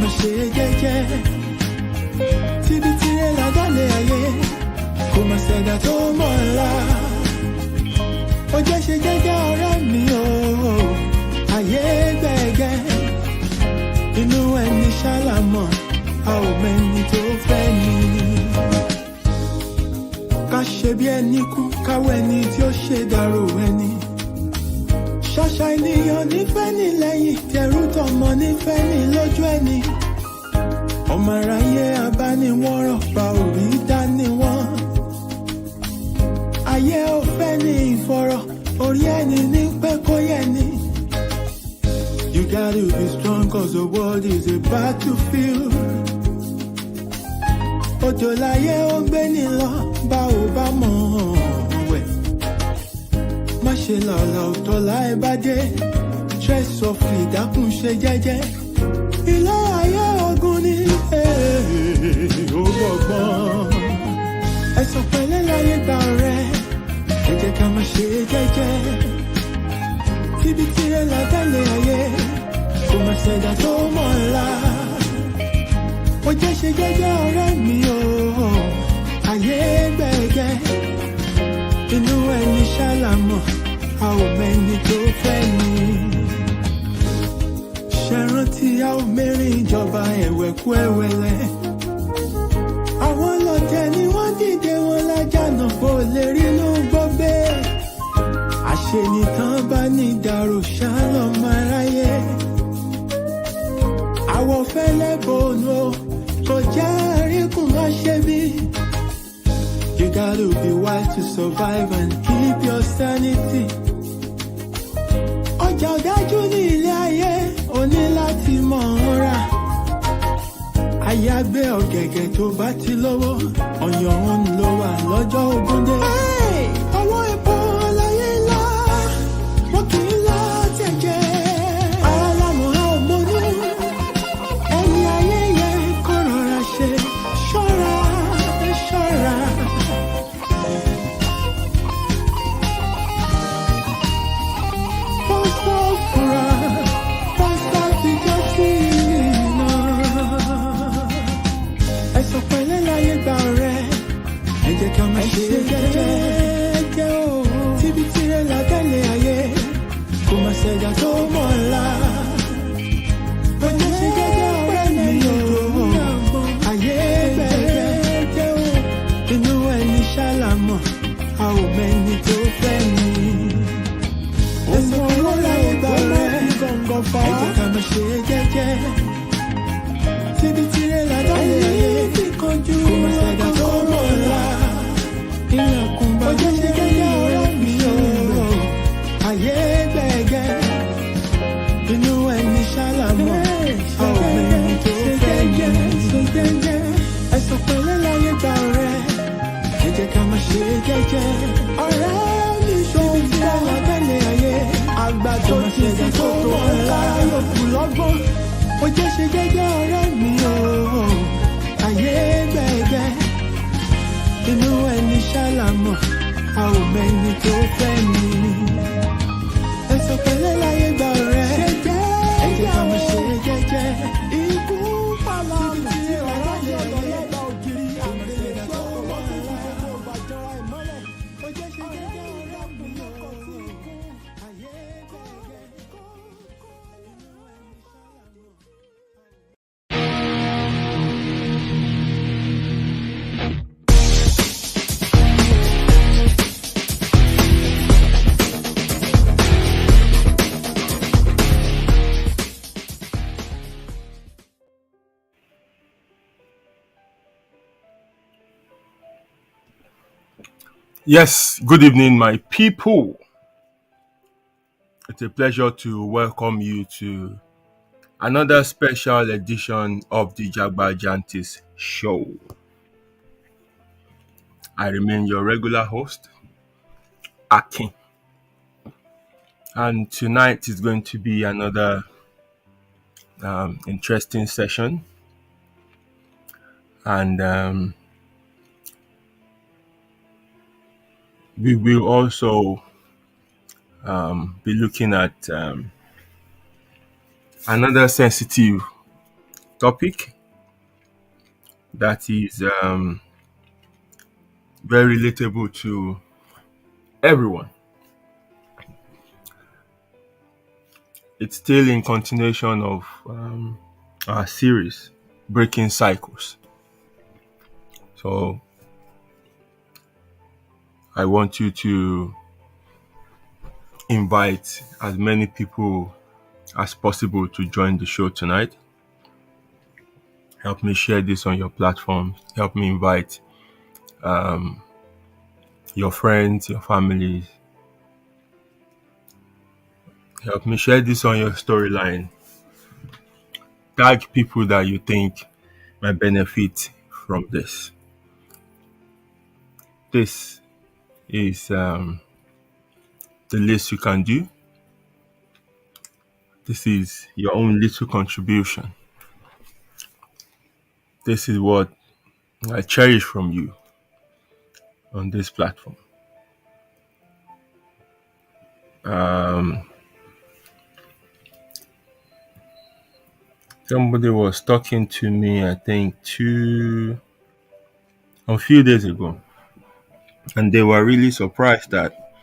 máa ṣe jẹ́jẹ́. Tíbi tirẹ̀ ládàlẹ̀ ayé, kò máa ṣẹ̀dá tó mọ̀ ńlá. Ó jẹ́ ṣe jẹ́jẹ́ ọ̀rẹ́ mi o, ayé gbẹ̀gẹ́. Inú ẹni ṣálámọ̀, a ò mẹ́ni tó fẹ́ ni. Ká ṣe bí ẹni kú, káwọ́ ẹni tí ó ṣe dàrú ẹni. Ṣàṣà ènìyàn nífẹ̀ẹ́ ní lẹ́yìn, tẹrú tọmọ nífẹ̀ẹ́ ní lójú ẹni. Ọmọ aráyé abániwọ́rọ̀ pa òbí dání wọ́n. Ayé ò fẹ́ ní ìfọ̀rọ̀, orí ẹni ní pé kó yẹ ni. You gotta be strong cause the world is a battlefield. Òjò láyé ó gbé ní lọ, bá ò bá mọ̀ wẹ̀. Má ṣe lọ́la òtọ́ láì bá dé. Stress of ìdákùn ṣe jẹ́jẹ́. Ilé ayé ogun ni ó gbọ̀gbọ́n. Ẹ̀sọ̀ pẹ̀lẹ́ láyé gbà ọ̀rẹ́. Ẹ jẹ́ ká máa ṣe jẹ́jẹ́. Tíbi tirẹ̀ ládàlẹ̀ ayé, kò máa ṣẹ̀dá tó mọ̀ ńlá. Ó jẹ́ ṣe jẹ́jẹ́ ọ̀rẹ́ mi o, ayé gbẹ̀gẹ́. Inú ẹni ṣálámọ̀, a ò mẹ́ni tó fẹ́ ni. Ṣẹ̀rántí a ò mẹ́rin ìjọba ẹ̀wẹ̀kú ẹ̀wẹ̀lẹ̀. Àwọn lọ́tẹ̀ ni wọ́n dìde wọn lájànà kó lè rínú gbọ́gbé. Àṣenìtàn bá ní ìdàrú ṣálọ̀ máa ráyé. Àwọ̀ fẹ́lẹ́ bòónù kò jẹ́ àríkùn má ṣe bí. You gotta be wise to survive and keep your sanity. Ọjà ọ̀dájú ní ilé ayé, o ní láti mọ̀ ọ́n rà. Àyàgbé ọ̀gẹ̀gẹ̀ tó bá ti lówó, ọ̀yàn òun ló wà lọ́jọ́ ogún dé. Ọwọ́ epo láyé ńlá, wọ́n kì í lá tẹ̀jẹ̀. Alámọ̀ a ò mọ̀nú, ẹni ayé yẹ kó rọra ṣe. Ṣọ́ra, ṣọ́ra. Pásítọ̀ fura, pásítọ̀ ti jẹ́ sí iná. Ẹ̀sọ̀ pẹ̀lẹ́ láyé gbà ọ̀rẹ́. Ẹ jẹ́ ká máa ṣe jẹ́jẹ́ o. Tíbi tirẹ̀ ládàlẹ̀ ayé, kò máa ṣẹ̀dá tó mọ̀ ńlá. Ó jẹ́ ṣe jẹ́jẹ́ ọ̀rẹ́ mi o, ayé gbẹ̀gẹ́ o. Inú ẹni ṣálámọ̀, a ò mẹ́ni tó fẹ́ ni. Ẹ̀sọ̀ pẹ̀lẹ́ láyé gbà ọ̀rẹ́. Ẹ jẹ́ ká máa ṣe jẹ́jẹ́. Tíbi tirẹ̀ ládàlẹ̀ ayé, kò máa ṣẹ̀dá tó mọ̀ ńlá. Ilẹ̀kùn bá jẹ́ ṣe jẹ́jẹ́ ọ̀rẹ́ mi o, ayé gbẹ̀gẹ́. Inú ẹni ṣálámọ̀, a ò mẹ́ni tó fẹ́ ni. Ẹ̀sọ̀ pẹ̀lẹ́ láyé gbà ọ̀rẹ́. Ẹ jẹ́ ká máa ṣe jẹ́jẹ́. Ọ̀rẹ́ mi ṣòwò tí a wà bẹ́lẹ̀ ayé. Àgbà tó ti ṣe tó mọ̀ ńlá yòókù lọ́gbọ́n. Ó jẹ́ ṣe jẹ́jẹ́ ọ̀rẹ́ mi o, ayé gbẹ̀gẹ́. Inú ẹni ṣálámọ̀, a ò mẹ́ni tó fẹ́ ni. Ẹ̀sọ̀ pẹ̀lẹ́ láyé gbà ọ̀rẹ́. Ẹ jẹ́ ká máa ṣe jẹ́jẹ́. Ikú pàlà mi tí ọ̀rọ̀ ní ọ̀dọ̀ lọ́gbà ògiri. Àmì ìgbà tó wọ́n ti fi gbogbo ìbàjọ́ra ìmọ́lẹ̀. Ó jẹ́ ṣe jẹ́jẹ́ ọ̀rẹ́ mi o, ayé gbẹ̀gẹ́. Yes, good evening, my people. It's a pleasure to welcome you to another special edition of the Jagba Jantis Show. I remain your regular host, Akin. And tonight is going to be another interesting session. And we will also be looking at another sensitive topic that is very relatable to everyone. It's still in continuation of our series, Breaking Cycles. So I want you to invite as many people as possible to join the show tonight. Help me share this on your platform. Help me invite your friends, your families. Help me share this on your storyline. Tag people that you think might benefit from this. This is the least you can do. This is your own little contribution. This is what I cherish from you on this platform. Somebody was talking to me, I think, a few days ago, and they were really surprised that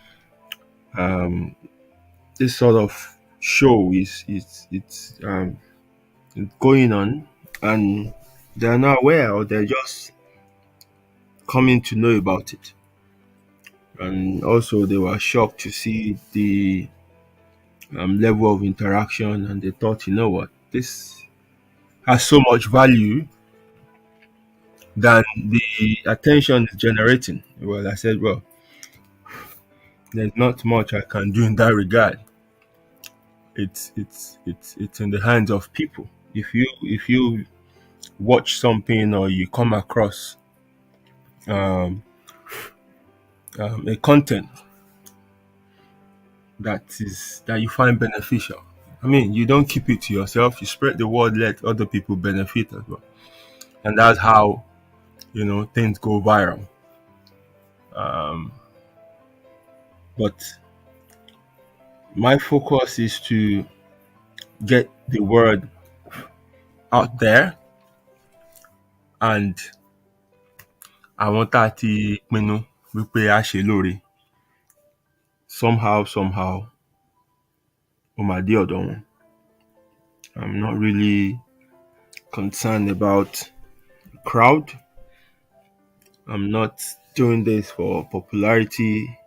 this sort of show is it's going on, and they're not aware, or they're just coming to know about it. And also, they were shocked to see the level of interaction, and they thought, you know what, this has so much value than the attention it's generating. Well, I said, well, there's not much I can do in that regard. It's in the hands of people. If you watch something, or you come across um, a content that you find beneficial, I mean, you don't keep it to yourself. You spread the word, let other people benefit as well, and that's how things go viral. But my focus is to get the word out there, and àwọn tá a ti pinnu wípé a ṣe lóore, somehow ó máa dé ọ̀dọ̀ wọn. I'm not really concerned about the crowd. I'm not doing this for popularity.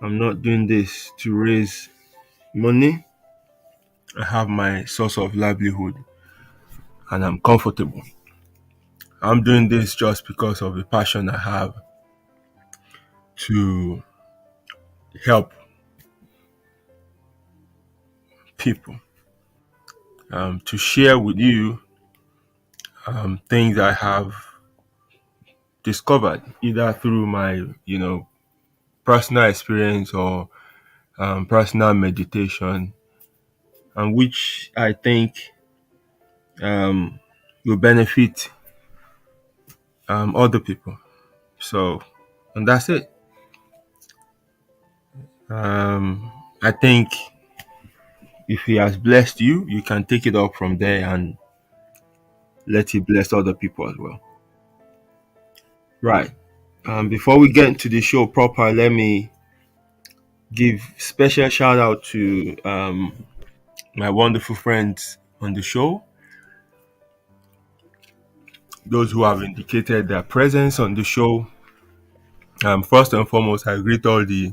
I'm not doing this to raise money. I have my source of livelihood, and I'm comfortable. I'm doing this just because of the passion I have to help people, to share with you things I have discovered, either through my personal experience, or personal meditation, and which I think will benefit other people. So, and that's it. I think if he has blessed you, you can take it up from there and let it bless other people as well. Right. Before we get into the show proper, let me give special shout out to my wonderful friends on the show, those who have indicated their presence on the show. First and foremost, I greet all the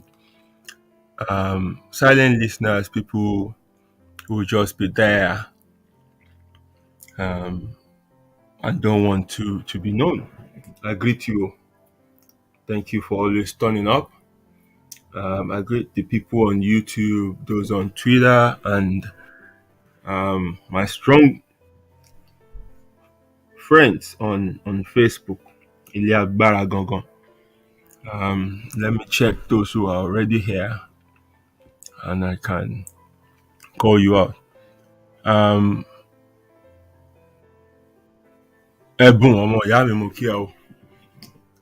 silent listeners, people who will just be there and don't want to be known. I greet you. Thank you for always turning up. I greet the people on YouTube, those on Twitter, and my strong friends on Facebook. Ilya Baragongon. Let me check those who are already here, and I can call you out. Ebun ọmọ ìyá mi, mo kí ẹ o.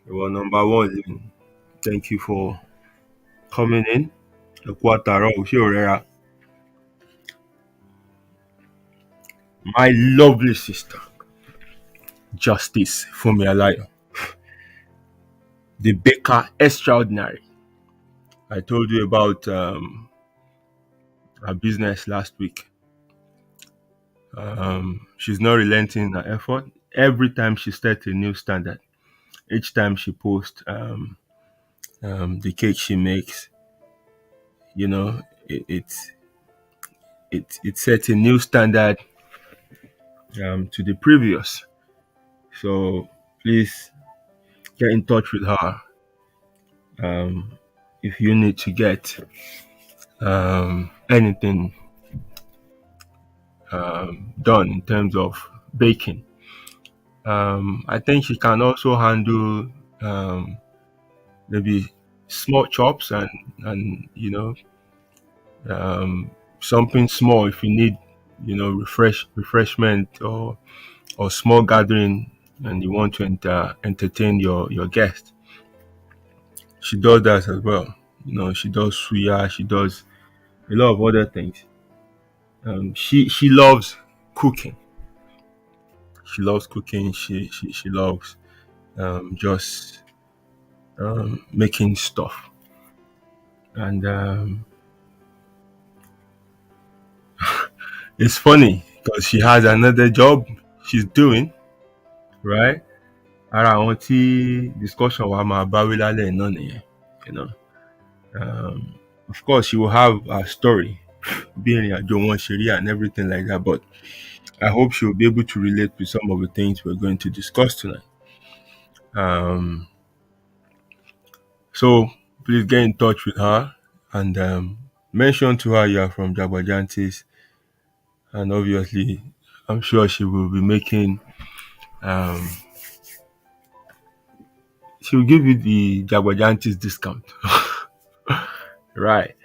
You are number one. Thank you for coming in. Ẹ kú àtàárọ̀ o, ṣé ò rẹra? My lovely sister, Justice Fumialayo, the baker extraordinary. I told you about her business last week. She's not relenting in her effort. Every time she sets a new standard, each time she posts the cake she makes, you know, it sets a new standard to the previous. So please get in touch with her if you need to get anything done in terms of baking. I think she can also handle um, maybe small chops and something small if you need refreshment or small gathering and you want to entertain your guest. She does that as well. She does suya, she does a lot of other things. She loves cooking. She loves cooking. She loves just making stuff. And it's funny because she has another job she's doing, right? Ara àwọn tí discussion wa máa bá wí lálẹ́ náà nìyẹn, you know. Of course, she will have a story, bí ìrìn àjò wọn ṣe rí and everything like that, but I hope she will be able to relate with some of the things we're going to discuss tonight. So please get in touch with her and mention to her you are from Jagbajantis, and obviously, I'm sure she will be making. She will give you the Jagbajantis discount, right?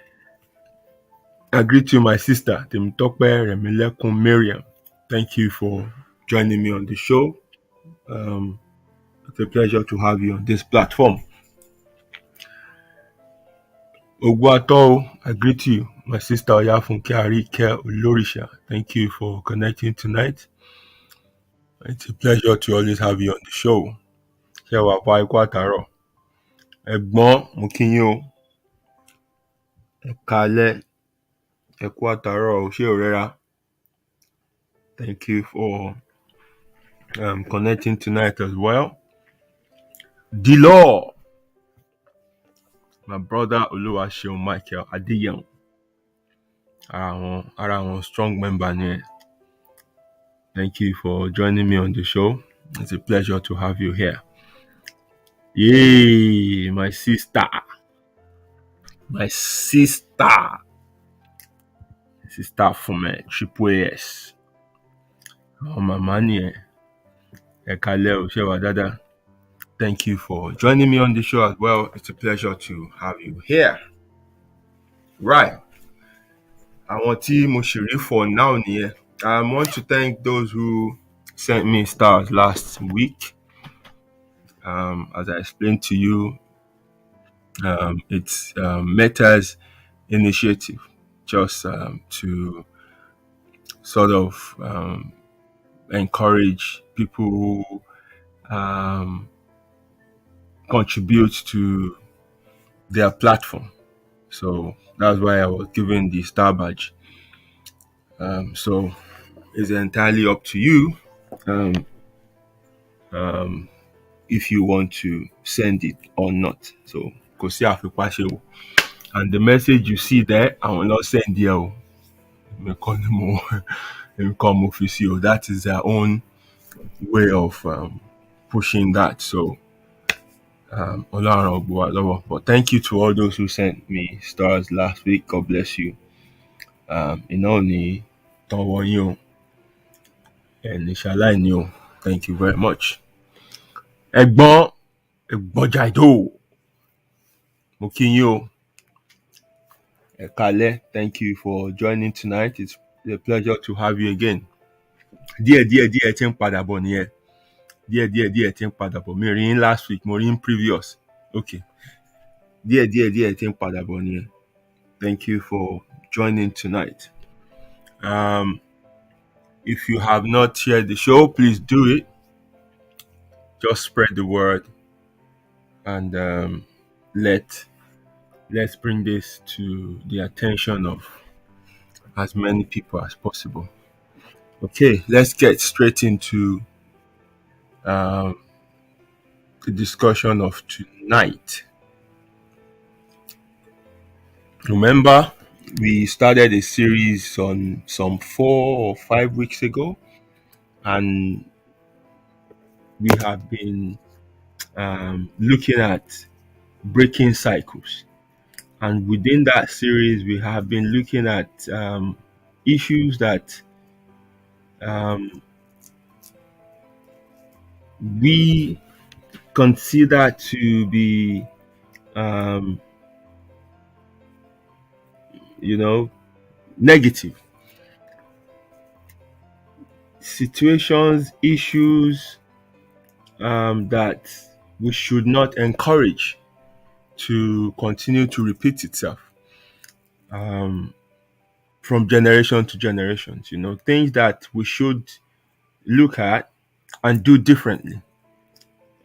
I greet you, my sister, Temitope Remilekun Miriam. Thank you for joining me on the show. It's a pleasure to have you on this platform. Ogwato, I greet you, my sister Oyafunke Arike Olorisha. Thank you for connecting tonight. It's a pleasure to always have you on the show. Ṣé wàá pa ikú àtàárọ̀? Ẹ̀gbọ́n, mo kí yín o. Ẹ káalẹ́, ẹ kú àtàárọ̀ o, ṣé ò rẹ́ra? Thank you for connecting tonight as well. Law, my brother Oluwaseun Michael Adeyeun. Ara àwọn strong member ni. Thank you for joining me on the show. It's a pleasure to have you here. Yay, my sister. My sister. Sister from Triple S. Oh, my man, Ekaleo Shewa Dada. Thank you for joining me on the show as well. It's a pleasure to have you here. Right. I want to mo ṣì for now nìyẹn. I want to thank those who sent me stars last week. As I explained to you, it's Meta's initiative just to sort of encourage people who contribute to their platform. So that's why I was given the star badge. So it's entirely up to you if you want to send it or not. So kò sí àfipáṣe o. And the message you see there, I will not send you. That is their own way of pushing that. So but thank you to all those who sent me stars last week. God bless you. Inoni Tonwonyo and Nishalai. Thank you very much. Ẹ̀gbọ́n Jaido Mokinyo Ekale, thank you for joining tonight. It's a pleasure to have you again. Díẹ̀ tí ń padà bọ̀ nìyẹn. Díẹ̀ tí ń padà bọ̀. Mi rí yín last week, mo rí yín previous. Okay. Díẹ̀ tí ń padà bọ̀ nìyẹn. Thank you for joining tonight. If you have not shared the show, please do it. Just spread the word and let let's bring this to the attention of as many people as possible. Okay, let's get straight into um, the discussion of tonight. Remember, we started a series on some 4 or 5 weeks ago, and we have been looking at breaking cycles. And within that series, we have been looking at issues that um, we consider to be, um, you know, negative situations, issues that we should not encourage to continue to repeat itself um, from generation to generations. Things that we should look at and do differently.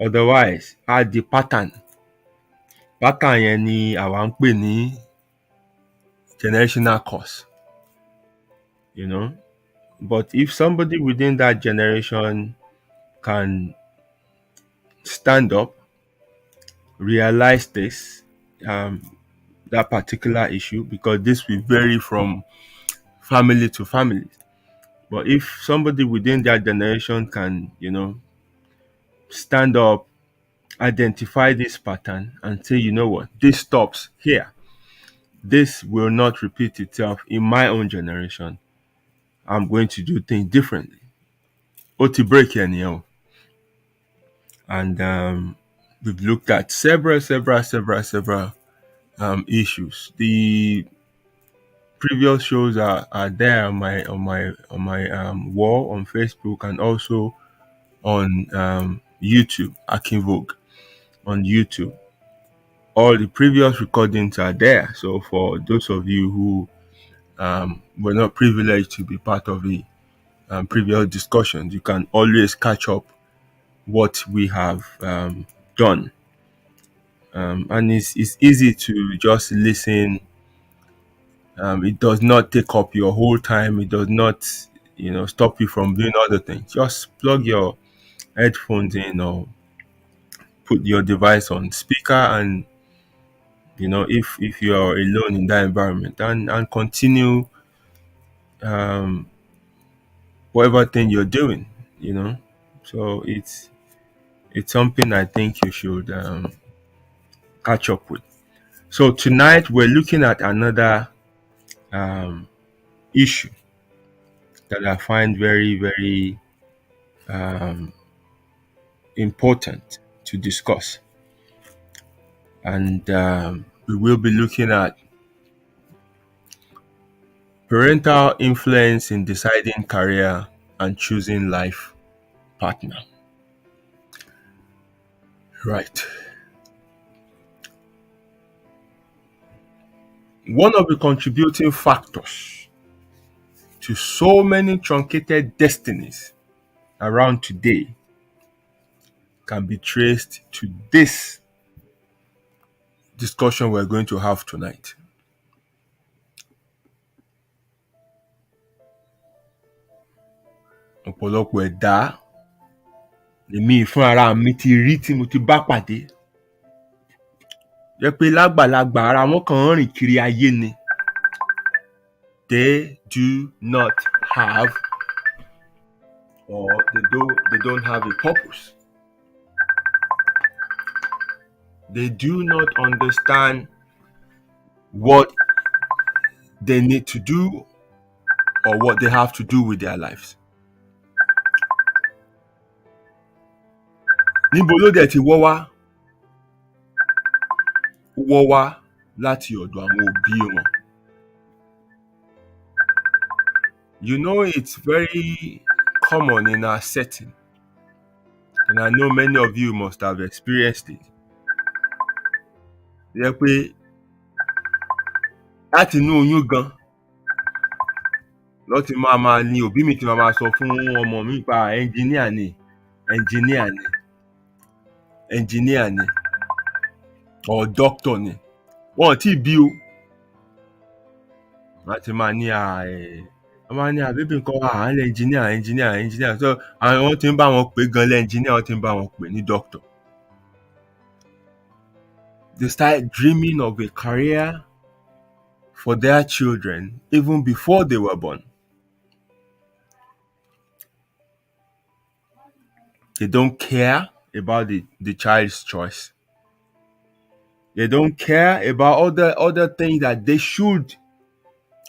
Otherwise, add the pattern. Pattern yẹn ni àwa ń pè ní generational curse. You know, but if somebody within that generation can stand up, realize this, that particular issue, because this will vary from family to family. But if somebody within that generation can, stand up, identify this pattern, and say, you know what, this stops here. This will not repeat itself in my own generation. I'm going to do things differently. Oti break here, and we've looked at several issues. The previous shows are there on my wall on Facebook and also on YouTube, Akin Vogue on YouTube. All the previous recordings are there. So for those of you who were not privileged to be part of the previous discussions, you can always catch up what we have done. And it's easy to just listen. It does not take up your whole time. It does not, stop you from doing other things. Just plug your headphones in or put your device on speaker, and if you are alone in that environment, and continue um, whatever thing you're doing. So it's something I think you should catch up with. So tonight we're looking at another um, issue that I find very, very um, important to discuss. And we will be looking at parental influence in deciding career and choosing life partner. Right. One of the contributing factors to so many truncated destinies around today can be traced to this discussion we're going to have tonight. Ọ̀pọ̀lọpọ̀ ẹ̀dá lèmi fún ara mi ti rí tí mo ti bá pàdé. Jẹ́ pé lágbàlagbà ara wọn kàn ń rìn kiri ayé ni. They do not have, or they don't have a purpose. They do not understand what they need to do or what they have to do with their lives. Níbo ló dẹ̀ ti wọ́ wá? Wọ́ wá láti ọ̀dọ̀ àwọn òbí wọn. It's very common in our setting, and I know many of you must have experienced it. Jẹ́ pé láti inú oyún gan lọ́tí máa ní òbí mi ti máa sọ fún ọmọ mi pa ẹnjìníà ni ẹnjìníà ni or doctor ni wọn ò tí ì bí o láti máa ní wọ́n máa ní bébí nǹkan à ń lẹ ẹnjìníà so àwọn tí ń bá wọn pè gan lẹ ẹnjìníà wọ́n ti ń bá wọn pè ní doctor. They start dreaming of a career for their children even before they were born. They don't care about the child's choice. They don't care about other things that they should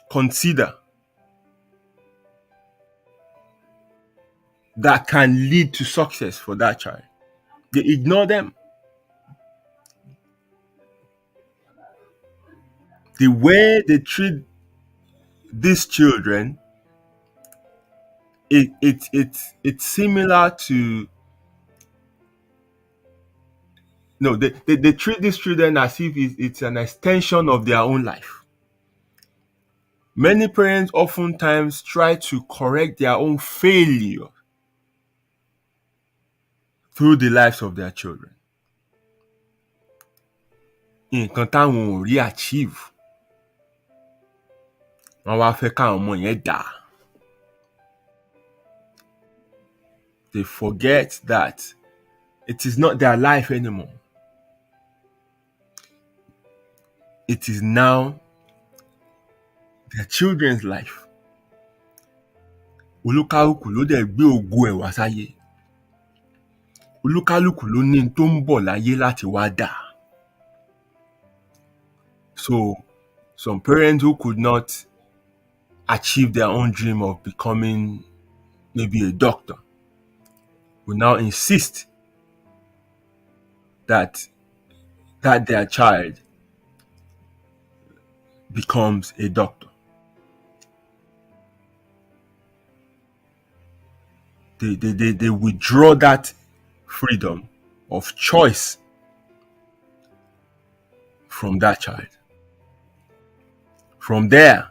consider that can lead to success for that child. They ignore them. The way they treat these children, it's similar to they treat these children as if it's an extension of their own life. Many parents oftentimes try to correct their own failure through the lives of their children. Nǹkan táwọn ò rí achieve, wọ́n wá fẹ́ káwọn ọmọ yẹn dà. They forget that it is not their life anymore. It is now their children's life. Olúkálùkù ló dẹ̀ gbé ògo ẹ̀ wá sáyé. Olúkálùkù ló ní tó ń bọ̀ láyé láti wá dà. So some parents who could not achieve their own dream of becoming maybe a doctor will now insist that their child becomes a doctor. They withdraw that freedom of choice from that child. From there,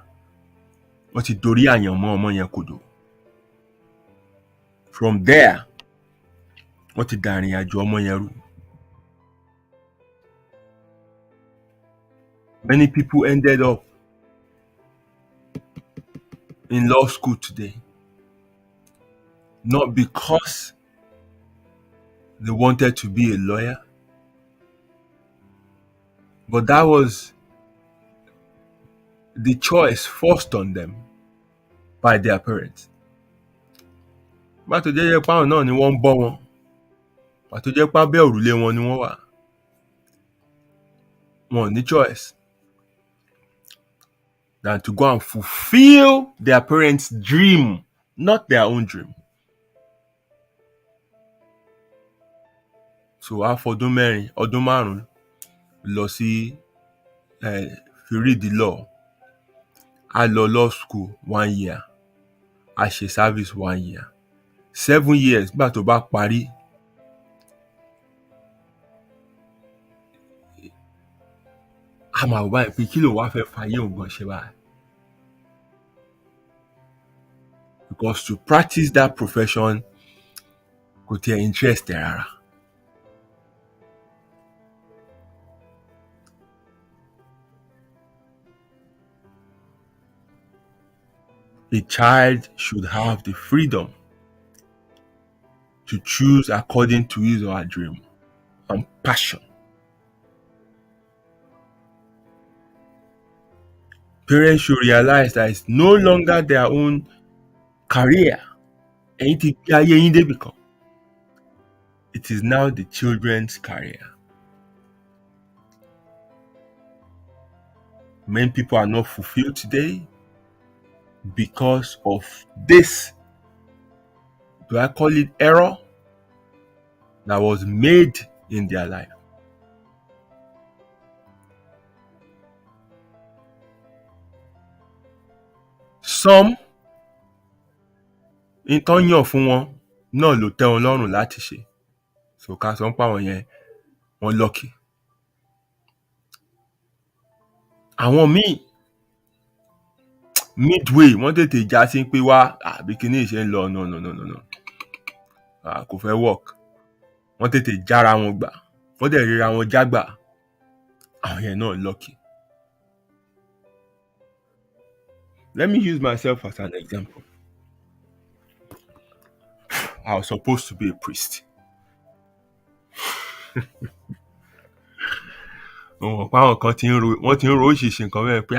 wọ́n ti dorí àyànmọ́ ọmọ yẹn kodò. From there, wọ́n ti dàrin àjò ọmọ yẹn rú. Many people ended up in law school today, not because they wanted to be a lawyer, but that was the choice forced on them by their parents. Bá tó jẹ́ pé àwọn náà ni wọ́n ń bọ́ wọn, bá tó jẹ́ pé abẹ́ òrùlé wọn ni wọ́n wà, wọn ò ní choice than to go and fulfill their parents' dream, not their own dream. So ọdún márùn-ún lọ sí fi read the law. I law school 1 year. I ṣe service 1 year. 7 years nígbà tó bá parí. A máa wá pé kí ló wá fẹ́ fàyè ògbọ́n ṣe báyìí. Because to practice that profession kò tiẹ̀ interest rárá. A child should have the freedom to choose according to his or her dream and passion. Parents should realize that it's no longer their own career. It is now the children's career. Many people are not fulfilled today because of this, do I call it error, that was made in their life. Some, nǹkan yàn fún wọn náà ló tẹ́ wọn lọ́rùn láti ṣe. So ká sọ pé àwọn yẹn wọ́n lucky. Àwọn míì, midway wọ́n tètè já sí pé wá bí kinní yìí ṣe ń lọ no kò fẹ́ work. Wọ́n tètè jára wọn gbà, wọ́n dẹ̀ ríra wọn jágbà. Àwọn yẹn náà lucky. Let me use myself as an example. I was supposed to be a priest. Àwọn kan wọ́n ti ń ro òṣìṣẹ́ nǹkan bẹ́ẹ̀ pé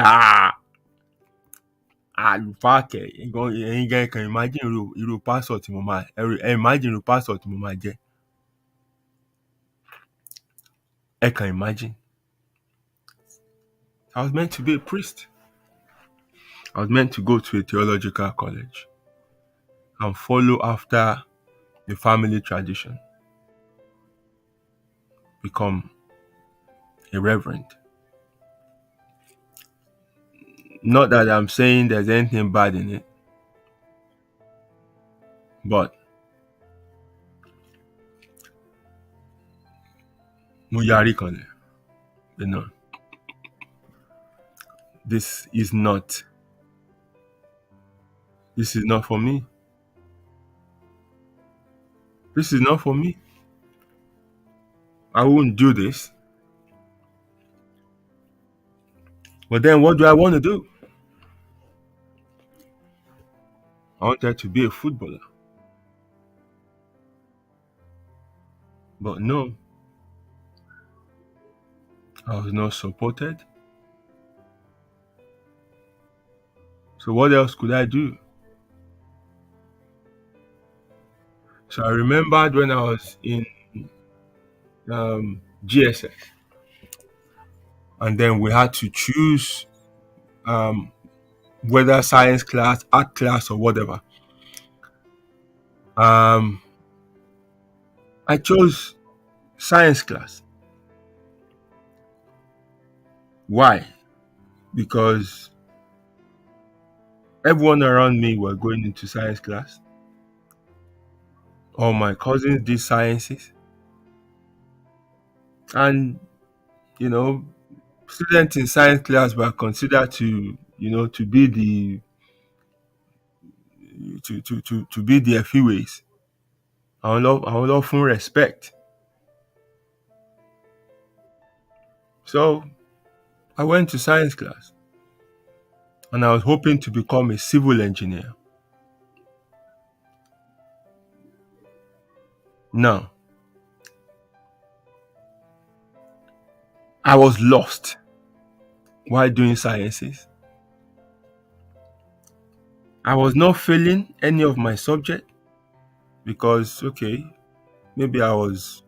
àlùfáà kẹ̀ ẹ̀yin gan kan imagine irú pásọ̀ tí mo máa imagine irú pásọ̀ tí mo máa jẹ́. Ẹ kàn imagine. I was meant to be a priest. I was meant to go to a theological college and follow after the family tradition. Become a reverend. Not that I'm saying there's anything bad in it, but mo yarí kanlẹ̀, this is not for me. This is not for me. I won't do this. But then what do I want to do? I wanted to be a footballer. But no, I was not supported. So what else could I do? So I remembered when I was in GSS, and then we had to choose whether science class, art class, or whatever. I chose science class. Why? Because everyone around me were going into science class. All my cousins did sciences. And, students in science class were considered to be the to be the FEWAs. I love fún respect. So I went to science class and I was hoping to become a civil engineer. Now, I was lost while doing sciences. I was not failing any of my subject because, maybe I was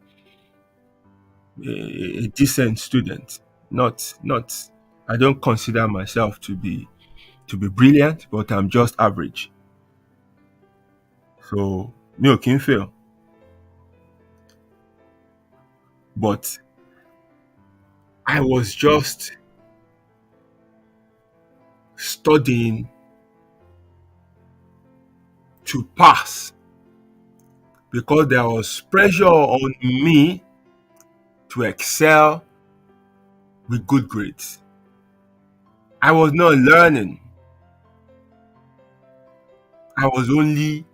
a decent student. Not. I don't consider myself to be brilliant, but I'm just average. So mi ò kí ń fail. But I was just studying to pass because there was pressure on me to excel with good grades. I was not learning. I was only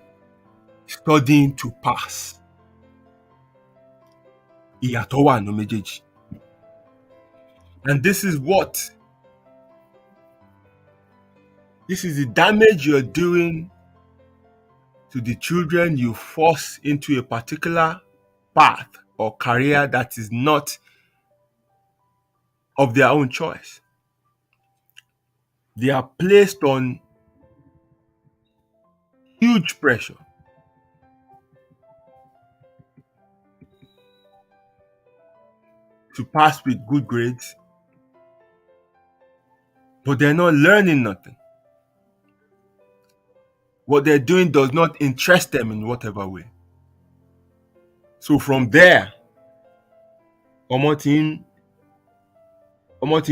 studying to pass. Ìyàtọ̀ wà nínú méjèèjì. And this is the damage you're doing to the children you force into a particular path or career that is not of their own choice. They are placed on huge pressure to pass with good grades, but they're not learning nothing. What they're doing does not interest them in whatever way. So from there, ọmọ tí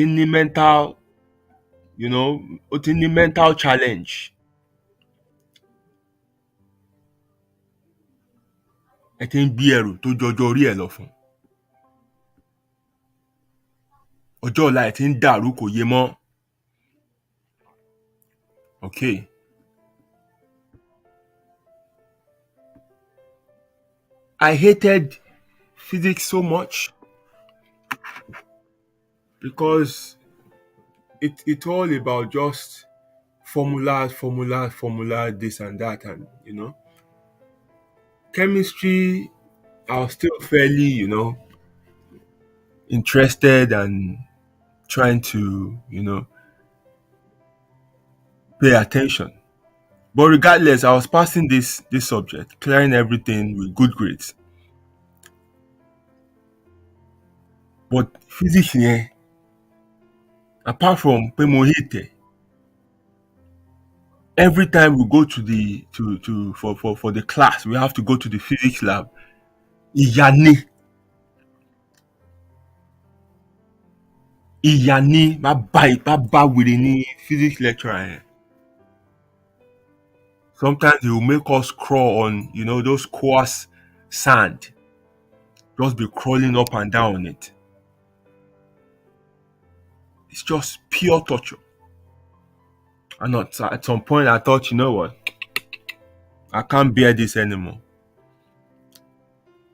ń ní mental, ó ti ní mental challenge. Ẹ ti ń gbé ẹrù tó jọjọ orí ẹ̀ lọ fún. Ọjọ́ ọ̀la ẹ̀ ti ń dàrú kò yé mọ́. Okay. I hated physics so much because it's all about just formula, this and that, and chemistry. I was still fairly, interested and trying to, pay attention. But regardless, I was passing this subject, clearing everything with good grades. But physics, yeah, apart from Pemohite, every time we go to the for the class, we have to go to the physics lab. Iyani, Iyani, bá wèrè ní physics lecturer yẹn. Sometimes he will make us crawl on, those coarse sand, just be crawling up and down on it. It's just pure torture. And at some point, I thought, you know what? I can't bear this anymore.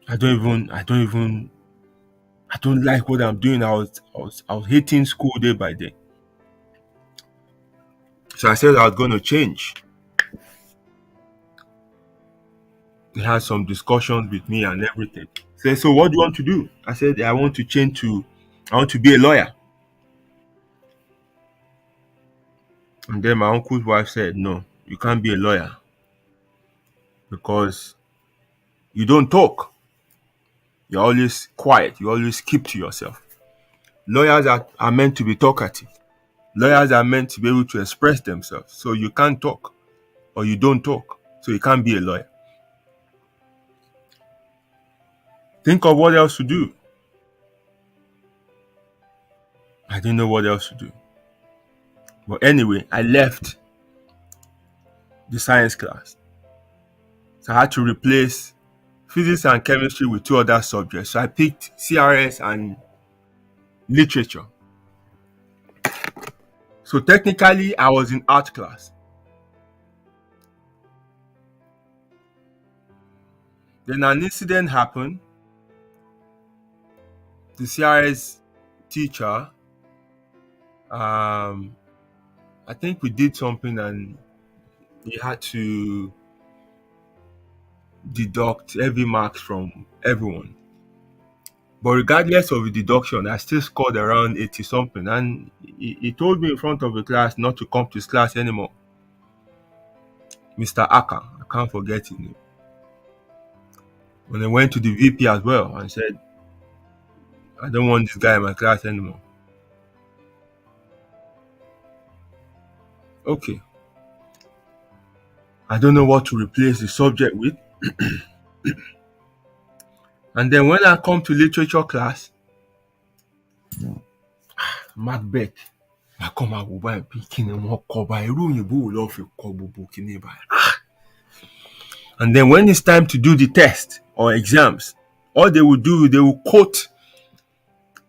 I don't like what I'm doing. I was hating school day by day. So I said I was going to change. He had some discussions with me and everything. Said, so what do you want to do? I said, I want to be a lawyer. And then my uncle's wife said, no, you can't be a lawyer because you don't talk. You're always quiet. You always keep to yourself. Lawyers are meant to be talkative. Lawyers are meant to be able to express themselves. So you can't talk or you don't talk. So you can't be a lawyer. Think of what else to do. I didn't know what else to do. But anyway, I left the science class. So I had to replace physics and chemistry with two other subjects. So I picked CRS and literature. So technically, I was in art class. Then an incident happened. The CRS teacher, I think we did something and he had to deduct heavy marks from everyone. But regardless of the deduction, I still scored around 80 something. And he told me in front of the class not to come to his class anymore. Mr. Aka, I can't forget his name. When I went to the VP as well and said, I don't want this guy in my class anymore. Okay. I don't know what to replace the subject with. And then when I come to literature class, Macbeth, I come out with picking more cover. And then when it's time to do the test or exams, all they will do, they will quote,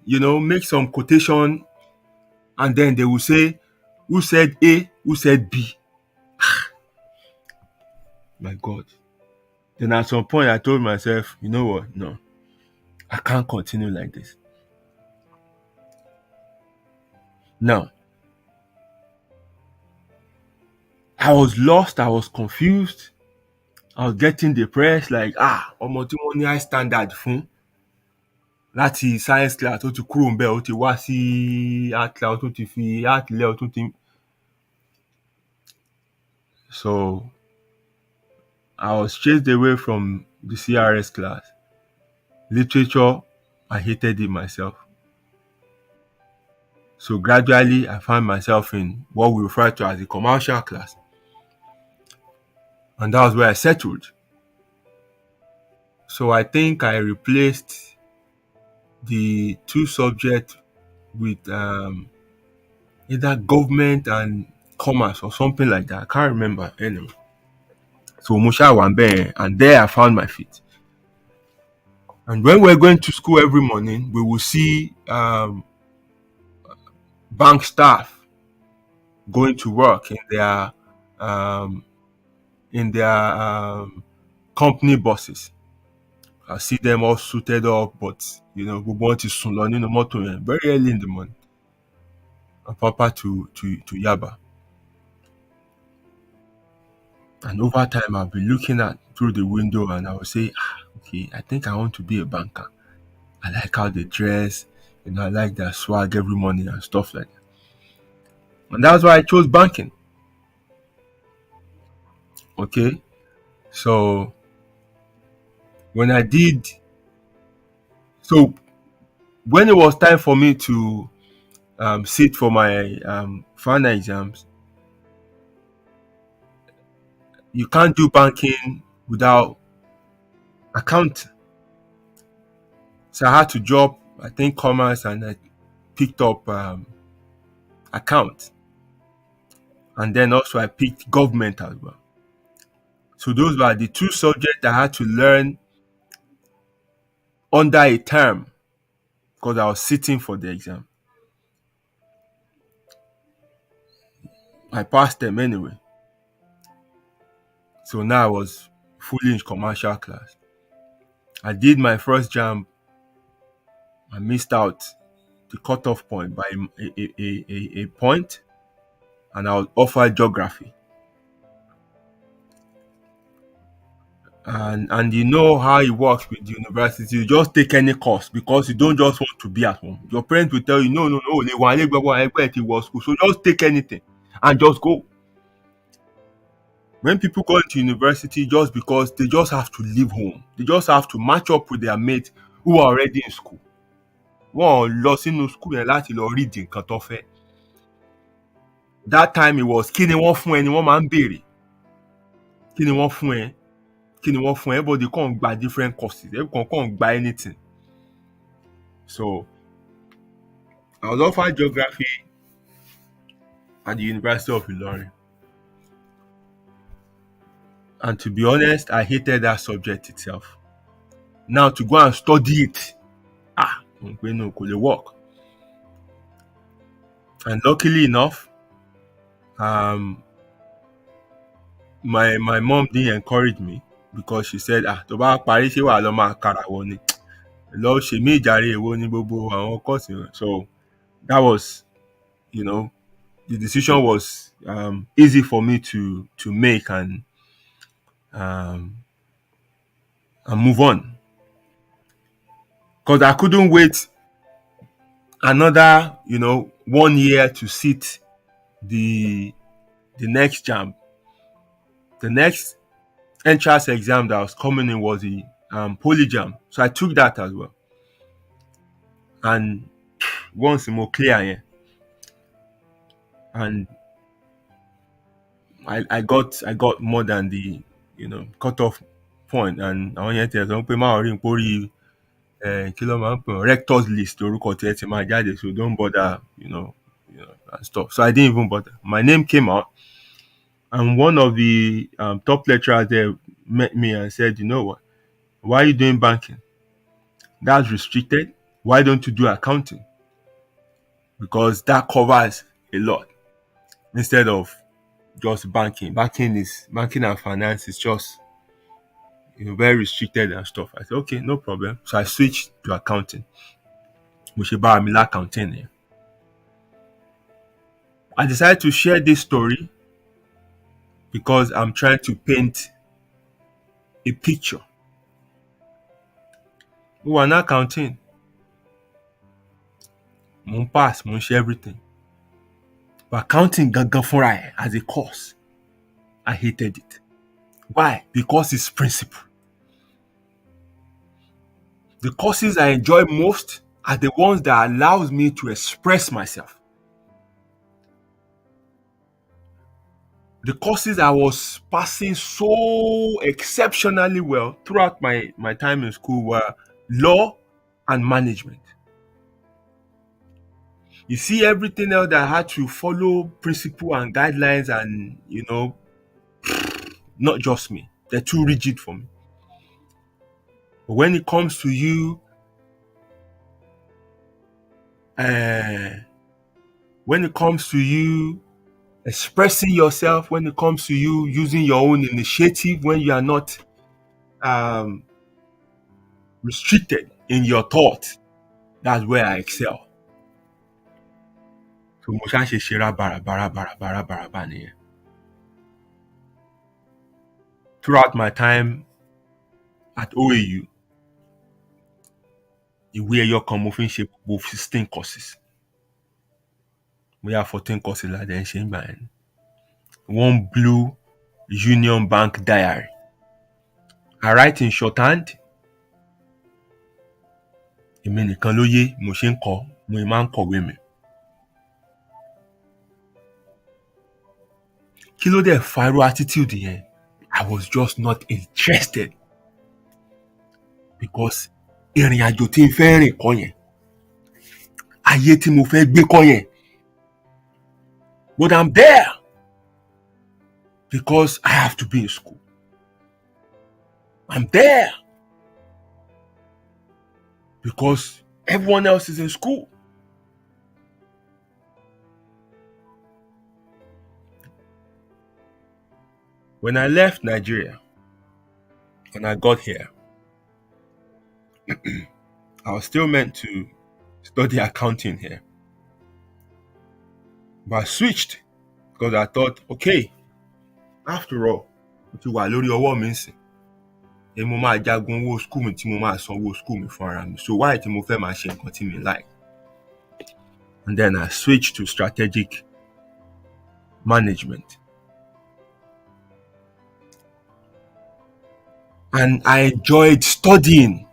make some quotation, and then they will say, who said A, who said B. My God. Then at some point I told myself, you know what? No, I can't continue like this. Now, I was lost, I was confused, I was getting depressed, like, ọmọ tí wọ́n ní high standard fún láti science class ó ti kúrò ń bẹ̀, ó ti wá sí art class, ó ti fi art lẹ̀, ó tún ti. So I was chased away from the CRS class. Literature, I hated it myself. So gradually, I found myself in what we refer to as the commercial class. And that was where I settled. So I think I replaced the two subjects with either government and commerce or something like that. I can't remember anyway. So Musha Wambe, and there I found my feet. And when we're going to school every morning, we will see bank staff going to work in their um, in their company buses. I see them all suited up, but we want to soon learn motor very early in the morning, and Papa to Yaba. And over time, I'll be looking at through the window, and I will say, okay, I think I want to be a banker. I like how they dress, I like their swag every morning and stuff like that. And that's why I chose banking. Okay, so when I did, so when it was time for me to sit for my final exams, you can't do banking without account. So I had to drop, I think, commerce, and I picked up account. And then also I picked government as well. So those were the two subjects I had to learn under a term because I was sitting for the exam. I passed them anyway. So now I was fully in commercial class. I did my first jam. I missed out the cutoff point by a point, and I was offered geography. And you know how it works with the university. You just take any course because you don't just want to be at home. Your parents will tell you, no, no, no, they want to was school. So just take anything and just go. When people go into university just because they just have to leave home, they just have to match up with their mates who are already in school. Wọ́n lọ sínú school yẹn láti lọ read nǹkan tó fẹ́. That time it was kí ni wọ́n fún ẹ ni wọ́n máa ń béèrè. Kí ni wọ́n fún ẹ? Kí ni wọ́n fún ẹ? Everybody come gba different courses. Everybody come gba anything. So I was offered geography at the University of Ilorin. And to be honest, I hated that subject itself. Now to go and study it, no, could it work? And luckily enough, my mom didn't encourage me because she said, tó bá parí ṣé wàá lọ máa kàràwọ̀ ni. Lọ ṣe mí ìjàre èwo ní gbogbo àwọn course yẹn. So that was, the decision was easy for me to make and move on. Because I couldn't wait another, 1 year to sit the next jam. The next entrance exam that was coming in was the poly jam. So I took that as well. And once more clear, yeah. And I got more than the cutoff point. And I want to pay my rector's list orúkọ tí ẹ ti máa jáde, so don't bother, and stuff. So I didn't even bother. My name came out, and one of the top lecturers there met me and said, you know what? Why are you doing banking? That's restricted. Why don't you do accounting? Because that covers a lot instead of just banking. Banking and finance is just very restricted and stuff. I said, okay, no problem. So I switched to accounting. Accounting. I decided to share this story because I'm trying to paint a picture. We are not counting. Mon pass, mon share everything. But counting gangan as a course, I hated it. Why? Because it's principle. The courses I enjoy most are the ones that allows me to express myself. The courses I was passing so exceptionally well throughout my time in school were law and management. You see, everything else that I had to follow principle and guidelines and, not just me. They're too rigid for me. But when it comes to you, expressing yourself when it comes to you using your own initiative when you are not um, restricted in your thought. That's where I excel. So mo ṣáà ṣe ṣe rábàràbàràbàràbàràbà nìyẹn. Throughout my time at OAU, ìwé ẹyọ kan mo fi ń ṣe gbogbo 16 courses. Bóyá 14 courses la dẹ̀ ń ṣe ń gbà yẹn. One blue Union Bank diary. I write in shorthand. Èmi nìkan ló yé mo ṣe ń kọ, mo máa ń kọ̀wé mi. Kí ló dẹ̀ fa irú attitude yẹn? I was just not interested. Because ìrìn àjò tí n fẹ́ rìn kọ́ yẹn. Ayé tí mo fẹ́ gbé kọ́ yẹn. But I'm there. Because I have to be in school. I'm there. Because everyone else is in school. When I left Nigeria and I got here, I was still meant to study accounting here. But I switched because I thought, okay, after all, mo ti wà lórí ọwọ́ mi nsìn. Èmi mo máa jagun owó school mi tí mo máa san owó school mi fún ara mi. So why tí mo fẹ́ máa ṣe nǹkan tí mi like? And then I switched to strategic management. And I enjoyed studying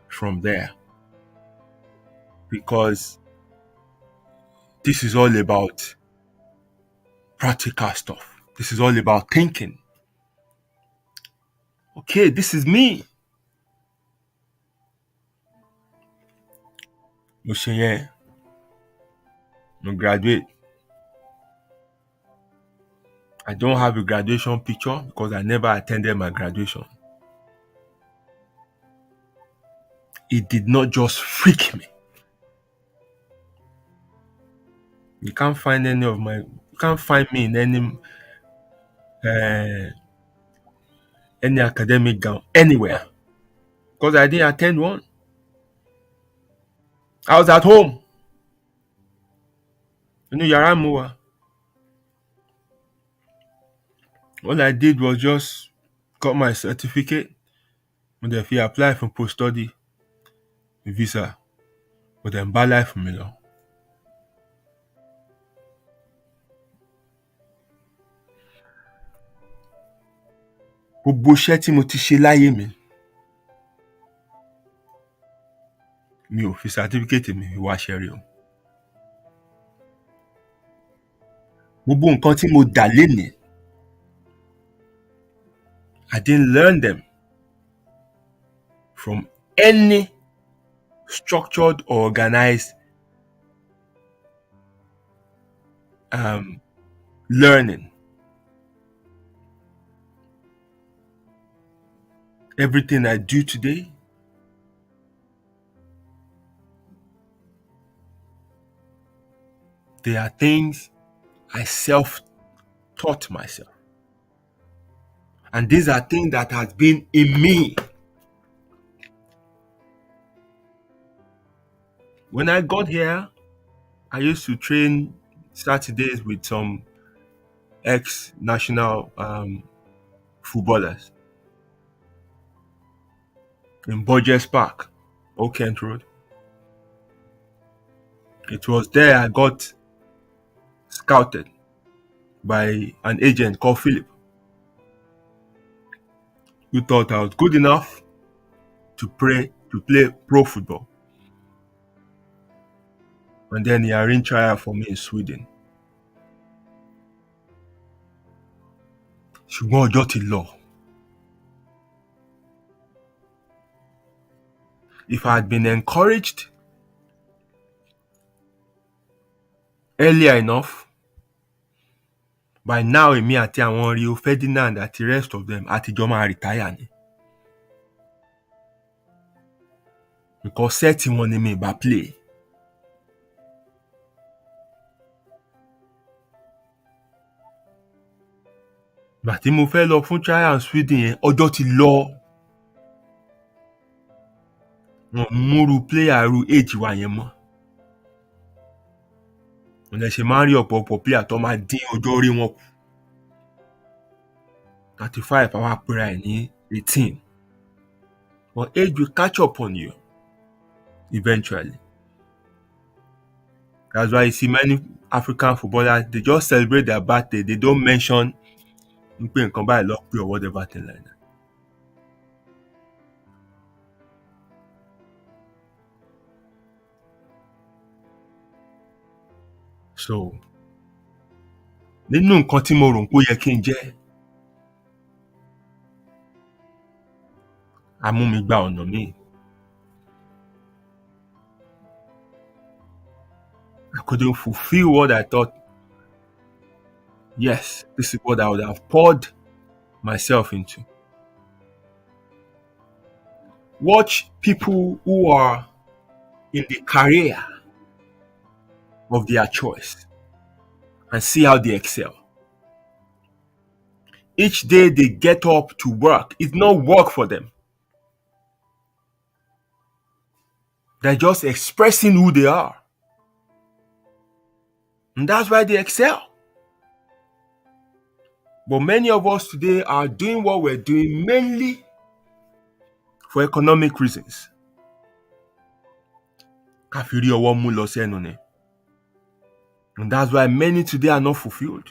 from there because this is all about practical stuff. This is all about thinking. Okay, this is me. Mo ṣe yẹn. Mo graduate. I don't have a graduation picture because I never attended my graduation. It did not just freak me. You can't find me in any academic gown anywhere because I didn't attend one. I was at home. Yàrá mo wà. All I did was just got my certificate. Mo dẹ̀ fi apply for post-study visa. Mo dẹ̀ ń bá life mi lọ. Gbogbo iṣẹ́ tí mo ti ṣe láyé mi ò fi certificate mi wá ṣẹ́rí o. Gbogbo nǹkan tí mo dà lénìí, I didn't learn them from any structured or organized learning. Everything I do today, they are things I self-taught myself. And these are things that has been in me. When I got here, I used to train Saturdays with some ex-national footballers in Burgess Park, Old Kent Road. It was there I got scouted by an agent called Philip, who thought I was good enough to play pro football. And then he arranged trial for me in Sweden. Ṣùgbọ́n ọjọ́ ti lọ. If I had been encouraged earlier enough, by now èmi àti àwọn Rio Ferdinand àti rest of them àtijọ́ máa retire ni. Because setting wọn ni mi bá play. Ìgbà tí mo fẹ́ lọ fún trial Sweden yẹn ọjọ́ ti lọ. Wọn múru player ru age wa yẹn mọ́. Wọ́n lè ṣe máa ń rí ọ̀pọ̀lọpọ̀ player tó máa dín ọjọ́ orí wọn kù. 35 àwa pera ẹ̀ ní 18. But age will catch up on you eventually. That's why you see many African footballers, they just celebrate their birthday. They don't mention pé nǹkan báyìí lọ pé or whatever thing like that. So, nínú nǹkan tí mo rò pé ó yẹ kí n jẹ́, amúmigba ọ̀nà míì. I couldn't fulfill what I thought. Yes, this is what I would have poured myself into. Watch people who are in the career of their choice and see how they excel. Each day they get up to work, it's not work for them. They're just expressing who they are. And that's why they excel. But many of us today are doing what we're doing mainly for economic reasons. Ká fi rí ọwọ́ mú lọ sẹ́nu ni. And that's why many today are not fulfilled.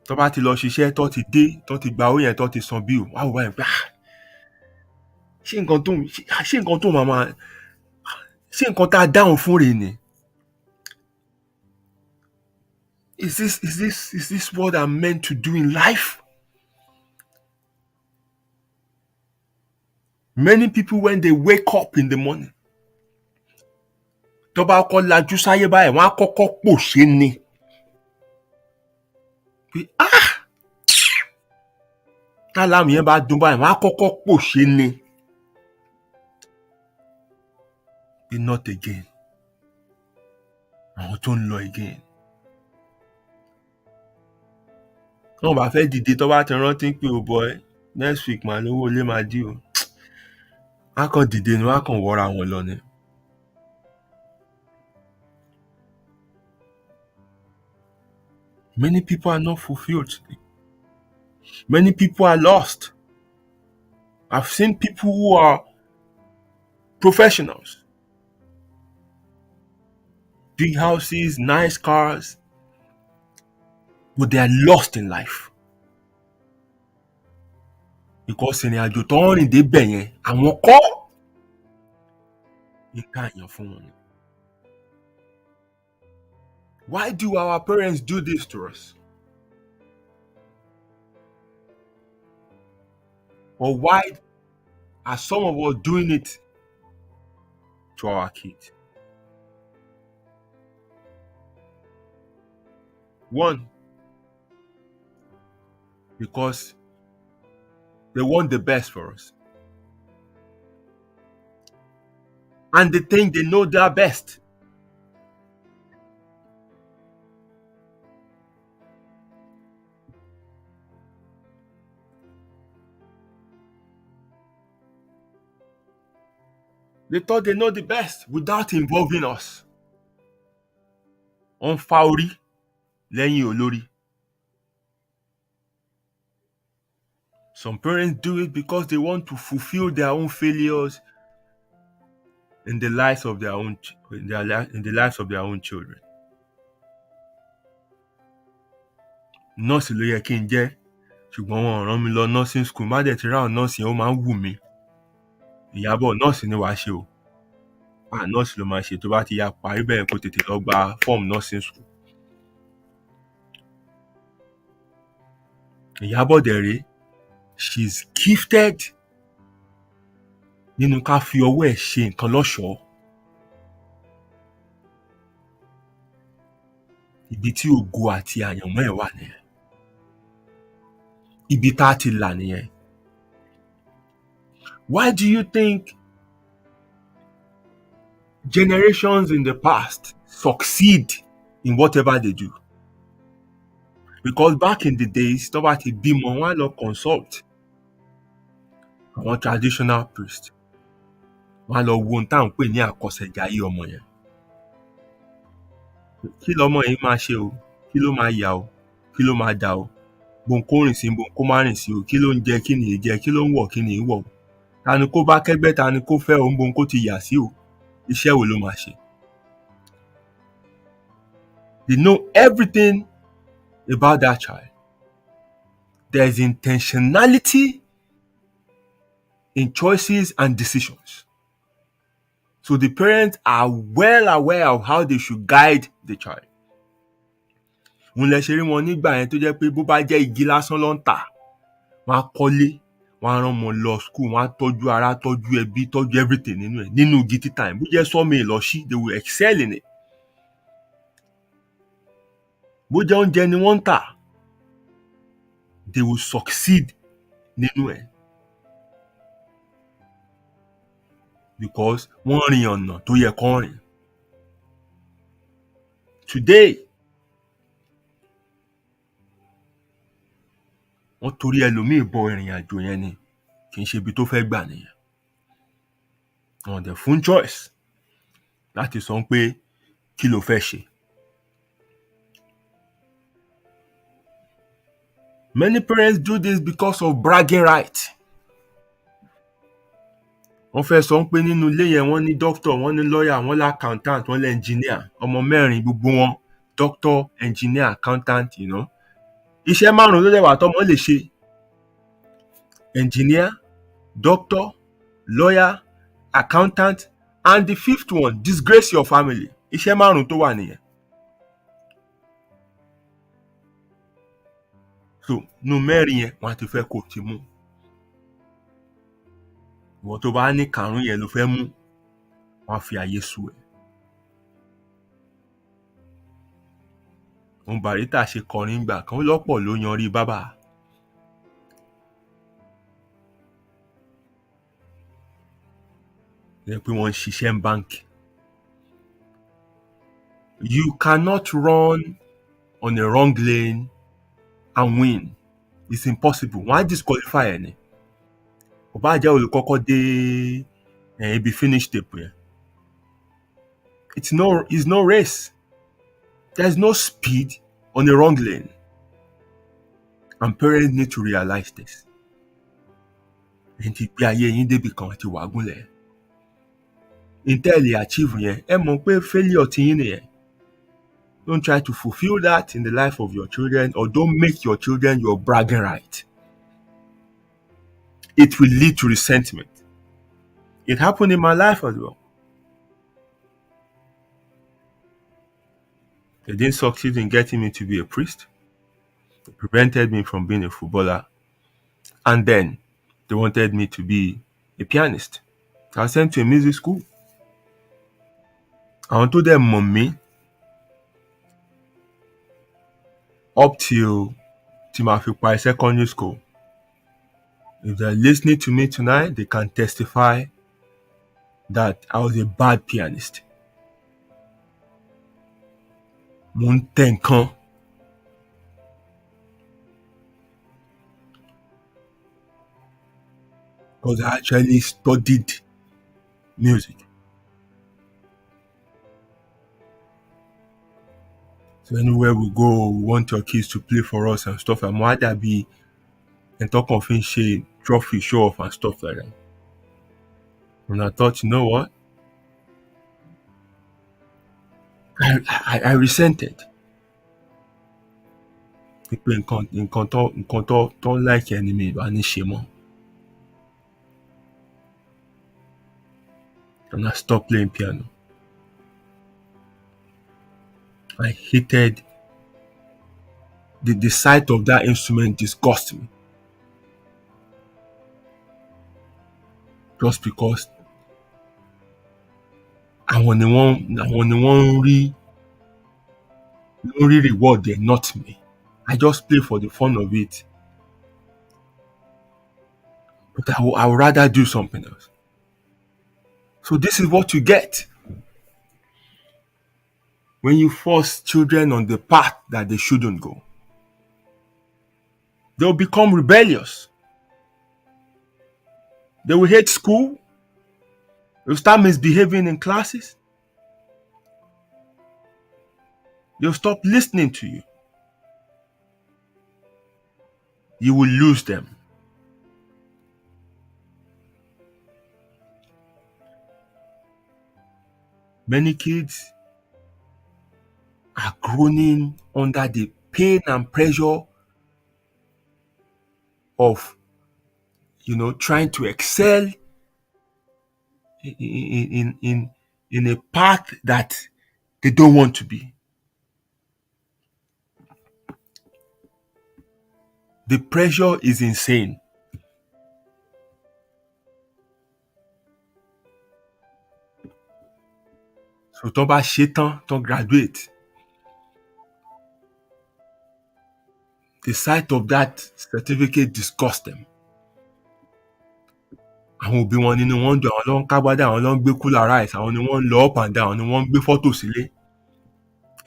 Tó bá ti lọ ṣiṣẹ́, tó ti dé, tó ti gba owó yẹn, tó ti san bill, wá wò báyìí pé ṣé nǹkan tá a dáhùn fún rèé ni? Is this what I'm meant to do in life? Many people, when they wake up in the morning, tó bá kọ́ lajú sáyé báyìí, wọ́n á kọ́kọ́ pòṣé ni. Pé tálámù yẹn bá dún báyìí, wọ́n á kọ́kọ́ pòṣé ni. Pé not again. Àwọn tó ń lọ again. Wọ́n bá fẹ́ dìde tó bá ti rántí pé oh boy, next week màá lówó ilé máa dí o. Wọ́n á kàn dìde ni wọ́n á kàn wọ́ra wọn lọ ni. Many people are not fulfilled. Many people are lost. I've seen people who are professionals. Big houses, nice cars, but they are lost in life. Because ìrìn àjò tó ń rìn débẹ̀ yẹn, àwọn kọ́ nǹkan àyàn fún wọn ni. Why do our parents do this to us? Or why are some of us doing it to our kids? One, because they want the best for us. And they think they know their best. They thought they know the best without involving us. On fa orí lẹ́yìn olórí. Some parents do it because they want to fulfill their own failures in the lives of their own children. Nọ́ọ̀sì ló yẹ kí n jẹ́, ṣùgbọ́n wọn ò rán mi lọ nursing school. Má dẹ̀ ti ráwọn nọ́ọ̀sì yẹn ó máa ń wù mí. Ìyábọ̀, nọ́ọ̀sì ni wàá ṣe o. Nọ́ọ̀sì ló máa ṣe tó bá ti ya parí bẹ́ẹ̀ kó tètè lọ gba form nursing school. Ìyábọ̀ dẹ̀ rèé, she's gifted nínú ká fi ọwọ́ ẹ̀ ṣe nǹkan lọ́ṣọ̀ọ́. Ibi tí ògo àti àyànmọ́ ẹ̀ wà nìyẹn. Ibi tá a ti là nìyẹn. Why do you think generations in the past succeed in whatever they do? Because back in the days, tó bá ti bímọ, wọ́n á lọ consult àwọn traditional priest. Wọ́n á lọ wo ohun tá à ń pè ní àkọsẹ̀jayé ọmọ yẹn. Kí lọmọ yìí máa ṣe o? Kí ló máa yà o? Kí ló máa dà o? Bóun kó rìn sí, bóun kó má rìn sí o. Kí ló ń jẹ, kí nìí jẹ, kí ló ń wọ̀, kí nìí wọ̀ o? Ta ni kó bá kẹ́gbẹ́, ta ni kó fẹ́ o, bóun kó ti yà sí o? Iṣẹ́ wo ló máa ṣe? They know everything about that child. There's intentionality in choices and decisions. So the parents are well aware of how they should guide the child. Òun lẹ ṣe rí wọn nígbà yẹn tó jẹ́ pé bó bá jẹ́ igi lásán ló ń tà, wọ́n á kọ́lé, wọ́n á rán ọmọ lọ school, wọ́n á tọ́jú ara, tọ́jú ẹbí, tọ́jú everything nínú ẹ̀. Nínú igi títà yẹn, bó jẹ́ sawmill lọ ṣí, they will excel in it. Bó jẹ́ oúnjẹ ni wọ́n ń tà, they will succeed nínú ẹ̀. Because wọ́n rìn ọ̀nà tó yẹ kán rìn. Today, wọ́n torí ẹlòmíì bọ ìrìn àjò yẹn ni, kì í ṣe ibi tó fẹ́ gbà nìyẹn. Wọ́n dẹ̀ fún choice láti sọ pé kí ló fẹ́ ṣe. Many parents do this because of bragging right. Wọ́n fẹ́ sọ pé nínú ilé yẹn wọ́n ní doctor, wọ́n ní lawyer, wọ́n ní accountant, wọ́n ní engineer. Ọmọ mẹ́rin gbogbo wọn, doctor, engineer, accountant, you know. Iṣẹ́ márùn-ún ló lẹ́wà tọ́mọ lè ṣe. Engineer, doctor, lawyer, accountant, and the fifth one, disgrace your family. Iṣẹ́ márùn-ún tó wà nìyẹn. So, nínú mẹ́rin yẹn, wọ́n á ti fẹ́ kó ti mú. Ìwọ tó bá ní karùn-ún yẹn ló fẹ́ mú, wọ́n á fi àyè sú ẹ. Òun Barrister ṣe kọrin gbà kan lọ́pọ̀ ló yan rí bábà. Ẹ pé wọ́n ń ṣiṣẹ́ ń báǹkì. You cannot run on a wrong lane and win. It's impossible. Wọ́n á disqualify ẹ ni. Kò bá jẹ́ olùkọ́kọ́ dé ibi finish tape yẹn. It's no race. There's no speed on a wrong lane. And parents need to realize this. Ẹni tí gbé ayé yín débi kan àti wàgúnlẹ̀. Intel achieve yẹn, ẹ mọ̀ pé failure ti yín nìyẹn. Don't try to fulfill that in the life of your children, or don't make your children your bragging right. It will lead to resentment. It happened in my life as well. They didn't succeed in getting me to be a priest. They prevented me from being a footballer. And then they wanted me to be a pianist. I was sent to a music school. Àwọn tó dẹ̀ mọ̀ mí up till màá fi parí secondary school. If they're listening to me tonight, they can testify that I was a bad pianist. Mo ń tẹ̀ nǹkan. Because I actually studied music. So anywhere we go, we want your kids to play for us and stuff. And why that be and talk of shade, trophy, show off and stuff like that. And I thought, you know what? I resented. People don't like enemy, but I need shame. And I stopped playing piano. I hated the sight of that instrument disgusted me. Just because àwọn ni wọ́n rí reward there, not me. I just play for the fun of it. But I would rather do something else. So this is what you get when you force children on the path that they shouldn't go. They'll become rebellious. They will hate school. They'll start misbehaving in classes. They'll stop listening to you. You will lose them. Many kids are groaning under the pain and pressure of, trying to excel in a path that they don't want to be. The pressure is insane. So tó bá ṣe tán, tó graduate, the sight of that certificate disgusts them. Àwọn òbí wọn nínú wọn dùn, àwọn ló ń kágbádá, àwọn ló ń gbé cooler rice, àwọn ni wọ́n ń lọ up and down, àwọn ni wọ́n ń gbé fọ́tò sílé.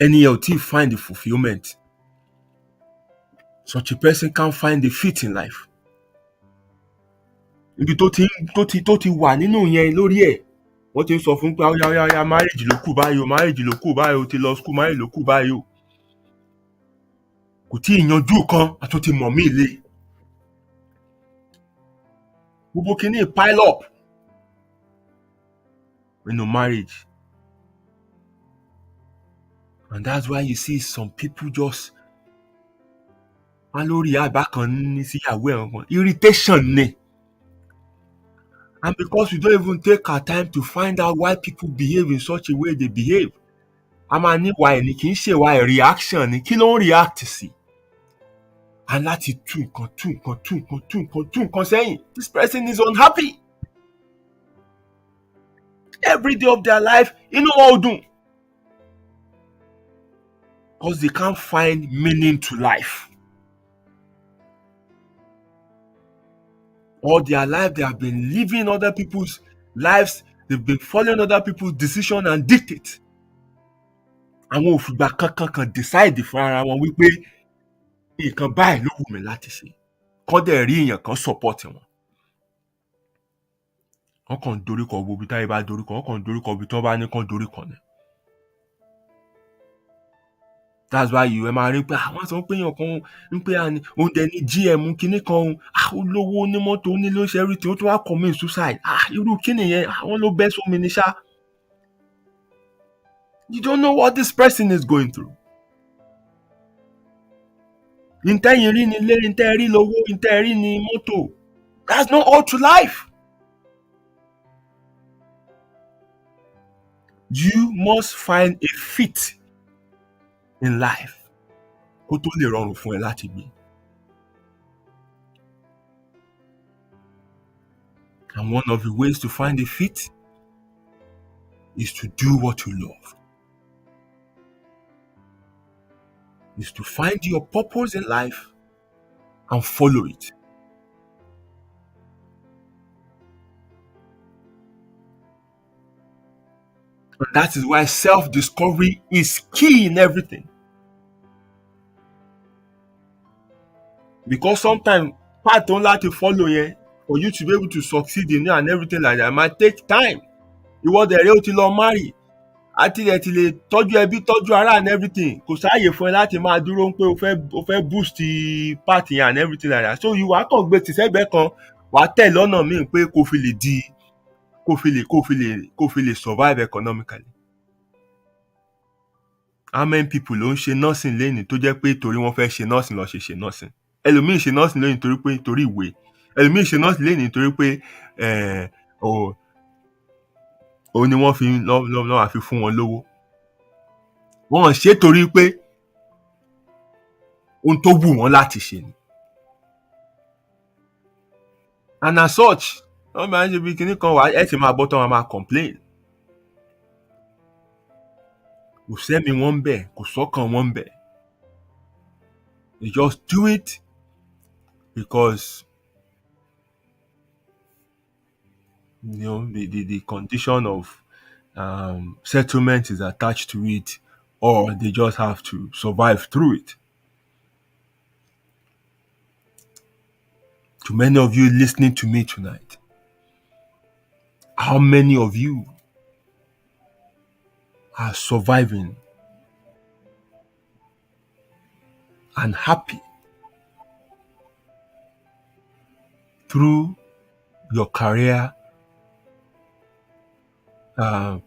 Ẹni yẹn ò tí ì find the fulfilment. Such a person can't find the fit in life. Ibi tó ti wà nínú yẹn lórí ẹ̀, wọ́n ti ń sọ fún pé óyá marriage ló kù báyìí o, marriage ló kù báyìí o, ti lọ school, marriage ló kù báyìí o. Kò tí ì yanjú kan, a tún ti mọ̀ mí lé. Gbogbo kìíní pile up nínú marriage. And that's why you see some people just wọ́n lórí àbá kan ní síyàwó ẹ̀ kan. Irritation ni. And because we don't even take our time to find out why people behave in such a way they behave. A máa ní wà ẹ̀ ní kì í ṣe wà ẹ̀ reaction ni. Kí ló ń react sí? And láti tú nǹkan sẹ́yìn. This person is unhappy. Every day of their life, inú wọn ò dùn. Because they can't find meaning to life. All their life, they have been living other people's lives. They've been following other people's decisions and dictates. Àwọn òfìgbà kankan decide fún ara wọn wípé nǹkan báyìí ló wù mí láti ṣe. Kọ́ dẹ̀ rí èèyàn kan support wọn. Wọ́n kàn doríkọ gbogbo táyé bá doríkọ, wọ́n kàn doríkọ ibi tí wọ́n bá ní kàn doríkọ ni. That's why you máa rí pé àwọn sọ pé èèyàn kan ń pé oúnjẹ ní GM kinní kan olówó onímọ́tò onílé ṣẹ́rí tí ó tún wá commit suicide. Irú kíni yẹn àwọn ló bẹ́ sómi ní ṣá. You don't know what this person is going through. Ntẹ́yìn rí ni ilé, ntẹ́ rí lówó, ntẹ́ rí ni mọ́tò. That's not all to life. You must find a fit in life kó tó lè rọrùn fún ẹ láti gbé. And one of the ways to find a fit is to do what you love. Is to find your purpose in life and follow it. And that is why self-discovery is key in everything. Because sometimes part don't like to follow yẹn for you to be able to succeed in it and everything like that might take time. Ìwọ dẹ̀ rẹ́ o ti lọ marry. Àti ẹ̀ ti lè tọ́jú ẹbí, tọ́jú ara and everything. Kò sáàyè fún ẹ láti máa dúró pé o fẹ́ boost part yẹn and everything like that. So ìwà kan gbé ti sẹ́gbẹ̀ẹ́ kan, wàá tẹ̀ lọ́nà míì pé kò fi lè survive economically. How many people ló ń ṣe nursing lẹ́yìn tó jẹ́ pé torí wọ́n fẹ́ ṣe nursing lọ ṣe nursing? Ẹlòmíì ṣe nursing lẹ́yìn torí ìwé. Ẹlòmíì ṣe nursing lẹ́yìn torí pé òun ni wọ́n fi lọ́wọ́ àfi fún wọn lówó. Wọ́n ṣe torí pé ohun tó wù wọ́n láti ṣe ni. And as such, wọ́n máa ń ṣe bí kinní kan wà ẹ̀ ti máa gbọ́ tán wọn máa complain. Kò sẹ́mi wọn bẹ̀, kò sọ́kàn wọn bẹ̀. They just do it because the condition of settlement is attached to it, or they just have to survive through it. To many of you listening to me tonight, how many of you are surviving and happy through your career, uh,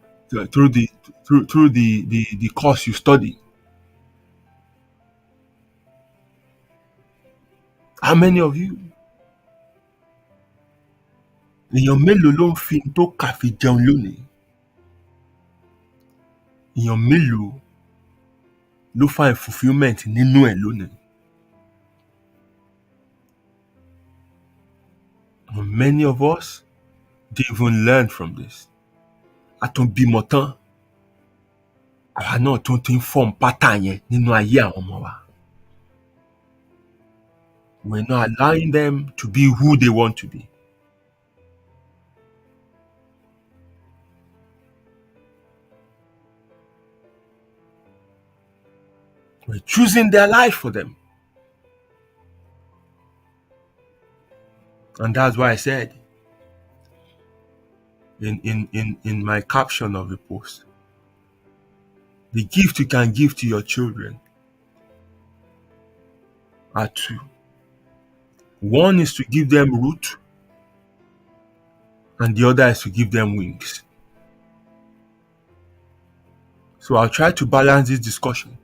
through the course you study? How many of you? Èèyàn mélòó ló ń fi tó kà fi jẹun lónìí? Èèyàn mélòó ló find fulfilment nínú ẹ̀ lónìí? And many of us didn't even learn from this. A tún bímọ tán, àwa náà tún ti ń form pattern yẹn nínú ayé àwọn ọmọ wa. We're not allowing them to be who they want to be. We're choosing their life for them. And that's why I said in my caption of the post, the gift you can give to your children are two. One is to give them root, and the other is to give them wings. So I'll try to balance this discussion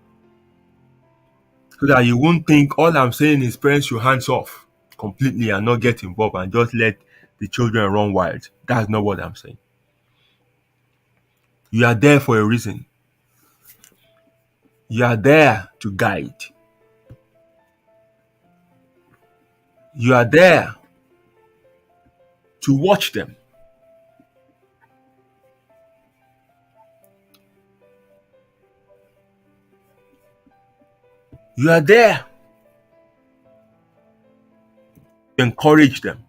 so that you won't think all I'm saying is parents should hands off completely and not get involved and just let the children run wild. That's not what I'm saying. You are there for a reason. You are there to guide. You are there to watch them. You are there to encourage them.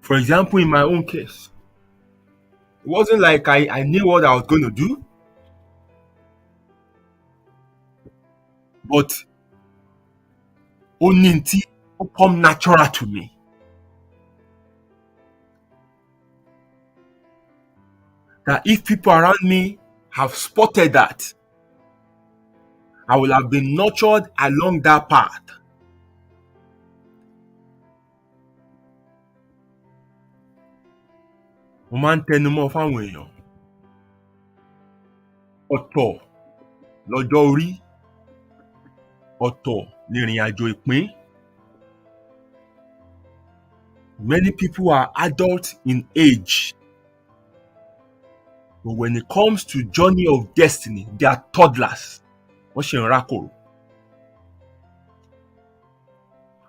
For example, in my own case, it wasn't like I knew what I was going to do, but oninti come natural to me. That if people around me have spotted that, I will have been nurtured along that path. Mo máa ń tẹnumọ́ fáwọn èèyàn. Ọ̀tọ̀ lọ́jọ́ orí, ọ̀tọ̀ nìrìn àjò ìpín. Many people are adults in age, but when it comes to journey of destiny, they are toddlers. Wọ́n ṣe ń rákòrò.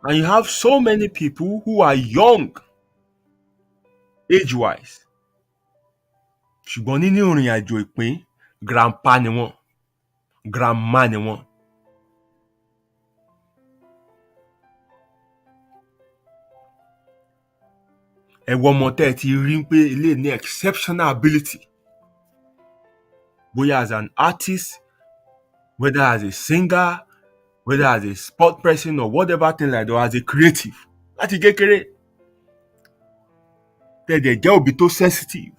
And you have so many people who are young, age-wise. Ṣùgbọ́n nínú ìrìn àjò ìpín, grandpa ni wọ́n, grandma ni wọ́n. Ẹ wo ọmọ tẹ́ ẹ ti rí pé ilé ní exceptional ability. Bóyá as an artist, whether as a singer, whether as a sport person or whatever thing like that, or as a creative. Láti kékeré. Tẹ́ẹ̀dẹ̀ jẹ́ òbí tó sensitive.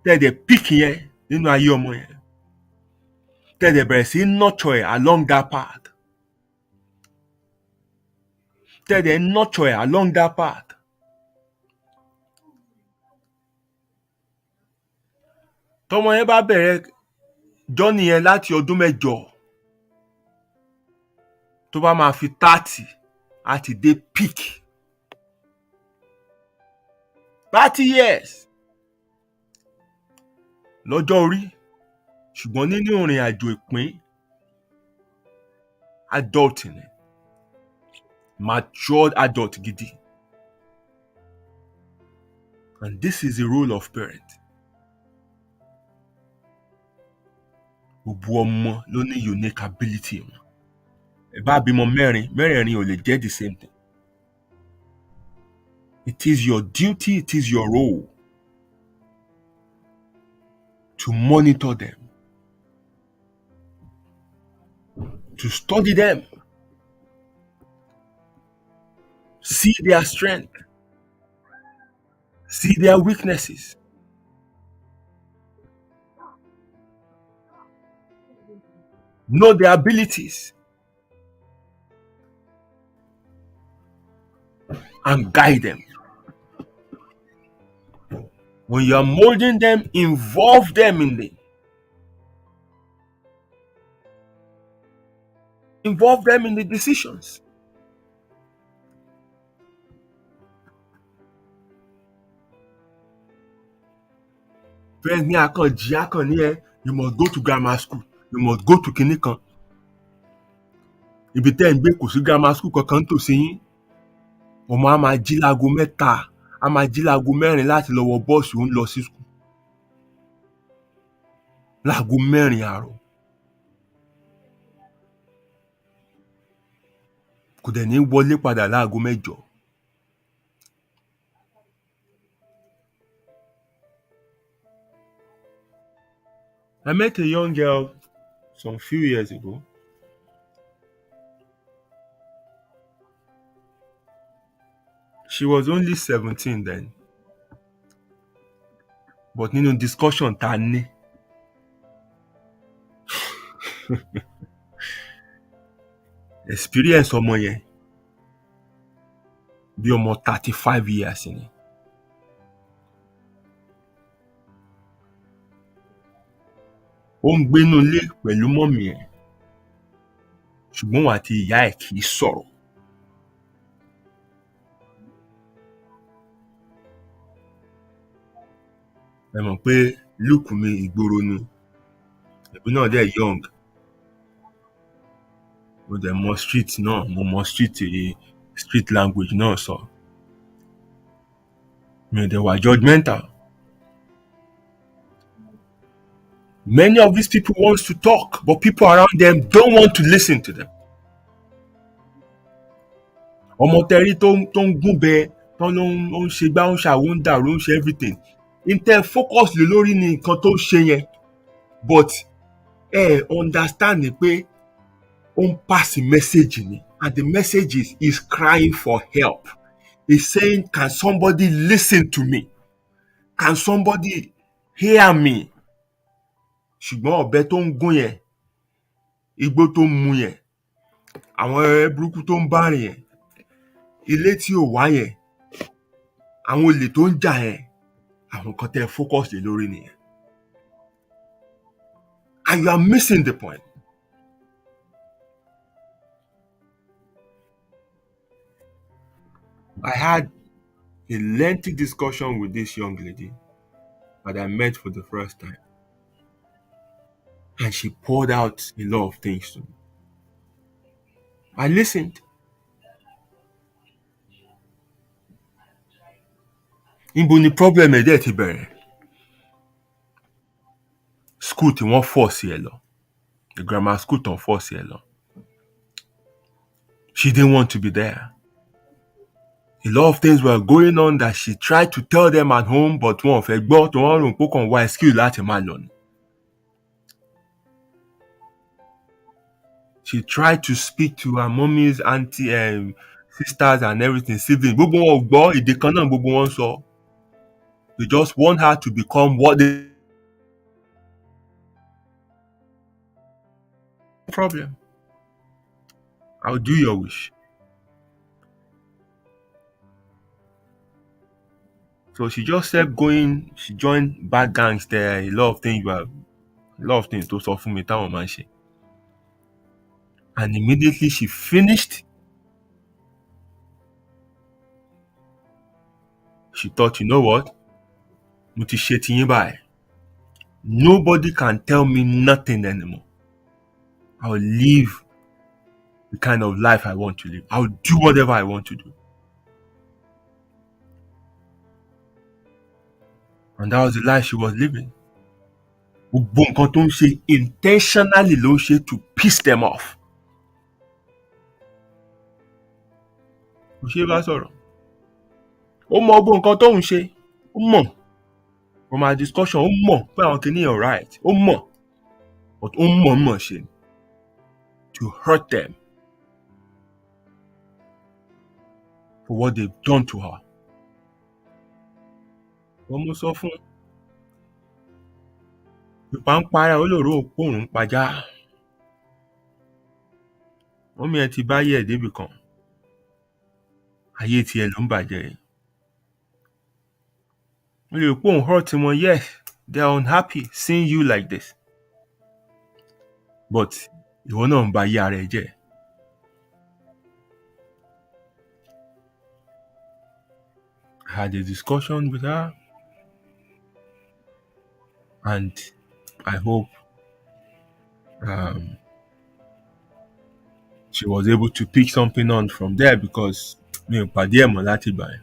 Tẹ́ẹ̀dẹ̀ pick yẹn nínú ayé ọmọ yẹn. Tẹ́ẹ̀dẹ̀ bẹ̀rẹ̀ sí nurture ẹ̀ along that path. Tẹ́ẹ̀dẹ̀ nurture ẹ̀ along that path. Tọ́mọ yẹn bá bẹ̀rẹ̀ journey yẹn láti ọdún mẹ́jọ, tó bá máa fi 30 àti dé peak. 30 years lọ́jọ́ orí, ṣùgbọ́n nínú ìrìn àjò ìpín, adult ni, matured adult gidi. And this is the role of parent. Gbogbo ọmọ ló ní unique ability wọn. Ẹ bá bímọ mẹ́rin ò lè jẹ́ the same thing. It is your duty, it is your role to monitor them, to study them, see their strength, see their weaknesses, know their abilities, and guide them. When you are molding them, involve them in the decisions. Friends ní akàn ní you must go to grammar school, you must go to kinikan. Ibi tẹ́ ń gbé kò sí grammar school kankan tòsí yín. Ọmọ á máa jí láago 3, á máa jí láago 4 láti lọ wọ bọ́ọ̀sì ó ń lọ sí school. Láago 4 àárọ̀. Kò dẹ̀ ní wọlé padà láago 8. I met a young girl some few years ago. She was only 17 then. But nínú discussion tá a ní, experience ọmọ yẹn bí ọmọ 35 years ni. Ó ń gbénú ilé pẹ̀lú mọ́mì ẹ̀, ṣùgbọ́n òun àti ìyá ẹ̀ kì í sọ̀rọ̀. Ẹ mọ̀ pé look mi ìgboro ni, èmi náà dẹ̀ young. Mo dẹ̀ mọ street náà, mo mọ street language náà sọ. Mi ò dẹ̀ wà judgmental. Many of these people want to talk, but people around them don't want to listen to them. Ọmọ tẹ́rí tó ń gúnbẹ, tó ń ṣe gbá, ń ṣàwo, ń dàrú, ń ṣe everything. Intel focus lé lórí ní nǹkan tó ṣe yẹn, but understand ni pé ó ń pass message ni, and the message is crying for help. He's saying, can somebody listen to me? Can somebody hear me? Ṣùgbọ́n ọ̀bẹ tó ń gún yẹn, igbó tó ń mu yẹn, àwọn burúkú tó ń bá rìn yẹn, ilé tí ò wá yẹn, àwọn olè tó ń jà yẹn, àwọn kan tẹ́ focus lé lórí nìyẹn. And you are missing the point. I had a lengthy discussion with this young lady that I met for the first time. And she poured out a lot of things to me. I listened. Níbo ni problem ẹ̀ dẹ̀ ti bẹ̀rẹ̀? School tí wọ́n force ẹ lọ. The grammar school tán force ẹ lọ. She didn't want to be there. A lot of things were going on that she tried to tell them at home, but wọ́n fẹ́ gbọ́, tí wọ́n rò pé kàn wá excuse láti máa lọ ni. She tried to speak to her mommy's auntie, sisters and everything, siblings. Gbogbo wọn ò gbọ́, èdè kan náà gbogbo wọn sọ. They just want her to become what they... Problem. I'll do your wish. So she just kept going. She joined bad gangs there. A lot of things to sọ fún mi táwọn máa ń ṣe. And immediately she finished, she thought, you know what? Mo ti ṣe tiyín báyìí. Nobody can tell me nothing anymore. I'll live the kind of life I want to live. I'll do whatever I want to do. And that was the life she was living. Gbogbo nǹkan tó ń ṣe intentionally ló ń ṣe to piss them off. Kò ṣe bá sọ̀rọ̀. Ó mọ gbogbo nǹkan tó ń ṣe. Ó mọ̀. From our discussion, ó mọ̀ pé àwọn kìíní are right. Ó mọ̀. But ó mọ̀ ṣe to hurt them for what they've done to her. Wọ́n mú sọ fún ìpà ń para olóró òpóòrùn pajá. Wọ́n mi ẹ ti bá yẹ̀ débì kan. Ayé tiẹ̀ ló ń bàjẹ́. Wọ́n lè pò ń hurt wọn, yes, they are unhappy seeing you like this. But ìwọ náà ń ba ayé ara ẹ jẹ́. I had a discussion with her, and I hope she was able to pick something on from there, because mi ò pàdé ẹ̀ mọ́ láti ìgbà yẹn.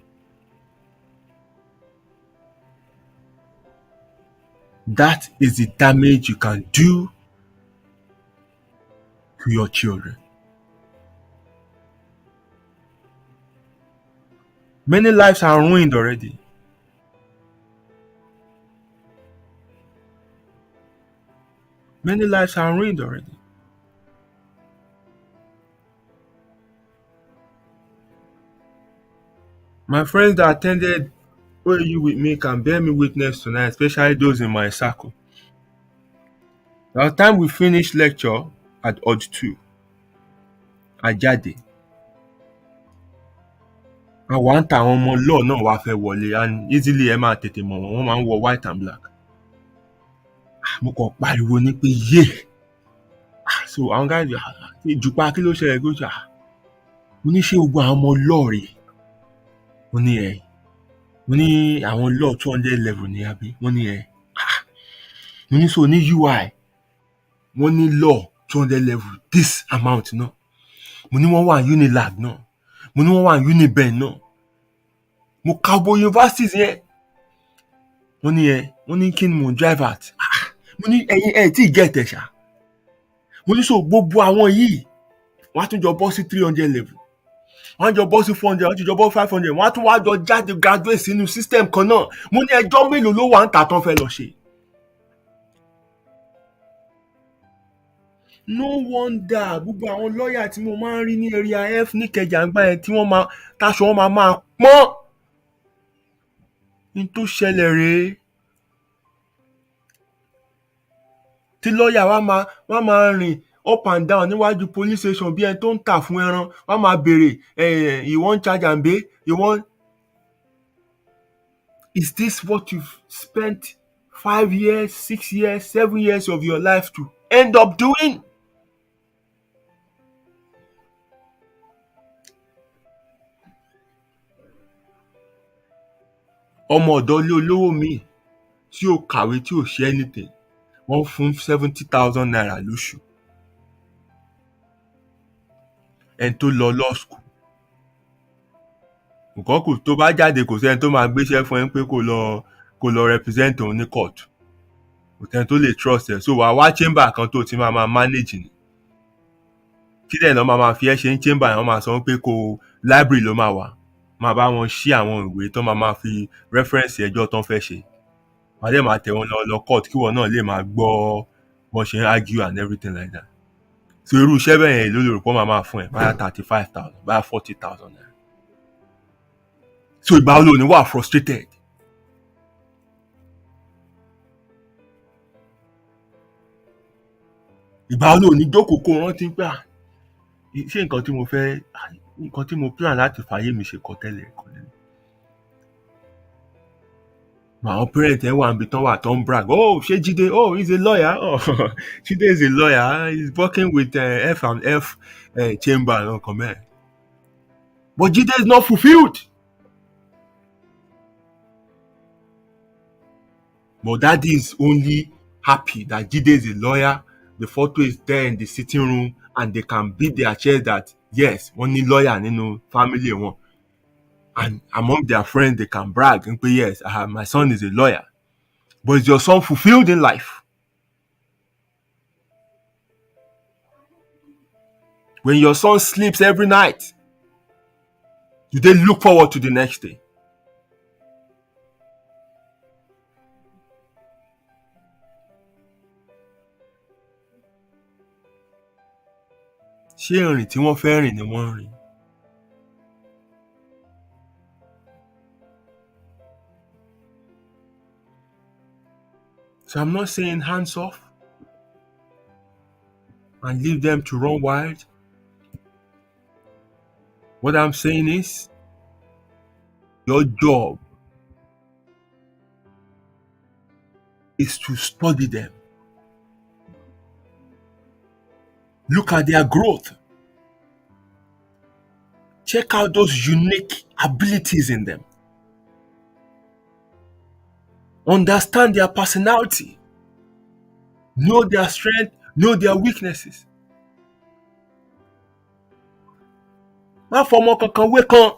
That is the damage you can do to your children. Many lives are ruined already. Many lives are ruined already. My friends that attended OAU with me can bear me witness tonight, especially those in my circle. By the time we finished lecture at Odd 2, Ajade, àwọn ń ta àwọn ọmọ law náà wá fẹ́ wọlé, and easily ẹ máa tètè mọ̀ wọ́n máa ń wọ white and black. Mo kàn pariwo ní pé yé. So àwọn guys ìjùpá kí ló ṣẹlẹ̀ gbọ́jà. Mo ní ṣé gbogbo àwọn ọmọ law rè. Mo ní ẹ̀. Mo ní àwọn law 200 level ní àbí. Mo ní ẹ̀. Mo ní so ní UI. Wọ́n ní law 200 level this amount náà. Mo ní wọ́n wà Unilag náà. Mo ní wọ́n wà Uniben náà. Mo ka gbogbo universities yẹn. Mo ní ẹ̀. Mo ní kí ni mo drive at. Mo ní ẹ̀yin ẹ̀ tí get ẹ̀ ṣá. Mo ní so gbogbo àwọn yìí wọ́n á tún jọ bọ́ sí 300 level. Wọ́n á jọ bọ́ sí 400, wọ́n á tún jọ bọ́ 500. Wọ́n á tún wá jọ jáde graduate sínú system kan náà. Mo ní ẹjọ́ mélòó ló wà ń tà tán fẹ́ lọ ṣe. No wonder gbogbo àwọn lọ́ọ̀yà tí mo máa ń rí ní area F ní Ìkẹjà àgbà yẹn tí wọ́n máa táṣọ wọn máa pọ́n. Ní tó ṣẹlẹ̀ rèé. Tí lọ́ọ̀yà wá máa rìn up and down níwájú police station bí ẹni tó ń tà fún ẹran. Wá máa béèrè you wan charge am bail? You wan. Is this what you've spent 5 years, 6 years, 7 years of your life to end up doing? Ọmọ ọ̀dọ́ ilé olówó mi tí ò kàwé tí ò ṣe anything, wọ́n fún 70,000 naira lóṣù. Ẹni tó lọ law school. Nǹkan kù tó bá jáde kò sẹ́ni tó máa gbéṣẹ́ fún ẹ pé kó lọ represent òun ní court. Kò sẹ́ni tó lè trust ẹ. So wàá wá chamber kan tó ti máa manage ni. Kí dẹ̀ náà máa fi ẹ́ ṣe ní chamber yẹn, wọ́n máa sọ pé library ló máa wà. Máa bá wọn ṣí àwọn ìwé tó máa fi reference ẹjọ́ tán fẹ́ ṣe. Wàá dẹ̀ máa tẹ̀ wọ́n lọ court kí wọ́n náà lè máa gbọ́ bọ́n ṣe ń argue and everything like that. So irú iṣẹ́ bẹ́ẹ̀ yẹn ló lè rò pé wọ́n máa fún ẹ báyà 35,000 báyà 40,000 naira. So ìgbà wo ló ní wà frustrated? Ìgbà wo ló ní jókòó kó rántí pé ṣé nǹkan tí mo plan láti fàyè mi ṣe kọ́ tẹ́lẹ̀ kọ́ lẹ́nu. Àwọn parent ẹ̀ wà níbi tán wà tán brag. Oh, ṣé Jídé? Oh, he's a lawyer. Oh, Jídé is a lawyer. He's working with F&F chamber and all come. But Jídé is not fulfilled. But daddy is only happy that Jídé is a lawyer. The photo is there in the sitting room and they can beat their chest that yes, wọ́n ní lawyer nínú family wọn. And among their friends, they can brag and say, yes, my son is a lawyer. But is your son fulfilled in life? When your son sleeps every night, do they look forward to the next day? ṣé ìrìn tí wọ́n fẹ́ rìn ni wọ́n ń rìn? So I'm not saying hands off and leave them to run wild. What I'm saying is your job is to study them. Look at their growth. Check out those unique abilities in them. Understand their personality. Know their strength, know their weaknesses. Má fọmọ kankan wé kan.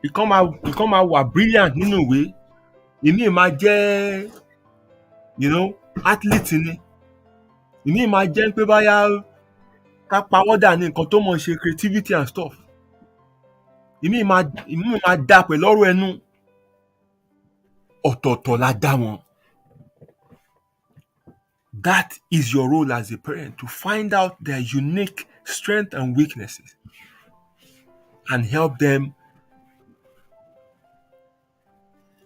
Ìkan máa wà brilliant nínú ìwé. Ìmíì máa jẹ́ athlete ni. Ìmíì máa jẹ́ pé báyà ká pawọ́dà ní nǹkan tó mọ̀ ṣe creativity and stuff. Ìmíì máa dá pẹ̀lú ọ̀rọ̀ ẹnu. Ọ̀tọ̀ọ̀tọ̀ la dá wọn. That is your role as a parent, to find out their unique strengths and weaknesses and help them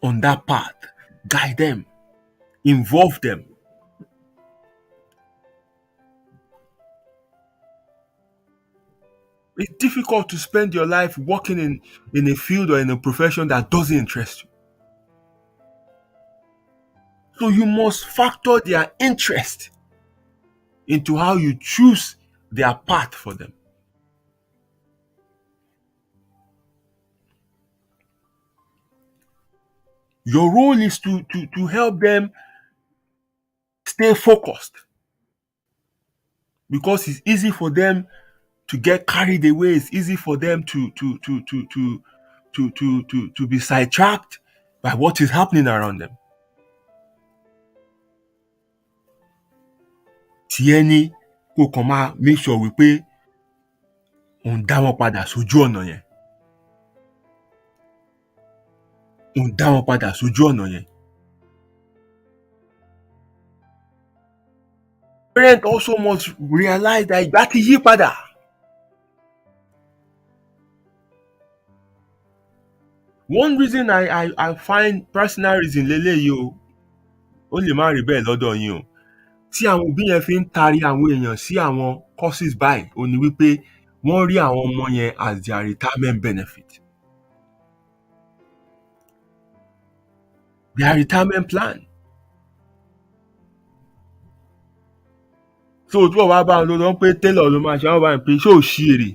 on that path. Guide them, involve them. It's difficult to spend your life working in a field or in a profession that doesn't interest you. So you must factor their interest into how you choose their path for them. Your role is to help them stay focused, because it's easy for them to get carried away. It's easy for them to be sidetracked by what is happening around them. Tí ẹni kò kàn máa make sure wípé òun dá wọn padà sójú ọ̀nà yẹn. Òun dá wọn padà sójú ọ̀nà yẹn. Parents also must realize that ìgbà ti yí padà. One reason I find personal reason leléyìí o, ó lè má rí bẹ́ẹ̀ lọ́dọ̀ yín o, tí àwọn òbí yẹn fi ń taari àwọn èèyàn sí àwọn courses báyìí, ó ní wípé wọ́n rí àwọn ọmọ yẹn as their retirement benefit, their retirement plan. So tí wọ́n bá bá wọn lọ pé tailor ló máa ṣe àwọn báyìí pé ṣé ò ṣí èrè,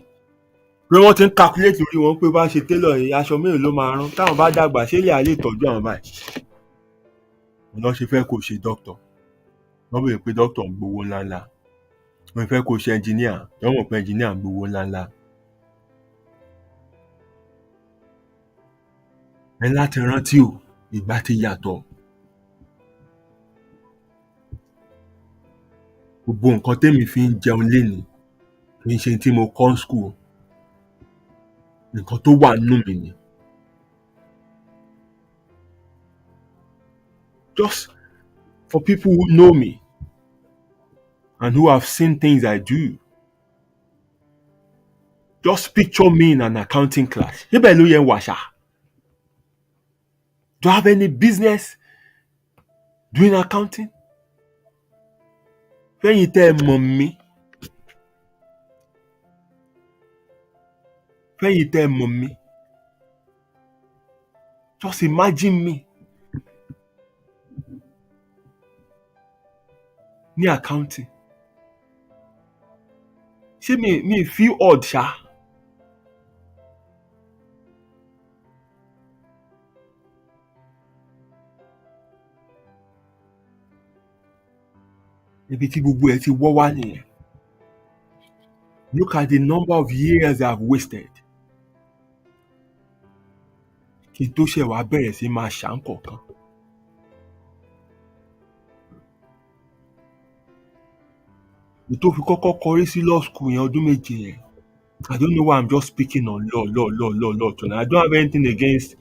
pé wọ́n ti ń calculate lórí wọn pé bá ṣe tailor yìí aṣọ mélòó ló máa rán, táwọn bá dàgbà ṣé lè àlè tọ́jú àwọn báyìí. Wọ́n lọ ṣe fẹ́ kó ṣe doctor, wọ́n bèèrè pé doctor ń gbowó ńláńlá. Wọ́n fẹ́ kó ṣe engineer, wọ́n mọ̀ pé engineer ń gbowó ńláńlá. Ẹ láti rántí o, ìgbà ti yàtọ̀. Gbogbo nǹkan tèmi fi ń jẹun lénìí kì í ṣe tí mo kọ́ school. Nǹkan tó wà nínú mi ni. Just for people who know me and who have seen things I do, just picture me in an accounting class. Ṣébẹ̀ ló yẹ ń wà ṣá? Do I have any business doing accounting? Fẹ́yìn tẹ́ ẹ mọ̀ mí. Fẹ́yìn tẹ́ ẹ mọ̀ mí. Just imagine me ní accounting. Ṣé mi feel odd ṣá? Ibi tí gbogbo ẹ ti wọ́ wá nìyẹn. Look at the number of years I've wasted. Kí n tó ṣe wá bẹ̀rẹ̀ sí máa ṣàǹkọ̀kan. Mo tó fi kọ́kọ́ kọrí sí law school yẹn ọdún méje yẹn. I don't know why I'm just speaking on law tonight. I don't have anything against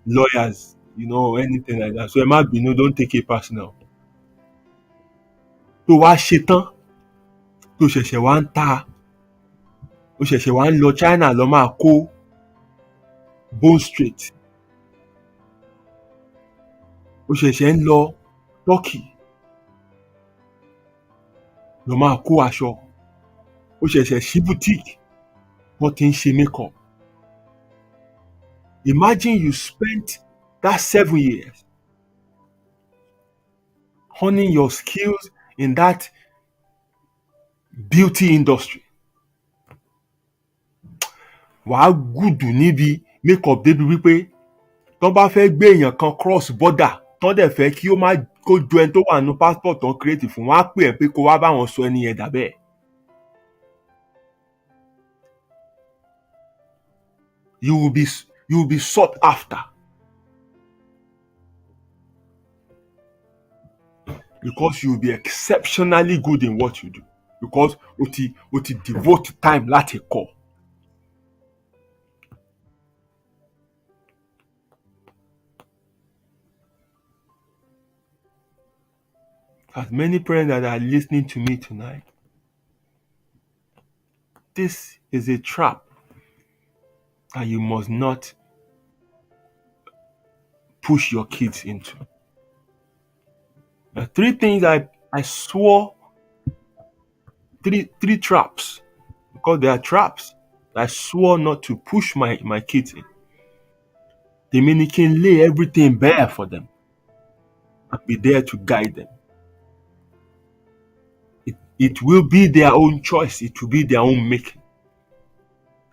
lawyers anything like that. So ẹ má bínú, don't take it personal. Tó wá ṣe tán, tó ṣẹ̀ṣẹ̀ wá ń ta, ó ṣẹ̀ṣẹ̀ wá ń lọ China lọ máa kó bone straight. Ó ṣẹ̀ṣẹ̀ ń lọ Turkey lọ máa kó aṣọ. Ó ṣẹ̀ṣẹ̀ ṣí boutique wọ́n ti ń ṣe makeup. Imagine you spent that 7 years honing your skills in that beauty industry. Wàá gùdù níbi makeup débi wípé tán bá fẹ́ gbé èèyàn kan cross border tán dẹ̀ fẹ́ kí ó má kó ju ẹni tó wà nínú passport tán create fún, wọn á pè ẹ́ pé kó wá báwọn sọ ẹni yẹn dà bẹ́ẹ̀. You will be sought after because you will be exceptionally good in what you do because o ti devote time láti kọ́. As many parents that are listening to me tonight, this is a trap that you must not push your kids into. The 3 things I swore, three traps, because they are traps, I swore not to push my kids in. They mean it can lay everything bare for them and be there to guide them. It will be their own choice. It will be their own making.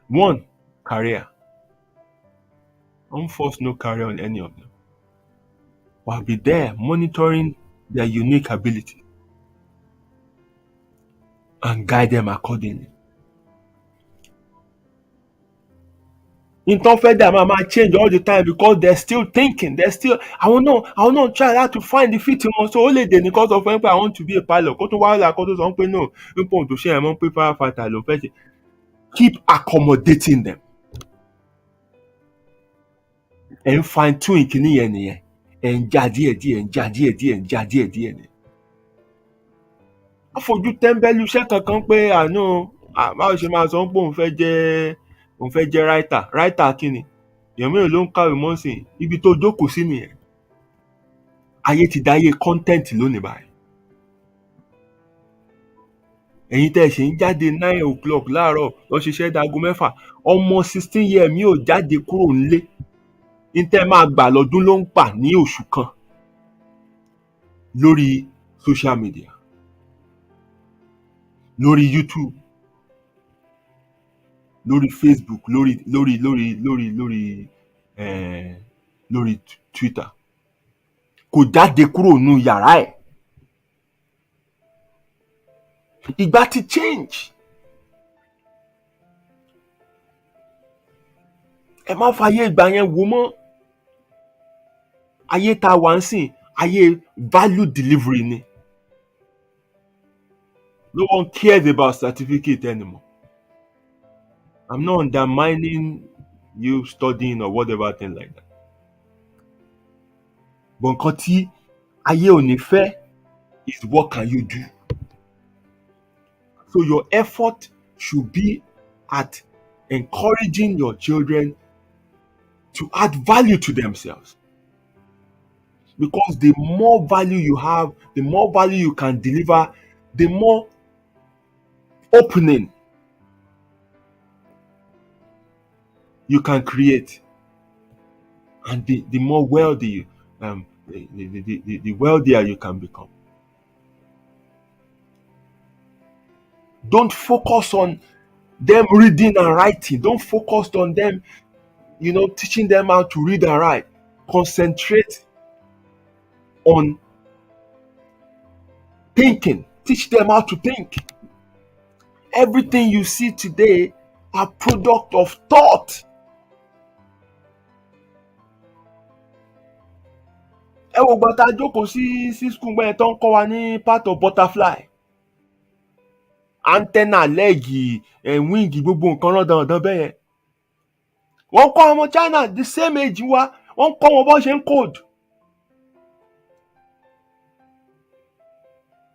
1, career. Don't force no career on any of them. But I'll be there monitoring their unique ability and guide them accordingly. In turn, them might change all the time because they're still thinking. I will not try that to find the fit in so only then because of I want to be a pilot. No, firefighter. Keep accommodating them. And fine tune kini and jadi. Afojú tẹ́ḿbẹ́lú iṣẹ́ kankan pé àánú báwo ṣe máa sọ pé òun fẹ́ jẹ́ writer kíni èèyàn mélòó ló ń kàwé mọ́ sí ibi tó jókòó sí nìyẹn. Ayé ti dáyé content lónìí báyìí. Ẹ̀yin tẹ́ ẹ ṣe ń jáde 9 o'clock láàárọ̀ lọ ṣiṣẹ́ dago 6, ọmọ 16 years mi ò jáde kúrò nílé. Intẹ́ máa gbà lọ́dún ló ń gbà ní oṣù kan lórí social media, lórí YouTube, lórí Facebook, lórí Twitter. Kò jáde kúrò nínú yàrá ẹ̀. Ìgbà ti change. Ẹ má fàyè ìgbà yẹn wò mọ́. Ayé tá wà ń sìn, ayé value delivery ni. No one cares about certificate anymore. I'm not undermining you studying or whatever thing like that. But nǹkan tí ayé ò ní fẹ́ is what can you do? So your effort should be at encouraging your children to add value to themselves. Because the more value you have, the more value you can deliver, the more opening you can create, and the more wealthy the wealthier you can become. Don't focus on them reading and writing. Don't focus on them, teaching them how to read and write. Concentrate on thinking. Teach them how to think. Everything you see today are product of thought. Ẹ wo gbà tá a jókòó sí school gbẹ́yẹn tó ń kọ́ wa ní part of butterfly. Antenna, lẹ́ẹ̀gì, wing, gbogbo nǹkan rán dandan bẹ́yẹn. Wọ́n kọ́ ọmọ China the same age wa, wọ́n ń kọ́ wọn bó ṣe ń code.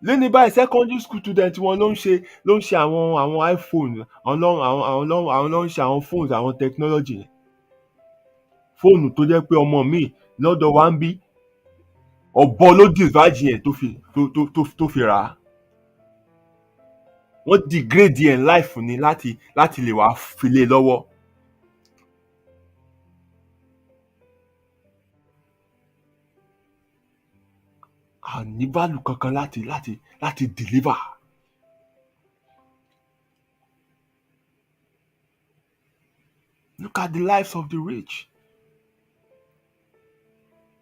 Lẹ́ni báyìí secondary school student wọn ló ń ṣe àwọn iPhone, àwọn ló ń ṣe àwọn phones, àwọn technology yẹn. Fóònù tó jẹ́ pé ọmọ mi lọ́dọ̀ wa ń bí ọ̀bọ ló device yẹn tó fi rà á. Wọ́n degrade ẹ̀ life ni láti lè wá fi lé lọ́wọ́. A ní value kankan láti deliver. Look at the lives of the rich.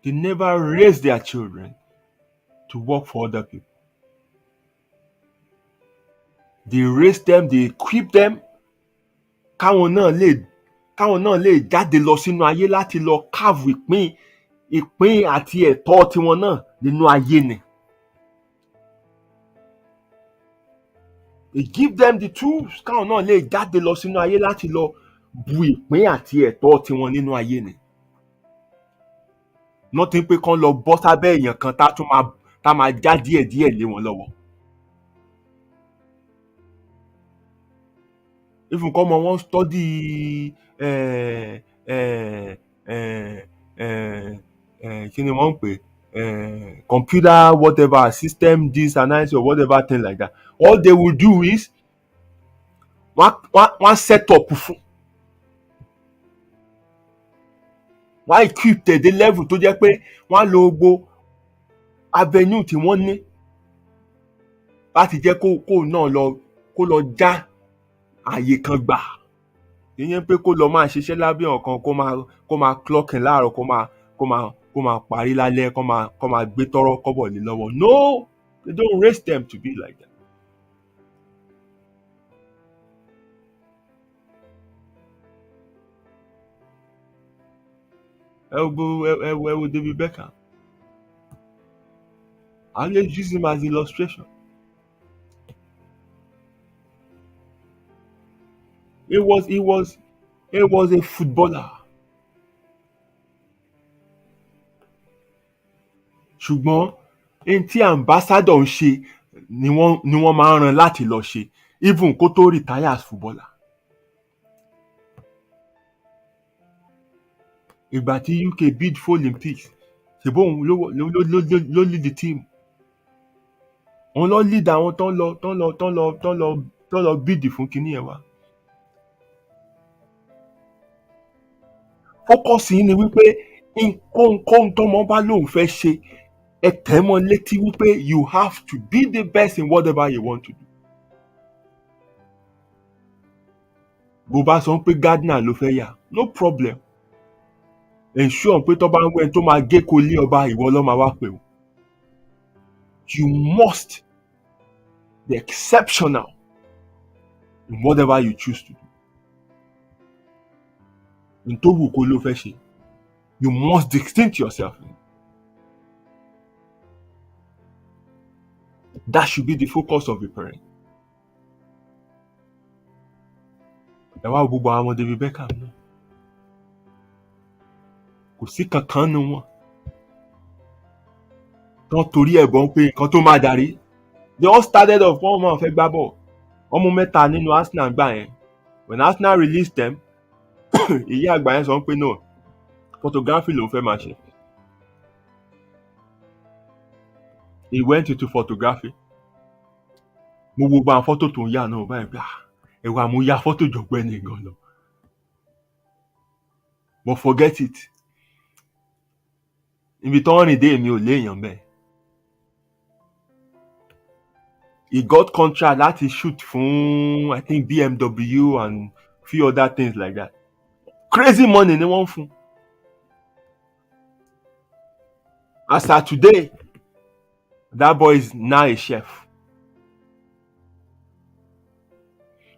They never raise their children to work for other people. They raise them, they equip them káwọn náà lè jáde lọ sínú ayé láti lọ carve ìpín àti ẹ̀tọ́ tiwọn náà nínú ayé ni. They give them the tools káwọn náà lè jáde lọ sínú ayé láti lọ bu ìpín àti ẹ̀tọ́ tiwọn nínú ayé ni. Nothing pé kán lọ bọ́ sábẹ́ èèyàn kan tá máa já díẹ̀díẹ̀ lé wọn lọ́wọ́. Even kọ́mọ wọn study kí ni wọ́n ń pè computer whatever system this analysis or whatever thing like that. All they will do is wọ́n set up fún. Wọ́n equip tẹ̀ dé level tó jẹ́ pé wọ́n á lo gbogbo avenue tí wọ́n ní láti jẹ́ kó lọ já àyè kan gbà. Ìyẹn pé kó lọ máa ṣiṣẹ́ lábẹ́ ọ̀kan kó máa clock in láàárọ̀ kó máa parí lálẹ́ kó máa gbé tọ́rọ́ kọ́bọ̀ lé lọ́wọ́. No, they don't raise them to be like that. Ẹ wo David Beckham. I always use him as illustration. He was a footballer. Ṣùgbọ́n ẹni tí ambassador ń ṣe ni wọ́n máa ń rán láti lọ ṣe even kó tó retire as footballer. Ìgbà tí UK bid for Olympics ṣèbó òun ló lead the team. Òun ló lead àwọn tán lọ bid fún kinní ẹ̀ wá. Focus yìí ni wípé nǹkan tọ́mọ bá lóun fẹ́ ṣe ẹ tẹ̀ mọ́ létí wípé you have to be the best in whatever you want to do. Bó bá sọ pé gardener ló fẹ́ yà no problem. Ensure pé tó bá ń wẹ̀ tó máa gé kó lé ọba ìwọ ló máa wá pè ó. You must be exceptional in whatever you choose to do. N tó wù kó ló fẹ́ ṣe. You must distinct yourself. That should be the focus of a parent. Ẹ wá gbogbo àwọn ọmọ David Beckham náà. Kò sí kankan nínú wọn tán torí ẹ̀bọ̀n pé nǹkan tó máa darí. They all started off wọ́n máa fẹ́ gbá bọ̀. Ọmọ mẹ́ta nínú Arsenal gbà yẹn. When Arsenal released them, ìyá àgbà yẹn sọ pé no, photography ló ń fẹ́ máa ṣe. He went into photography. Mo wo gba fọ́tò tó ń yà náà báyìí pé ẹ̀wà mo ya fọ́tò jọ̀gbẹ́ ní gan lọ. But forget it. Ibi tó ń rìn dé èmi ò léèyàn bẹ́ẹ̀. He got contract láti shoot fún I think BMW and few other things like that. Crazy money ni wọ́n fún. As of today, that boy is now a chef.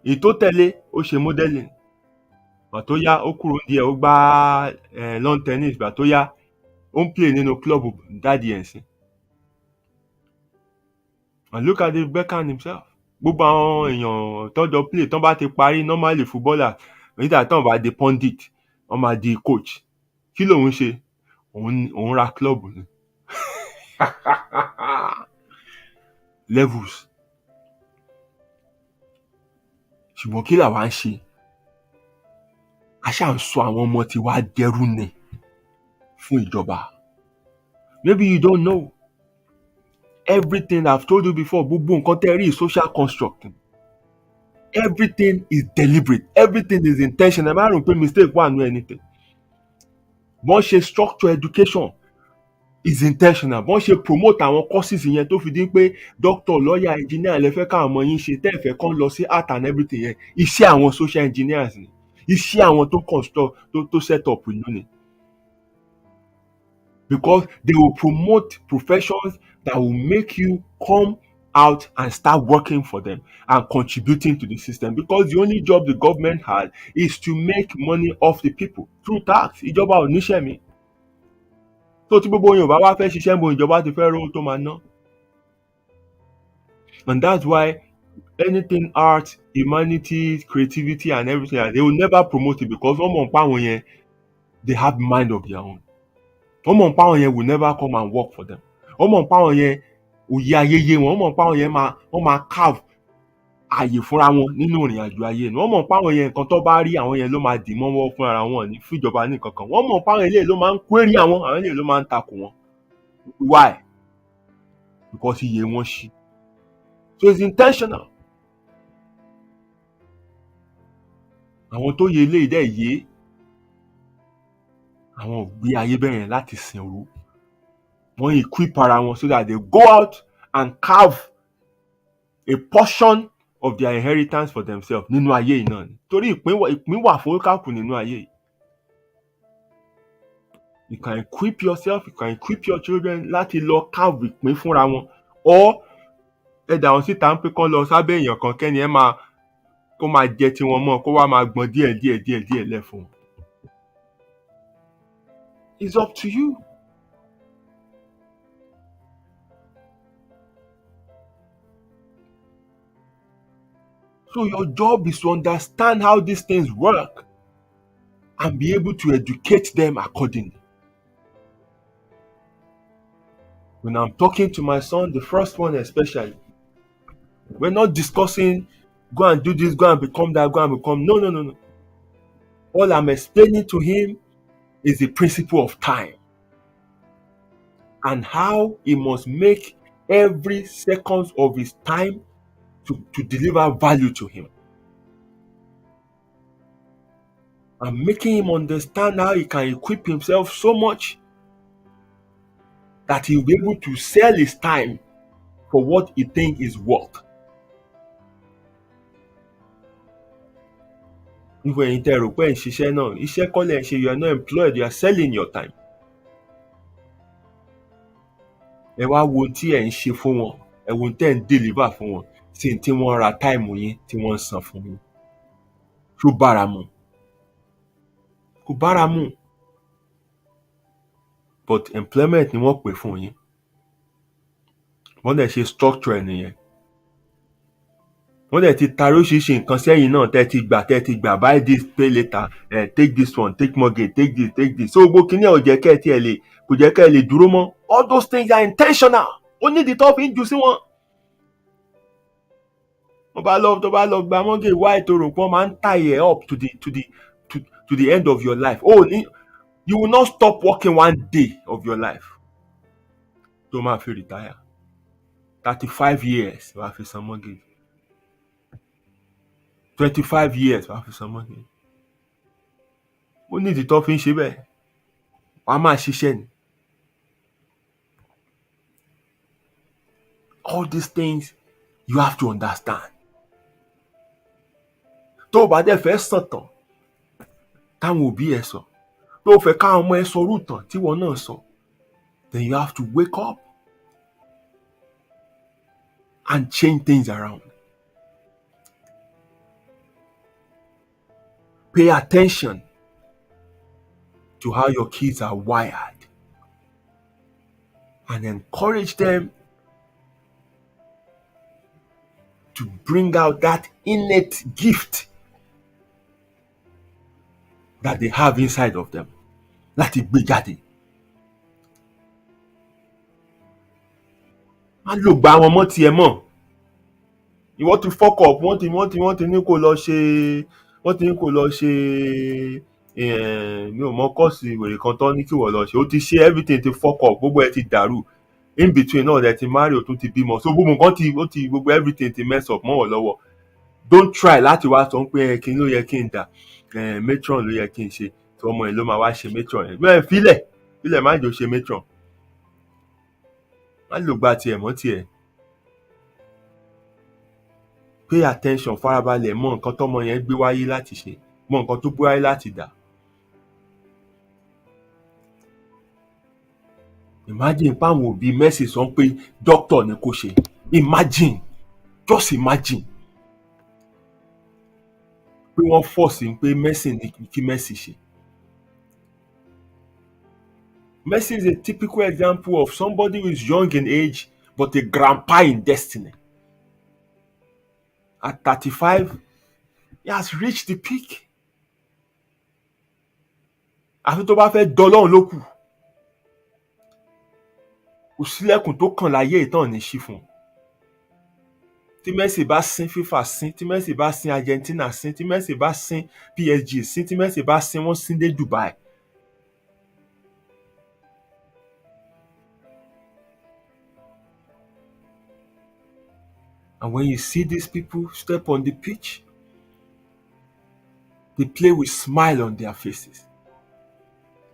Ìtó tẹ̀lé ó ṣe modeling. Gbà tó yá ó kúrò díẹ̀ ó gbá lawn tennis. Gbà tó yá ó ń play nínú club daddy ẹ̀ sí. And look at the Beckham himself. Gbogbo àwọn èèyàn tọ́jọ́ play tán bá ti parí normally footballer nígbà tán bá di pundit wọ́n máa di coach. Kí lòun ṣe? òun ra club ni. Levels. Ṣùgbọ́n kí làwa ń ṣe? A ṣáà ń sọ àwọn ọmọ tiwa dẹrú ni fún ìjọba. Maybe you don't know. Everything I've told you before, gbogbo nǹkan tẹ́ rí is social construct. Everything is deliberate. Everything is intentional. Ẹ má rò pé mistake wà nínú anything. Bọ́n ṣe structure education is intentional. Bọ́n ṣe promote àwọn courses yẹn tó fi dín pé doctor, lawyer, engineer lè fẹ́ káwọn ọmọ yín ṣe tẹ́ ẹ fẹ́ kán lọ sí art and everything yẹn. Iṣẹ́ àwọn social engineers ni. Iṣẹ́ àwọn tó construct tó set up ìlú ni. Because they will promote professions that will make you come out and start working for them and contributing to the system. Because the only job the government has is to make money off the people through tax. Ìjọba ò níṣẹ́ mi. So tí gbogbo yín ò bá wá fẹ́ ṣiṣẹ́ mo ìjọba ti fẹ́ rówó tó máa ná. And that's why anything art, humanities, creativity and everything, they will never promote it because wọ́n mọ̀ pé àwọn yẹn they have mind of their own. Wọ́n mọ̀ pé àwọn yẹn will never come and work for them. Wọ́n mọ̀ pé àwọn yẹn òye ayẹyẹ wọn, wọ́n mọ̀ pé àwọn yẹn wọ́n máa carve àyè fúnra wọn nínú ìrìn àjò ayé ni. Wọ́n mọ̀ pé àwọn yẹn nǹkan tó bá rí àwọn yẹn ló máa dì mọ́wọ́ fún ara wọn ní fún ìjọba ní kankan. Wọ́n mọ̀ pé àwọn eléyìí ló máa ń query àwọn eléyìí ló máa ń takò wọn. Why? Because iye wọn ṣí. So it's intentional. Àwọn tó yẹ eléyìí dẹ̀ yé àwọn ò gbé ayé bẹ̀rẹ̀ láti sìn òru. Wọ́n equip ara wọn so that they go out and carve a portion of their inheritance for themselves nínú ayé yìí náà ni. Torí ìpín wà fún káàkù nínú ayé yìí. You can equip yourself, you can equip your children láti lọ carve ìpín fúnra wọn. Or ẹ̀dà wọn síta ń pé kán lọ sábẹ́ èèyàn kan kẹ́ni ẹ kó máa jẹ tiwọn mọ́ kó wá máa gbọ́n díẹ̀ lẹ̀ fún wọn. It's up to you. So your job is to understand how these things work and be able to educate them accordingly. When I'm talking to my son, the first one especially, we're not discussing go and do this, go and become that, go and become. No. All I'm explaining to him is the principle of time and how he must make every second of his time to deliver value to him. I'm making him understand how he can equip himself so much that he'll be able to sell his time for what he thinks is worth. Nígbà yẹn tẹ́ rò pé ń ṣiṣẹ́ náà, iṣẹ́ kọ́ lẹ̀ ń ṣe, you are not employed, you are selling your time. Ẹ wá wo tí ẹ̀ ń ṣe fún wọn, ẹ wo tẹ́ ń deliver fún wọn, sí tí wọ́n ra time yín tí wọ́n ń san fún yín. Ṣó bára mu? Kò bára mu. But employment ni wọ́n pè fún yín. Wọ́n dẹ̀ ṣe structure ẹ̀ nìyẹn. Wọ́n dẹ̀ ti ta oríṣiríṣi nǹkan sẹ́yìn náà tẹ́ ti gbà buy this pay later, take this one, take mortgage, take this. So gbogbo kíní ẹ̀ ò jẹ́ kẹ́ ẹ lè dúró mọ́. All those things are intentional. Ó ní ìdí tó fi ń jù sí wọn. Tó bá lọ gba mortgage why tó rò pé wọ́n máa ń tie up to the end of your life. You will not stop working one day of your life. Tó máa fi retire. 35 years wàá fi san mortgage. 25 years wàá fi san mortgage. Ó ní ìdí tó fi ń ṣe bẹ́ẹ̀. Wàá máa ṣiṣẹ́ ni. All these things you have to understand. Tó o bá dẹ̀ fẹ́ sàn tán táwọn òbí ẹ sọ, tó o fẹ́ káwọn ọmọ ẹ sọ rúùtàn tí wọ́n náà sọ, then you have to wake up and change things around. Pay attention to how your kids are wired and encourage them to bring out that innate gift that they have inside of them. Láti gbé jáde. má lò gba wọn mọ́ tiẹ̀ mọ́. Ìwọ ti fuck up, wọ́n ti ní kó lọ ṣe wọ́n ti ní kó lọ ṣe mi ò mọ kọ́ọ̀sì wèrè kan tán ní kí ìwọ lọ ṣe. Ó ti ṣe everything ti fuck up, gbogbo ẹ ti dàrú. In between náà dẹ̀ ti marry, ó tún ti bímọ. So gbogbo nǹkan gbogbo everything ti mess up mọ́ wọn lọ́wọ́. Don't try láti wá sọ pé kí ló yẹ kí n dà, matron ló yẹ kí n ṣe, tí ọmọ ẹ̀ ló máa wá ṣe matron yẹn. Bẹ́ẹ̀ filẹ̀ má jò ṣe matron. Má lò gba tiẹ̀ mọ́ tiẹ̀. Pay attention, farabalẹ̀ mọ nǹkan tọ́mọ yẹn gbé wáyé láti ṣe, mọ nǹkan tó gbé wáyé láti dà. Imagine páwọn òbí Mercy sọ pé doctor ni kò ṣe. Imagine, just imagine pé wọ́n force pé Mercy ni kí Mercy ṣe. Mercy is a typical example of somebody who is young in age but a grandpa in destiny. At 35, he has reached the peak. Àfi tó bá fẹ́ dọ́lọ́run ló kù. Kò sílẹ̀kùn tó kàn láyé ìtàn ní ṣí fún un. Tí Mercy bá sín FIFA sín, tí Mercy bá sín Argentina sín, tí Mercy bá sín PSG sín, tí Mercy bá sín wọ́n sín dé Dubai. And when you see these people step on the pitch, they play with smile on their faces.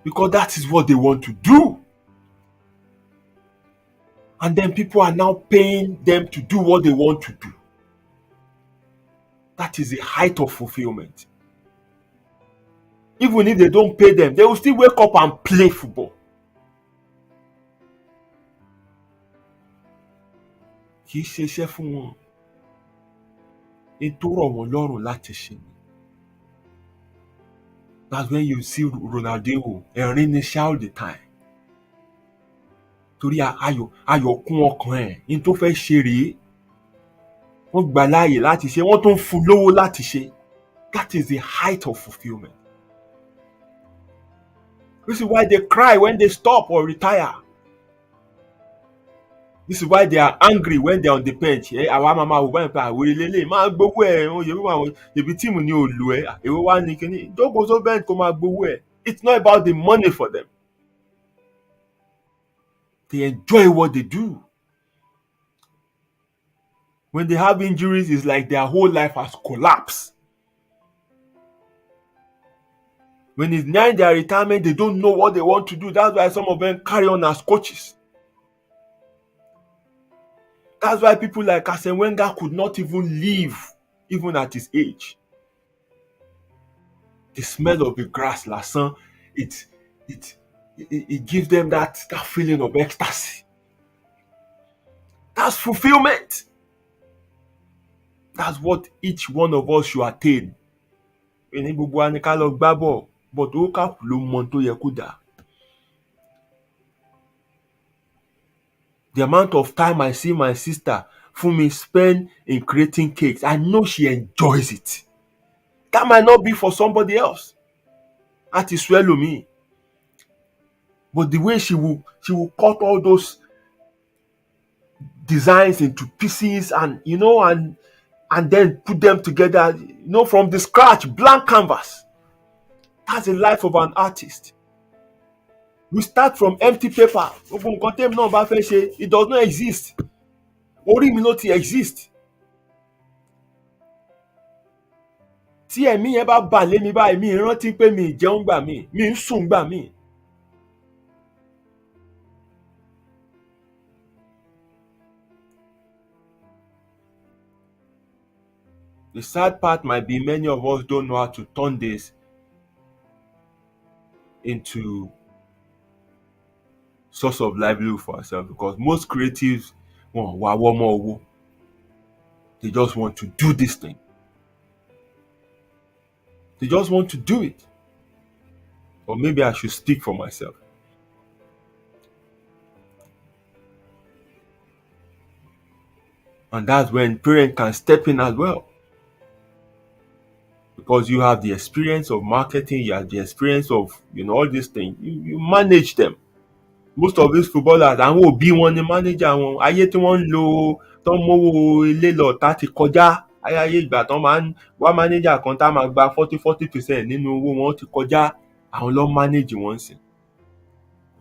Because that is what they want to do. And then people are now paying them to do what they want to do. That is the height of fulfillment. Even if they don't pay them, they will still wake up and play football. Kì í ṣe iṣẹ́ fún wọn. Ètò rọ̀ wọ́n lọ́rùn láti ṣe ni. That's when you see Ronaldo ẹ̀rín ní ṣá all the time. Torí ayọ̀ kún ọkàn ẹ̀, ní tó fẹ́ ṣe rèé. Wọ́n gbà láàyè láti ṣe, wọ́n tó ń fún lówó láti ṣe. That is the height of fulfillment. This is why they cry when they stop or retire. This is why they are angry when they are on the bench. Àwa máa máa wò báyìí pé àwòrán lélẹ̀ máa gbowó ẹ̀ ebi tíìmù ni ò lò ẹ́ èwo wá ní kíní jókòó tó bench kó máa gbowó ẹ̀. It's not about the money for them. They enjoy what they do. When they have injuries, it's like their whole life has collapsed. When it's near their retirement, they don't know what they want to do. That's why some of them carry on as coaches. That's why people like Arsene Wenger could not even leave, even at his age. The smell of the grass, lásán, it gives them that feeling of ecstasy. That's fulfillment. That's what each one of us should attain. Ní gbogbo wa ní ká lọ gbá bọ̀, but ó kàkù ló mọ tó yẹ kó dà. The amount of time I see my sister Fumi spend in creating cakes, I know she enjoys it. That might not be for somebody else. That is swallow me. But the way she will cut all those designs into pieces and then put them together, from the scratch, blank canvas. That's the life of an artist. We start from empty paper. It does not exist. Orí mi ló ti exist. Tí ẹ̀mí yẹn bá bà lé mi báyìí, mi rántí pé mi jẹun gbà mí, mi ń sùn gbà mí. The sad part might be many of us don't know how to turn this into source of livelihood for ourselves, because most creatives they just want to do this thing. They just want to do it. Or maybe I should speak for myself. And that's when parents can step in as well. Because you have the experience of marketing, you have the experience of all these things. You manage them. most of these footballers àwọn òbí wọn ni manager wọn. Ayé tí wọ́n ń lo tó ń mówó ilé lọ tá ti kọjá. Ayé ìgbà tán máa ń wá manager kan tá máa gba 40% nínú owó wọn ti kọjá. Àwọn ló ń manage wọn sìn.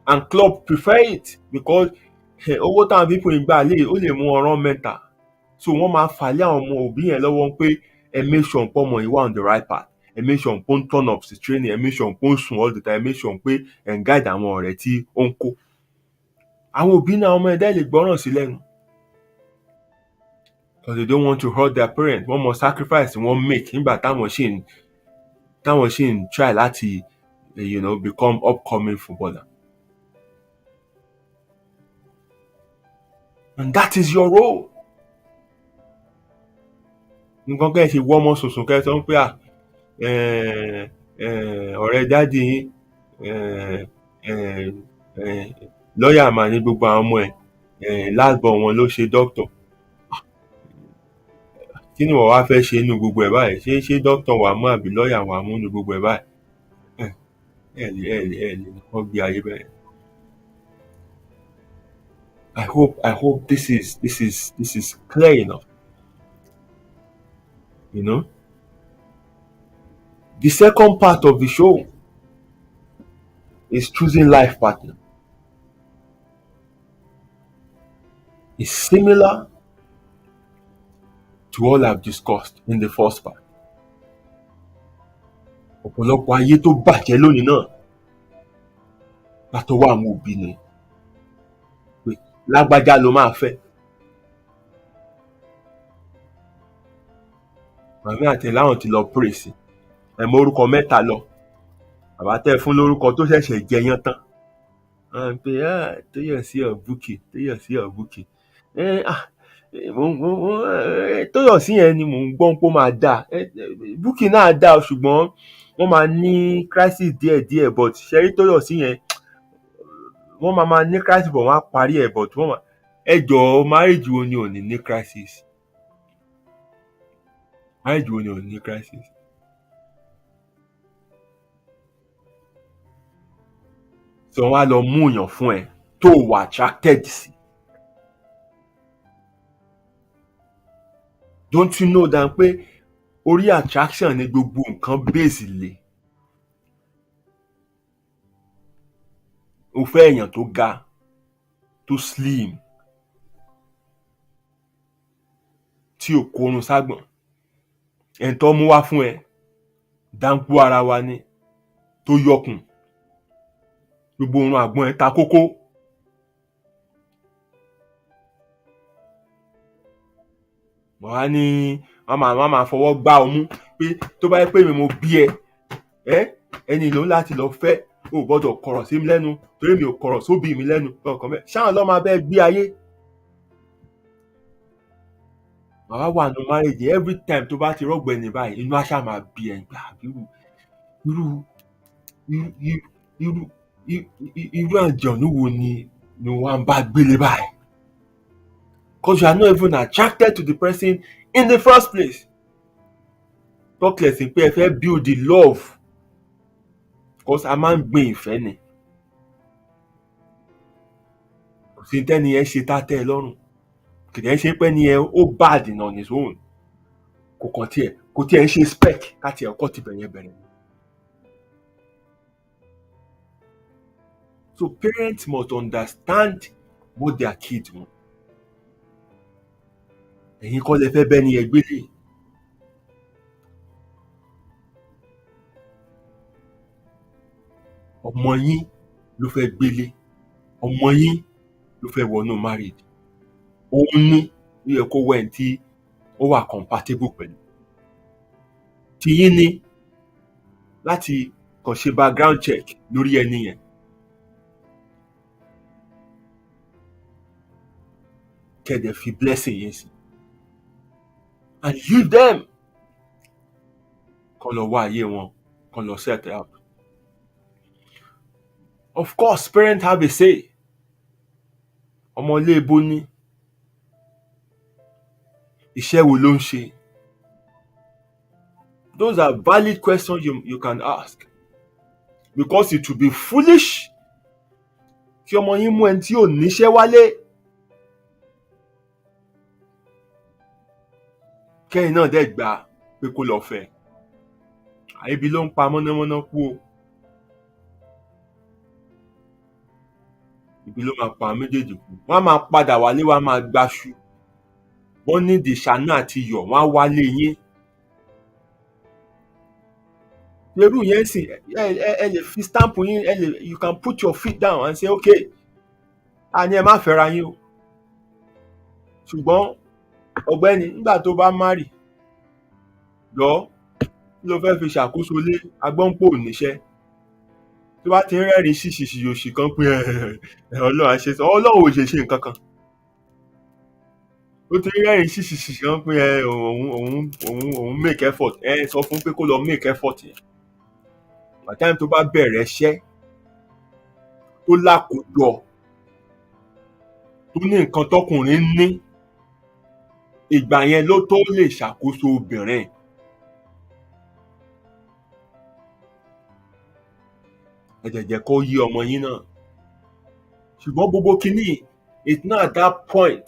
And club prefer it because owó táwọn people ń gbà ó lè mú ọ̀ràn mẹ́ta. So wọ́n máa fà lé àwọn ọmọ òbí yẹn lọ́wọ́ pé ẹ make sure pé ọmọ yìí wà on the right path. Ẹ make sure pé ó ń turn up sí training. Ẹ make sure pé ó ń sùn all the time. Ẹ make sure pé ẹ ń guide àwọn ọ̀rẹ́ tí ó ń kó. Àwọn òbí náà ọmọ ẹ̀dá lè gbọ́ràn sí lẹ́nu. Because they don't want to hurt their parents. Wọ́n mọ sacrifice wọ́n make nígbà táwọn ṣì ń try láti become upcoming footballer. And that is your role. Nǹkan kẹ́ ẹ ṣe wọ́ ọmọ sùnsùn kẹ́ ẹ sọ pé ọ̀rẹ́ dádì lọ́ọ̀yà mà ní gbogbo àwọn ọmọ ẹ̀ last born wọn ló ṣe doctor. Kí ni wọ́n wá fẹ́ ṣe nínú gbogbo ẹ̀ báyìí? Ṣé doctor wà mú àbí lọ́ọ̀yà wà mú nínú gbogbo ẹ̀ báyìí? ẹ lè wọ́n gbé ayé bẹ́ẹ̀. I hope this is clear enough. The second part of the show is choosing life partner. It's similar to all I've discussed in the first part. Ọ̀pọ̀lọpọ̀ ayé tó bàjẹ́ lónìí náà látọwọ́ àwọn òbí ni pé lágbájá ló máa fẹ́. Màmí àti láwọn ti lọ pray sí ẹ mọ orúkọ mẹ́ta lọ. Bàbá tẹ́ fún lórúkọ tó ṣẹ̀ṣẹ̀ jẹyán tán. Pé Tóyọ̀sí Bukky Tóyọ̀sí yẹn ni mò ń gbọ́ pé ó máa dáa. Bukky náà dáa ṣùgbọ́n wọ́n máa ní crisis díẹ̀díẹ̀ but ṣẹ́rí Tóyọ̀sí yẹn wọ́n máa ní crisis but wọ́n á parí ẹ̀ but ẹ jọ̀ọ́ marriage wo ni ò ní crisis? Marriage wo ni ò ní crisis? So wọ́n á lọ mú èèyàn fún ẹ tó wà attracted sí. Don't you know that pé orí attraction ni gbogbo nǹkan base lé? O fẹ́ èèyàn tó ga, tó slim, tí ò kórun ságbọ̀n. Ẹni tó mú wá fún ẹ dáńkú ara wa ni tó yọkùn. Gbogbo orun àgbọ̀n ẹ ta kókó. Wọ́n á ní wọ́n máa fọwọ́ gbá ọmú pé tó bá yẹ pé mi mo bí ẹni ló láti lọ fẹ́ ò gbọ́dọ̀ kọ̀rọ̀ sí mi lẹ́nu torí mi ò kọ̀rọ̀ sóbì mi lẹ́nu ọkàn mẹ́. Ṣáà lọ́ máa bẹ́ẹ̀ gbé ayé. Bàbá wà nù marriage every time tó bá ti rọ́gbọ̀ ẹni báyìí inú àṣà máa bí ẹ̀ gbà irú àjọ̀nú wo ni wọ́n bá gbélé báyìí? Because you are not even attracted to the person in the first place. Talk less pé ẹ fẹ́ build the love. Because a máa ń gbin ìfẹ́ ni. Kò sí tẹ́ni ẹ ṣe tá tẹ́ ẹ lọ́rùn. Kì í ṣe pé ni ẹ ó bad on his own. Kò tiẹ̀ ń ṣe spec káti ẹ̀kọ́ ti bẹ̀rẹ̀. So parents must understand what their kids want. Ẹ̀yin kọ́ lẹ fẹ́ bẹ́ẹ̀ ni ẹ gbélé. Ọmọ yín ló fẹ́ gbélé. Ọmọ yín ló fẹ́ wọnú marriage. Òun ní ó yẹ kó wẹ̀ tí ó wà compatible pẹ̀lú. Tí yín ní láti kàn ṣe background check lórí ẹni yẹn. Kẹ̀dẹ̀ fi blessing yẹn sí. And leave them. Kàn lọ wá ayé wọn. Kàn lọ set up. Of course, parents have a say. Ọmọ ilé ibo ní. Iṣẹ́ wo ló ń ṣe? Those are valid questions you can ask. Because it would be foolish kí ọmọ yín mú ẹni tí ò níṣẹ́ wálé. Kẹ́yìn náà dẹ̀ gbà pé kó lọ fẹ́. Ebi ló ń pa mọ̀nàmọ́ná kú o. Ibi ló máa pa àwọn méjèèjì kú. Wọ́n á máa padà wálé, wọ́n á máa gbaṣu. Wọ́n ní ìṣáná àti iyọ̀, wọ́n á wálé yín. Irú yẹn sì ẹ lè fi stamp yín, you can put your feet down and say okay, àní ẹ má fẹ́ra yín o. Ṣùgbọ́n ọ̀gbẹ́ni, nígbà tó bá marry lọ, kí ló fẹ́ fi ṣàkóso lé agbọ́npò níṣẹ́? Tó bá ti ń rẹ́rìn ṣìṣìṣì òṣì kan pé Ọlọ́run á ṣe sọ, Ọlọ́run ò ṣe nǹkan kan. Ó ti ń rẹ́rìn ṣìṣìṣì kan pé òun make effort. Sọ fún pé kó lọ make effort yẹn. By the time tó bá bẹ̀rẹ̀ iṣẹ́ tó lákòójọ, tó ní nǹkan tọkùnrin ní, ìgbà yẹn ló tó lè ṣàkóso obìnrin. Ẹ jẹ́ kó yí ọmọ yín náà. Ṣùgbọ́n gbogbo kínní, it's not at that point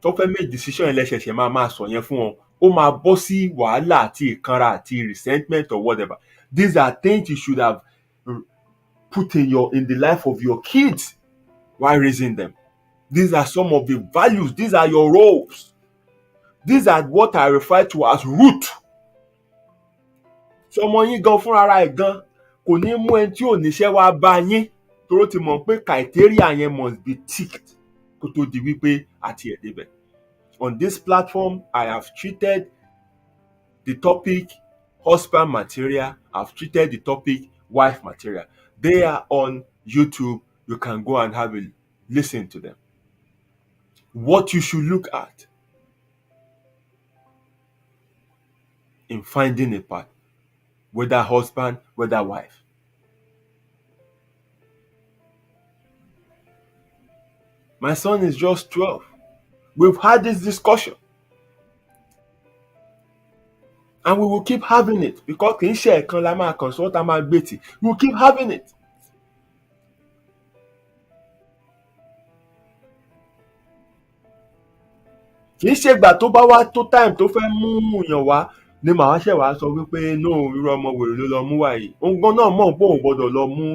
tó fẹ́ make decision yẹn lẹ́sẹ̀ṣẹ̀ máa sọ yẹn fún wọn. Ó máa bọ́ sí wàhálà àti ìkanra àti resentment or whatever. These are things you should have put in the life of your kids while raising them. These are some of the values. These are your roles. These are what I refer to as root. Sọmọ yín gan fúnra ẹ̀ gan kò ní mú ẹni tí ò níṣẹ́ wá bá yín, toró ti mọ̀ pé criteria yẹn must be ticked kó tó di wípé àti ẹ̀ débẹ̀. On this platform, I have treated the topic husband material. I've treated the topic wife material. They are on YouTube. You can go and have a listen to them. What you should look at in finding a partner, whether husband, whether wife. My son is just 12. We've had this discussion. And we will keep having it because kì í ṣe ẹ̀kan la máa consult, a máa gbé tì. We will keep having it. Kì í ṣe ìgbà tó bá wá tó time tó fẹ́ mú yàn wá ni màá ṣẹ̀ wá sọ wípé no, irú ọmọ wèrè ló lọ mú wá yìí. Òun gan náà mọ̀ pé òun gbọ́dọ̀ lọ mú,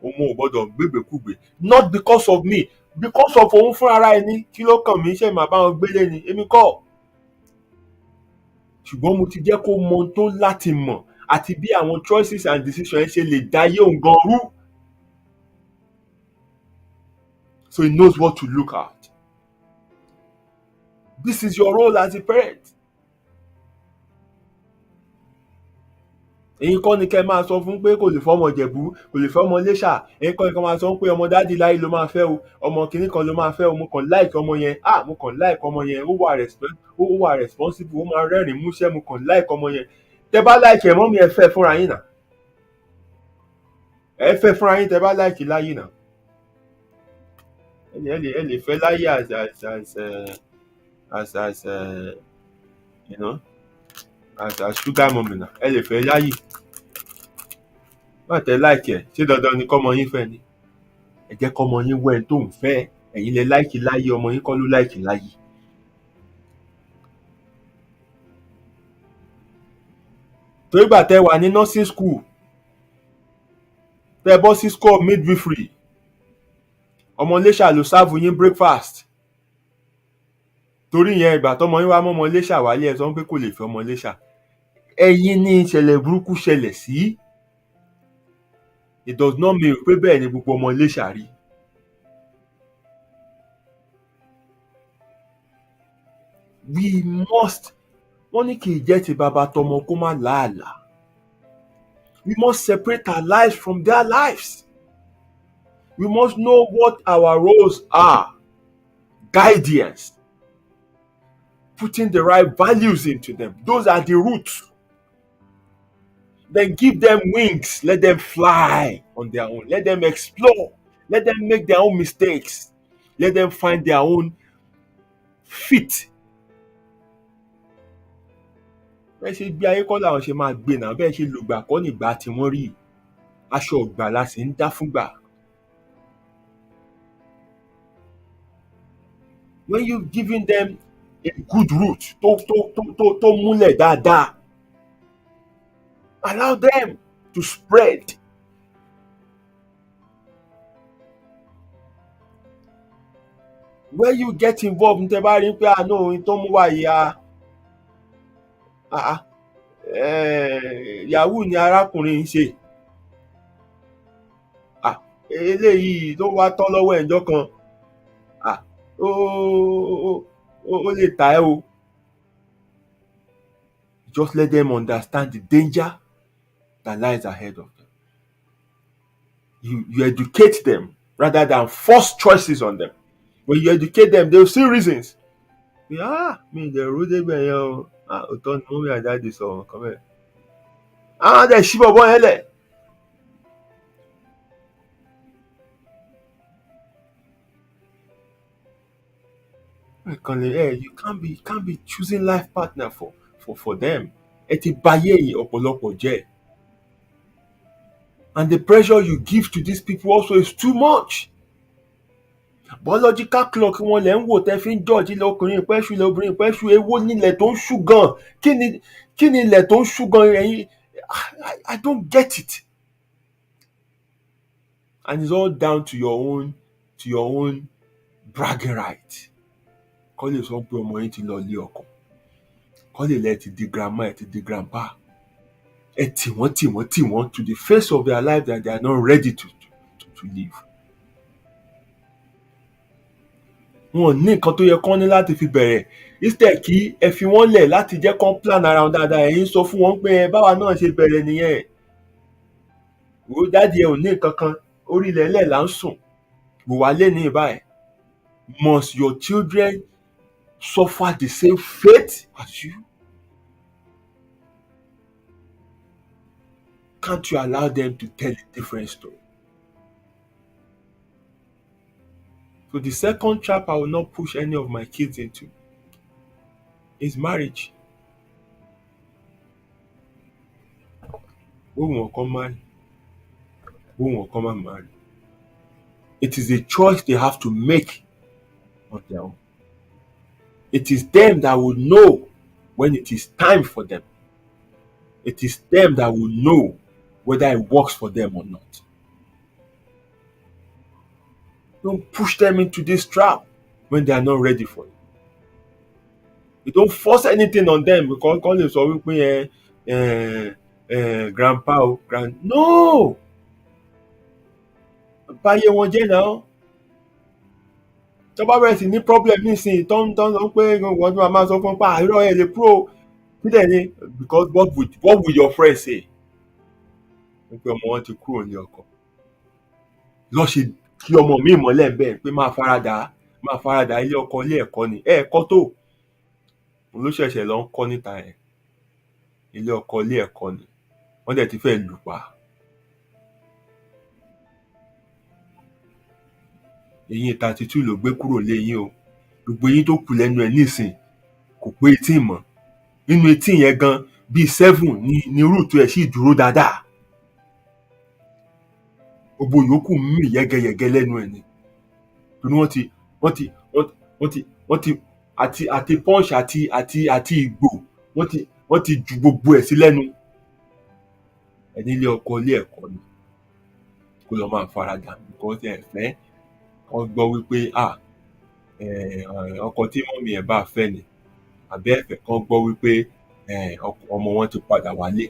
òun ò gbọ́dọ̀ gbégbèkúgbè. Not because of me, because of òun fúnra ẹni. Kí ló kàn mí, ṣe màá bá wọn gbélé ni? Èmi kọ́. Ṣùgbọ́n mo ti jẹ́ kó mọ ohun tó láti mọ̀ àti bí àwọn choices and decisions ṣe lè dáyé òun gan rú. So he knows what to look at. This is your role as a parent. Ẹ̀yin kọ́ ni kẹ́ máa sọ fún pé kò lè fọ́mọ Ìjẹ̀bú, kò lè fọ́mọ Iléṣà. Ẹ̀yin kọ́ ni kẹ́ máa sọ pé ọmọ dádì láyé ló máa fẹ́ o, ọmọ kìnní kan ló máa fẹ́ o. Mo kàn like ọmọ yẹn, mo kàn like ọmọ yẹn, ó wà responsible, ó máa rẹ́rìn músẹ́, mo kàn like ọmọ yẹn. Tẹ́ bá like ẹ̀ mọ́mí, ẹ fẹ́ fúnra yín náà. Ẹ fẹ́ fúnra yín tẹ́ bá like láyé náà. Ẹ lè fẹ́ láyé as you know, as sugar mommy náà. Ẹ lè fẹ́ láyé. Má tẹ́ like ẹ̀, ṣé dandan ni kọ́mọ yín fẹ́ ni? Ẹ jẹ́ kọ́mọ yín wẹ́ tó ń fẹ́. Ẹ̀yin lẹ like láyé, ọmọ yín kọ́ ló like láyé. Torí gbà tẹ́ wà ní nursing school, tẹ́ bọ́ sí school of midwifery, ọmọ Iléṣà ló serve yín breakfast. Torí yẹn ìgbà tọ́mọ yín wá mọ́ ọmọ Iléṣà wálé, ẹ sọ pé kò lè fẹ́ ọmọ Iléṣà. Ẹ̀yin ní ìṣẹ̀lẹ̀ burúkú ṣẹlẹ̀ sí. It does not mean pé bẹ́ẹ̀ ni gbogbo ọmọ Iléṣà rí. We must, wọ́n ní kì í jẹ́ ti bàbá tọmọ kó má làálàá. We must separate our lives from their lives. We must know what our roles are. Guidance. Putting the right values into them. Those are the roots. Then give them wings. Let them fly on their own. Let them explore. Let them make their own mistakes. Let them find their own fit. Bẹ́ẹ̀ ṣe gbé ayé kọ́ làwọn ṣe máa gbé náà. Bẹ́ẹ̀ ṣe lògbà kọ́ nígbà tí wọ́n rí. Aṣọ ọ̀gbà la sì ń dá fúngbà. When you giving them a good route to múlẹ̀ dáadáa, allow them to spread. When you get involved ní tẹ́ bá rí pé àánú ohun tó mú wá yìí yahoo ni arákùnrin ń ṣe, eléyìí tó wá tán lọ́wọ́ ẹ̀ ńjọ́ kan, ó lè tà ẹ́ o. Just let them understand the danger that lies ahead of them. You educate them rather than force choices on them. When you educate them, they'll see reasons. Mi ìdẹ̀ ró débẹ̀ yẹn o, òótọ́ ni mummy and daddy sọ nǹkan bẹ́ẹ̀. Àwọn dẹ̀ ṣí bọ̀bọ́ yẹn lẹ̀. You can't be choosing life partner for them. Ẹ ti bayé ọ̀pọ̀lọpọ̀ jẹ́. And the pressure you give to these people also is too much. Biological clock wọn lẹ̀ ń wò tẹ́ fi ń judge ilẹ̀ ọkùnrin ìpẹ́ṣù ilẹ̀ obìnrin ìpẹ́ṣù, èwo ní ilẹ̀ tó ń ṣú gan, kí ni ilẹ̀ tó ń ṣú gan ẹ̀yin. I don't get it. And it's all down to your own bragging right. Kọ́ lè sọ pé ọmọ yín ti lọ ilé ọkọ, kọ́ lè lẹ́ ti di grandma ẹ̀ ti di grandpa, ẹ tì wọ́n to the face of their life that they are not ready to live. Wọn ní nǹkan tó yẹ kán ní láti fi bẹ̀rẹ̀. Instead kí ẹ fi wọ́n lẹ̀ láti jẹ́ kán plan ara wọn dáadáa, ẹ̀yin sọ fún wọn pé báwa náà ṣe bẹ̀rẹ̀ nìyẹn. Wo dáàdi ẹ ò ní nǹkan kan, orí ilẹ̀ ẹlẹ̀ là ń sùn, wò wá lé ní báyìí. Must your children suffer the same fate as you? Can't you allow them to tell a different story? So the second trap I will not push any of my kids into is marriage. Who won't come marry? Who won't come and marry? It is a choice they have to make on their own. It is them that will know when it is time for them. It is them that will know whether it works for them or not. Don't push them into this trap when they are not ready for it. You don't force anything on them because kọ́ lè sọ wípé grandpa o no, báyé wọn jẹ́ náà. Tó bá bẹ̀rẹ̀ sí ní problem nísìnyí tó ń sọ pé wọ́n tún máa sọ fún pa irọ́ ẹ̀ lè pro sílẹ̀ ni, because what would your friend say? Wípé ọmọ wọn ti kúrò ní ọkọ. Lọ́ ṣe kí ọmọ mi mọ́lẹ̀ bẹ́ẹ̀ pé máa farada ilé ọkọ ilé ẹ̀kọ́ ni. Ẹ̀kọ́ tó ló ṣẹ̀ṣẹ̀ lọ ń kọ́ níta ẹ̀. Ilé ọkọ ilé ẹ̀kọ́ ni. Wọ́n dẹ̀ ti fẹ́ lù pa. Eyín 32 ló gbé kúrò léyìn o. Gbogbo eyín tó kù lẹ́nu ẹ̀ nísìn kò pé 18 mọ́. Nínú 18 yẹn gan bíi 7 ni rúùtù ẹ̀ sì dúró dáadáa. Gbogbo yòókù mì yẹ́gẹyẹ̀gẹ lẹ́nu ẹ̀ ni. Torí wọ́n ti àti punch àti ìgbò wọ́n ti ju gbogbo ẹ̀ sí lẹ́nu. Ẹni ilé ọkọ ilé ẹ̀kọ́ ni kó lọ máa farada because ẹ fẹ́ kán gbọ́ wípé ọkọ tí mọ́mì ẹ̀ bá fẹ́ ni, àbí ẹ fẹ́ kán gbọ́ wípé ọmọ wọn ti padà wálé.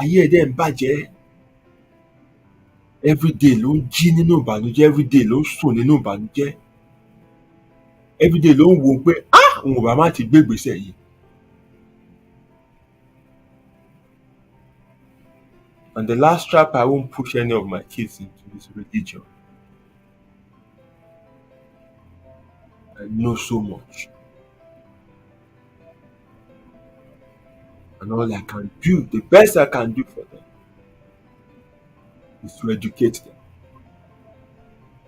Ayé ẹ̀ dẹ̀ ń bàjẹ́. Everyday ló ń jí nínú ìbànújẹ́, everyday ló ń sùn nínú ìbànújẹ́, everyday ló ń wo pé òun ò bá má ti gbé ìgbésẹ̀ yìí. And the last trap I won't push any of my kids into is religion. I know so much. And all I can do, the best I can do for them, is to educate them,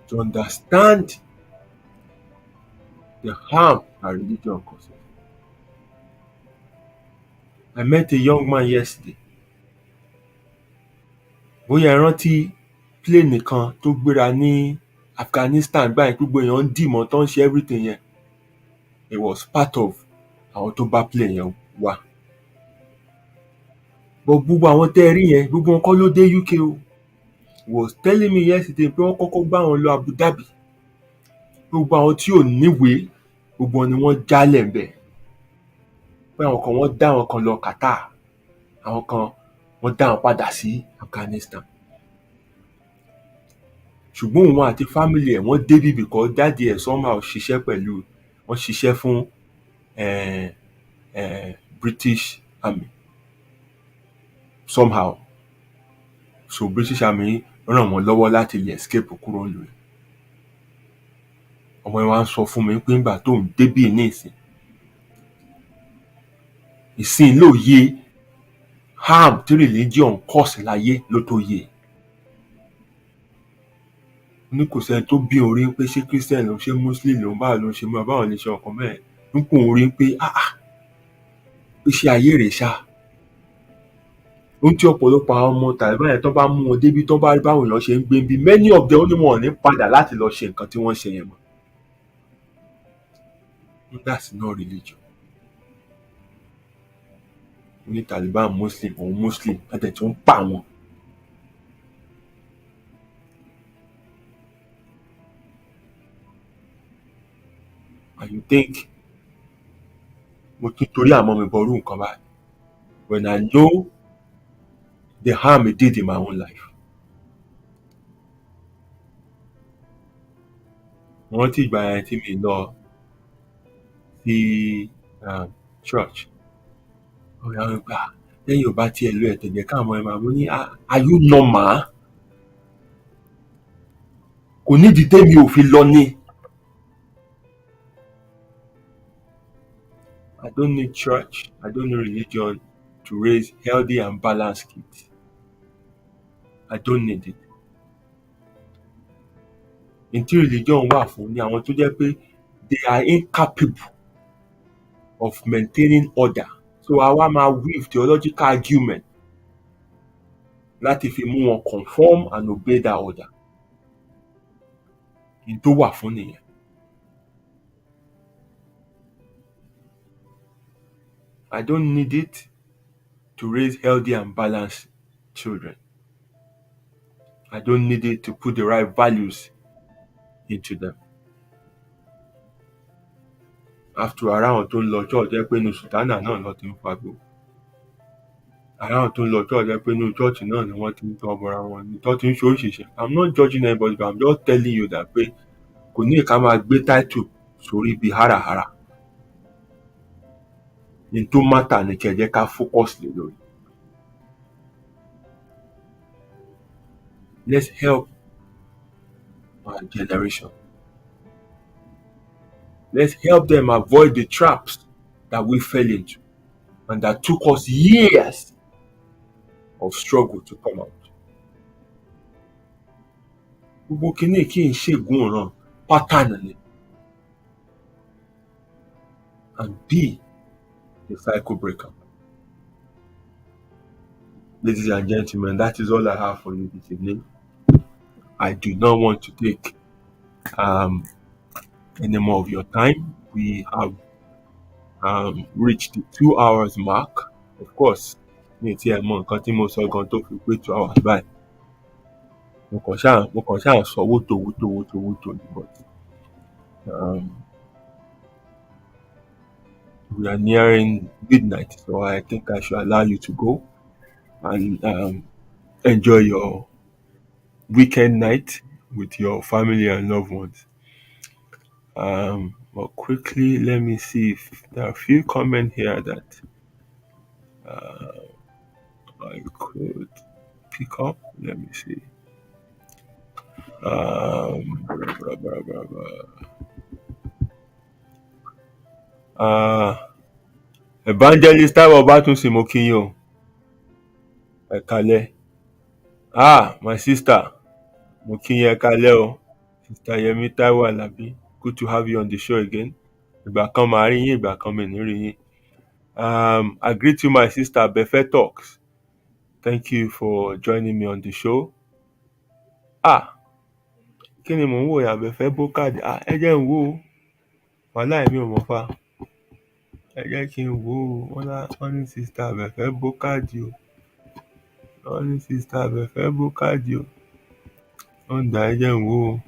to understand the harm that religion causes. I met a young man yesterday. Bóyá ẹ rántí plane kan tó gbéra ní Afghanistan gbà yẹn gbogbo èèyàn ń dìmọ̀ tó ń ṣe everything yẹn, it was part of àwọn tó bá play yẹn wá. But gbogbo àwọn tẹ́ ẹ rí yẹn gbogbo wọn kọ́ ló dé UK o. He was telling me yesterday pé wọ́n kọ́kọ́ gbá wọn lọ Abu Dhabi. Gbogbo àwọn tí ò níwèé gbogbo wọn ni wọ́n jálẹ̀ ńbẹ̀. Pé àwọn kan wọ́n dá àwọn kan lọ Qatar, àwọn kan wọ́n dá wọn padà sí Afghanistan. Ṣùgbọ́n òun àti family ẹ̀ wọ́n débí because daddy ẹ̀ somehow ṣiṣẹ́ pẹ̀lú, wọ́n ṣiṣẹ́ fún British Army somehow. So British Army ràn wọ́n lọ́wọ́ láti lè escape kúrò nílùú yẹn. Ọmọ yẹn wá ń sọ fún mi pé nígbà tóun débí ní ìsìn ló yé harm tí religion cause láyé ló tó yé. Ní kò sẹ́ni tó bí orí pé ṣé Christian ló ṣe Muslim ló báwo ló ṣe mọ́ báwọn lè ṣe ọkàn mẹ́ẹ̀. Nípò orí pé pé ṣé ayé rèé ṣá. Ohun tí ọ̀pọ̀lọpọ̀ àwọn ọmọ Taliban yẹn tó bá mú wọn débi tó bá rí báwọn èèyàn ṣe ń gbé bí many of them ní wọn ò ní padà láti lọ ṣe nǹkan tí wọ́n ṣe yẹn mọ́. That's not religion. Ní Taliban Muslim òun Muslim ẹ̀dẹ̀ tó ń pa wọn. And you think mo tún torí àmọ́ mi bọ̀rú nǹkan báyìí when I know the harm it did in my own life. Mo rántí ìgbà yẹn tí mi lọ sí church. Ọ̀rẹ́ àwọn ìgbà lẹ́yìn ò bá tiẹ̀ lo ẹ̀tẹ̀jẹ̀ káàmọ́ ẹ̀ máa mú ní are you normal? Kò nídìí tẹ́mi ò fi lọ ní. I don't need church, I don't need religion to raise healthy and balanced kids. I don't need it. Ntí religion wà fún ni àwọn tó jẹ́ pé they are incapable of maintaining order. So àwa máa weave theological argument láti fi mú wọn conform and obey that order. N tó wà fún nìyẹn. I don't need it to raise healthy and balanced children. I don't need it to put the right values into them. After around tó ń lọ church jẹ́ pé inú sùtánà náà lọ ti ń fagbó. Around tó ń lọ church jẹ́ pé inú church náà ni wọ́n ti ń tọ́ bọra wọn ni tó ti ń ṣe oríṣiríṣi. I'm not judging anybody but I'm just telling you that pé kò ní ká máa gbé title sórí ibi háràhárà. N tó matter ni kẹ́ jẹ́ ká focus lé lórí. Let's help our generation. Let's help them avoid the traps that we fell into and that took us years of struggle to come out. Gbogbo kìíní kì í ṣègùn ọ̀ràn pattern ni. And be the cycle breaker. Ladies and gentlemen, that is all I have for you this evening. I do not want to take any more of your time. We have reached the 2 hours mark. Of course, ní tí ẹ mọ nǹkan tí mo sọ gan tó fi pé 2 hours báyìí. Mo kàn ṣáà sọ wótò ni but we are nearing midnight, so I think I should allow you to go and enjoy your weekend night with your family and loved ones. But quickly, let me see if there are a few comments here that I could pick up. Let me see. Evangelist Taiwo Batunsi mo kí yín o. Ẹ kálẹ́. My sister, mo kí yín ẹ kálẹ́ o. Sister Yemi Taiwo Alabi, good to have you on the show again. Ìgbà kan màá rí yín, ìgbà kan mi ní rí yín. I greet you, my sister Befe Talks. Thank you for joining me on the show. kí ni mò ń wò yẹn? Àbẹ̀fẹ́ bókàdì. Ẹ jẹ́ n wò ó. Wàláì mi ò mọ̀ fá. Ẹ jẹ́ kí n wò ó. Wọ́n ní Sista Àbẹ̀fẹ́ bókàdì o. Wọ́n ní Sista Àbẹ̀fẹ́ bókàdì o. Ó ń dà, ẹ jẹ́ n wò ó.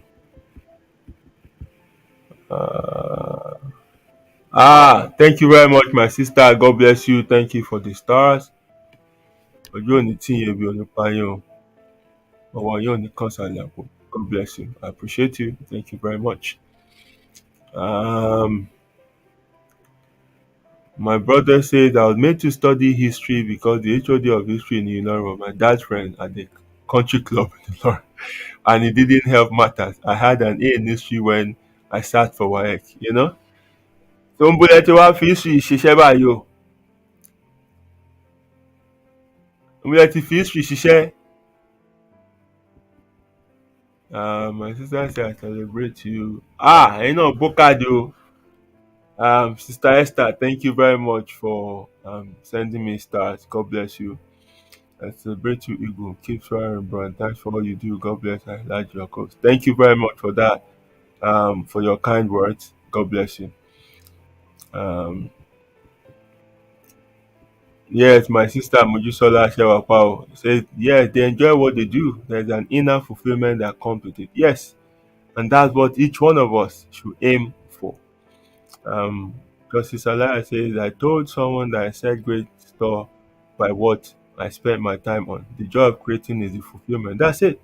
Thank you very much, my sister. God bless you. Thank you for the stars. Ojú òní tí yẹn bí òní pa yín o. Ọwọ́ yóò ní kàn sálẹ̀ àpò. God bless you. I appreciate you. Thank you very much. My brother said I was made to study history because the HOD of history in Ilorin was my dad's friend at the country club in Ilorin, and it didn't help matters. I had an A in history when I sat for WAEC, you know. So ń bólẹ̀ tí wàá fi history ṣiṣẹ́ báyìí o. Ń bólẹ̀ tí fi history ṣiṣẹ́. My sister said I celebrate you. Ẹ̀yin náà bókàdì o. Sister Esther, thank you very much for sending me stars. God bless you. I celebrate you, Eagle. Keep trying, bro. And thanks for all you do. God bless. I like your cause. Thank you very much for that. For your kind words. God bless you. Yes, my sister Mojusola Shewapao said, yes, they enjoy what they do. There's an inner fulfillment that comes with it. Yes. And that's what each one of us should aim for. Justice Alaya says, I told someone that I set great store by what I spent my time on. The job of creating is the fulfillment. That's it.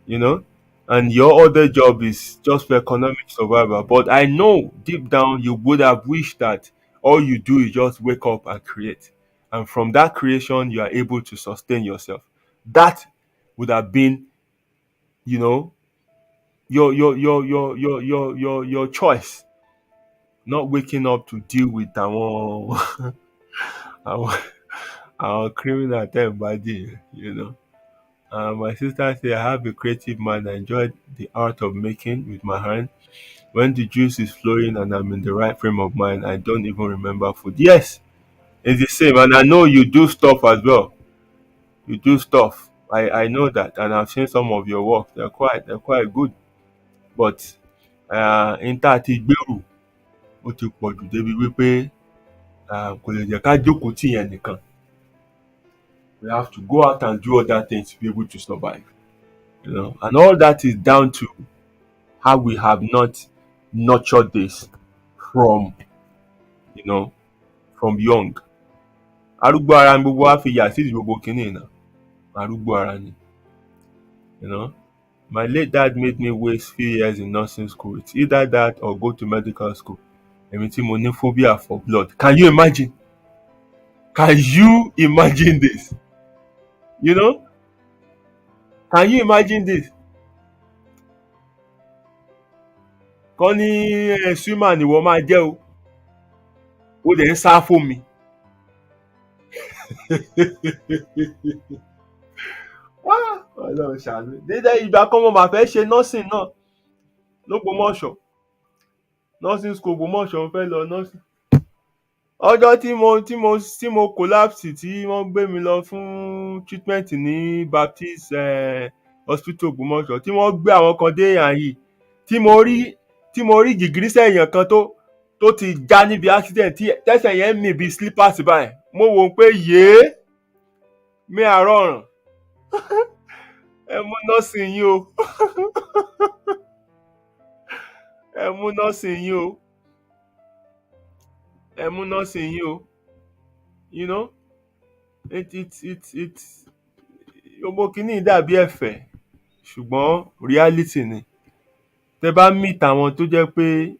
You know? And your other job is just for economic survival. But I know deep down you would have wished that all you do is just wake up and create. And from that creation, you are able to sustain yourself. That would have been, you know, your choice. Not waking up to deal with our criminal time body, you know. My sister said, I have a creative mind. I enjoy the art of making with my hand. When the juice is flowing and I'm in the right frame of mind, I don't even remember food. Yes, it's the same. And I know you do stuff as well. You do stuff. I know that, and I've seen some of your work. They're quite good. But in that ìgbèrú ó ti pọ̀ jù débi wípé kò lè jẹ́ ká jókòó tì yẹn nìkan. We have to go out and do other things to be able to survive. You know, and all that is down to how we have not nurtured this from, you know, from young. Arúgbó ara ni gbogbo wa fi yà sí gbogbo kìíní náà. Arúgbó ara ni. You know, my late dad made me waste few years in nursing school. It's either that or go to medical school. Èmi tí mo ní phobia for blood. Can you imagine? Can you imagine this? You know? Can you imagine this? Kọ́ ní swimmer ni wọ́n máa jẹ́ o. Ó dẹ̀ ń sá fún mi. Ọlọ́run ṣàánú. Dédé ìgbà kan mo máa fẹ́ ṣe nursing náà l'Ógbómọ̀ṣọ́. Nursing school Ògbómọ̀ṣọ́ mo fẹ́ lọ nursing. Ọjọ́ tí mo collapse tí wọ́n gbé mi lọ fún treatment ní Baptist hospital Ògbómọ̀ṣọ́, tí wọ́n gbé àwọn kan dé àyè, tí mo rí gìgírísẹ̀ èèyàn kan tó ti já níbi accident tí tẹ́sẹ̀ yẹn mì bí slippers báyìí. Mo wò ó pé yéé mi àrọ̀rùn. Ẹ mú nursing yín o. Ẹ mú nursing yín o. Ẹ mú nursing yín o. You know, it's gbogbo kìíní dàbí ẹ̀fẹ̀ ṣùgbọ́n reality ni. Tẹ́ bá meet àwọn tó jẹ́ pé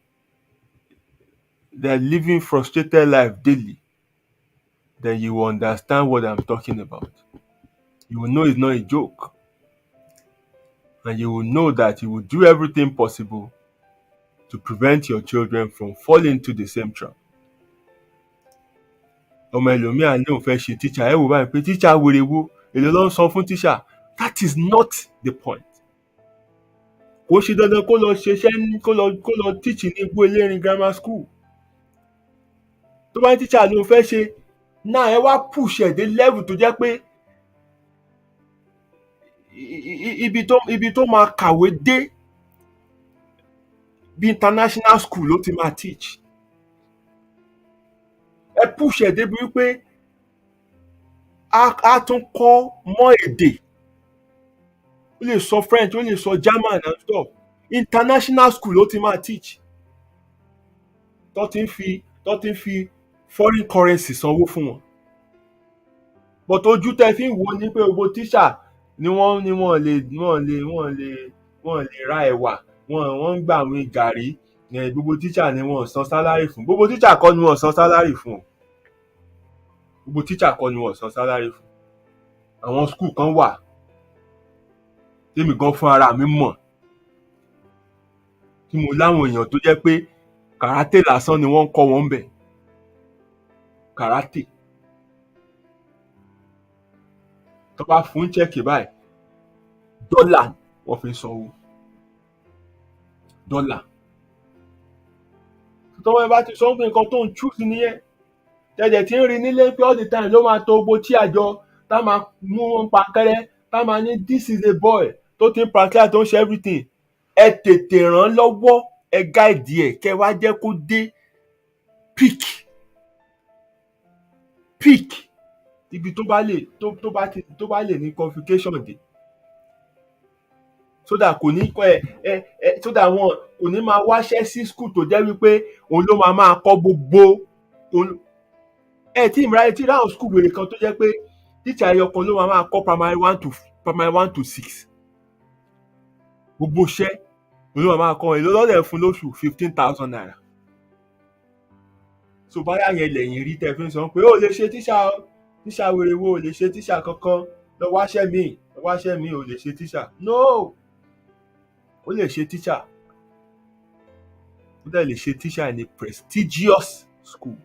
they are living frustrated life daily, then you will understand what I'm talking about. You will know it's not a joke. And you will know that you will do everything possible to prevent your children from falling into the same trap. Ọmọ ẹlòmíà ní òun fẹ́ ṣe teacher, ẹ wò báyìí pé teacher wèrè wo èlò ló ń san fún teacher. That is not the point. Kò ṣe dandan kó lọ ṣiṣẹ́ kó lọ teach ní Igbó Elérin grammar school. Tó bá ní teacher ló fẹ́ ṣe, náà ẹ wá push ẹ̀ dé level tó jẹ́ pé ibi tó máa kàwé dé bí international school ló ti máa teach. Ẹ push ẹ̀ débi wípé a tún kọ́ mọ́ èdè. Ó lè sọ French, ó lè sọ German and stuff. International school ló ti máa teach. Tó ti ń fi foreign currency sanwó fún wọn. But ojú tẹ́ fi ń wò ní pé gbogbo tíṣà ni wọ́n lè ra ẹ̀wà, wọ́n ń gbà àwọn gàrí, gbogbo tíṣà ni wọ́n san sálárì fún. Gbogbo tíṣà kọ́ ni wọ́n san sálárì fún o. Gbogbo tíṣà kọ́ ni wọ́n san sálárì fún. Àwọn school kan wà tèmi gan fún ara mi mọ̀, tí mo láwọn èèyàn tó jẹ́ pé karate lásán ni wọ́n ń kọ́ wọn bẹ̀. Karate. Tó bá fún chẹ́ẹ̀kì báyìí, dọ́là wọ́n fi sanwó. Dọ́là. Tọ́wọ́ ẹ bá ti sọ pé nǹkan tó ń choose nìyẹn. Tẹ̀dẹ̀ tí ń rí nílé pé all the time ló máa to gbogbo tí àjọ tá máa mú wọn pa kẹ́rẹ́, tá máa ní this is a boy tó ti ń practice tó ń ṣe everything. Ẹ tètè ràn lọ́wọ́, ẹ guide ẹ̀, kẹ́ wá jẹ́ kó dé peak ibi tó bá lè ní qualification dé. So that kò ní kọ́ so that wọn kò ní máa wáṣẹ́ sí school tó jẹ́ wípé òun ló máa kọ́ gbogbo tí ìmúra tí ráhùn school wèrè kan tó jẹ́ pé teacher ẹyọ kan ló máa kọ́ primary 1 to 6. Gbogbo iṣẹ́ òun ló máa kọ́, èló lọ́dẹ̀ fún lóṣù 15,000 naira. So báyà yẹn lẹ́yìn rí tẹ́ fi ń sọ pé ó lè ṣe tíṣà wèrè wo, ò lè ṣe tíṣà kankan, lọ wáṣẹ́ mi ò lè ṣe tíṣà. No, ó lè ṣe tíṣà. Ó dẹ̀ lè ṣe tíṣà in a prestigious school.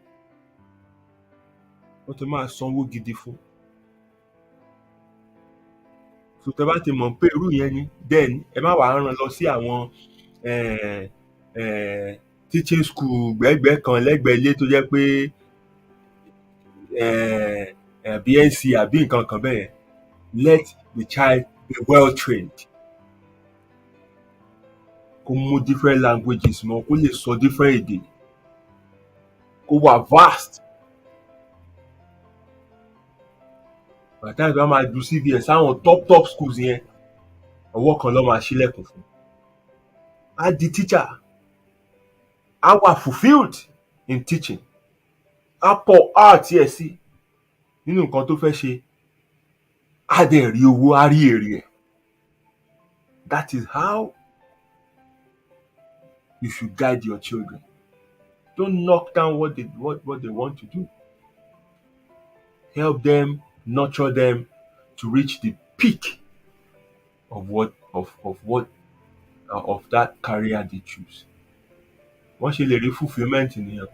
Wọ́n ti máa sanwó gidi fún. So tẹ́ bá ti mọ̀ pé irú yẹn ni, then ẹ má wàá rán lọ sí àwọn teaching school gbẹ́gbẹ́ kan lẹ́gbẹ̀ẹ́ ilé tó jẹ́ pé BNC àbí nǹkan kan bẹ́ẹ̀. Let the child be well trained. Kó mú different languages mọ́, kó lè sọ different èdè, kó wà vast. Bàtà ìgbà máa ju CVS sáwọn top schools yẹn, ọwọ́ kan ló máa ṣílẹ̀kùn fún. Á di teacher, á wà fulfilled in teaching, á pọ̀ àti ẹ̀ sí nínú nǹkan tó fẹ́ ṣe, á dẹ̀ rí owó, á rí èrè ẹ̀. That is how you should guide your children. Don't knock down what they want to do. Help them, nurture them to reach the peak of that career they choose. Wọ́n ṣe lè rí fulfilment nìyẹn.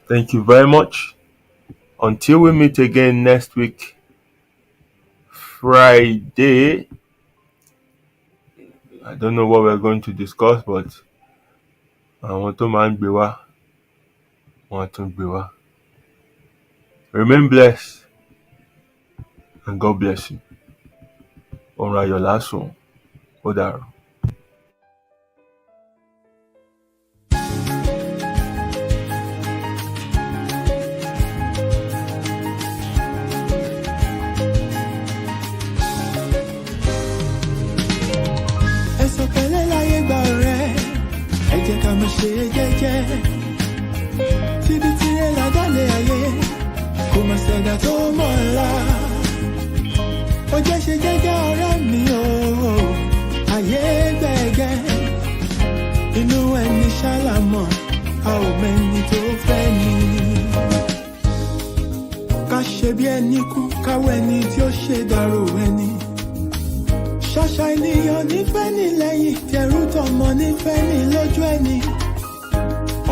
Thank you very much. Until we meet again next week, Friday. I don't know what we're going to discuss, but àwọn tó máa ń gbé wá, wọ́n á tún gbé wá. Remain blessed and God bless you. Ọ̀run ayọ̀ lásùn. Ó dàárọ̀. Ṣe jẹ́jẹ́ síbi tí ẹ ládàlẹ̀ ayé kò má ṣẹ̀dá tó mọ̀ ọ́la. Ó jẹ́ ṣe jẹ́jẹ́ ọ̀rẹ́ mi o, ayé gbẹ̀gẹ́ inú ẹni ṣálámọ̀, a ò mẹ́ni tó fẹ́ ni. Ká ṣe bí ẹni kú, káwọ́ ẹni tí ó ṣe dàrú ẹni. Ṣàṣà ènìyàn nífẹ̀ẹ́ ní lẹ́yìn, tẹrú tọmọ nífẹ̀ẹ́ ní lójú ẹni.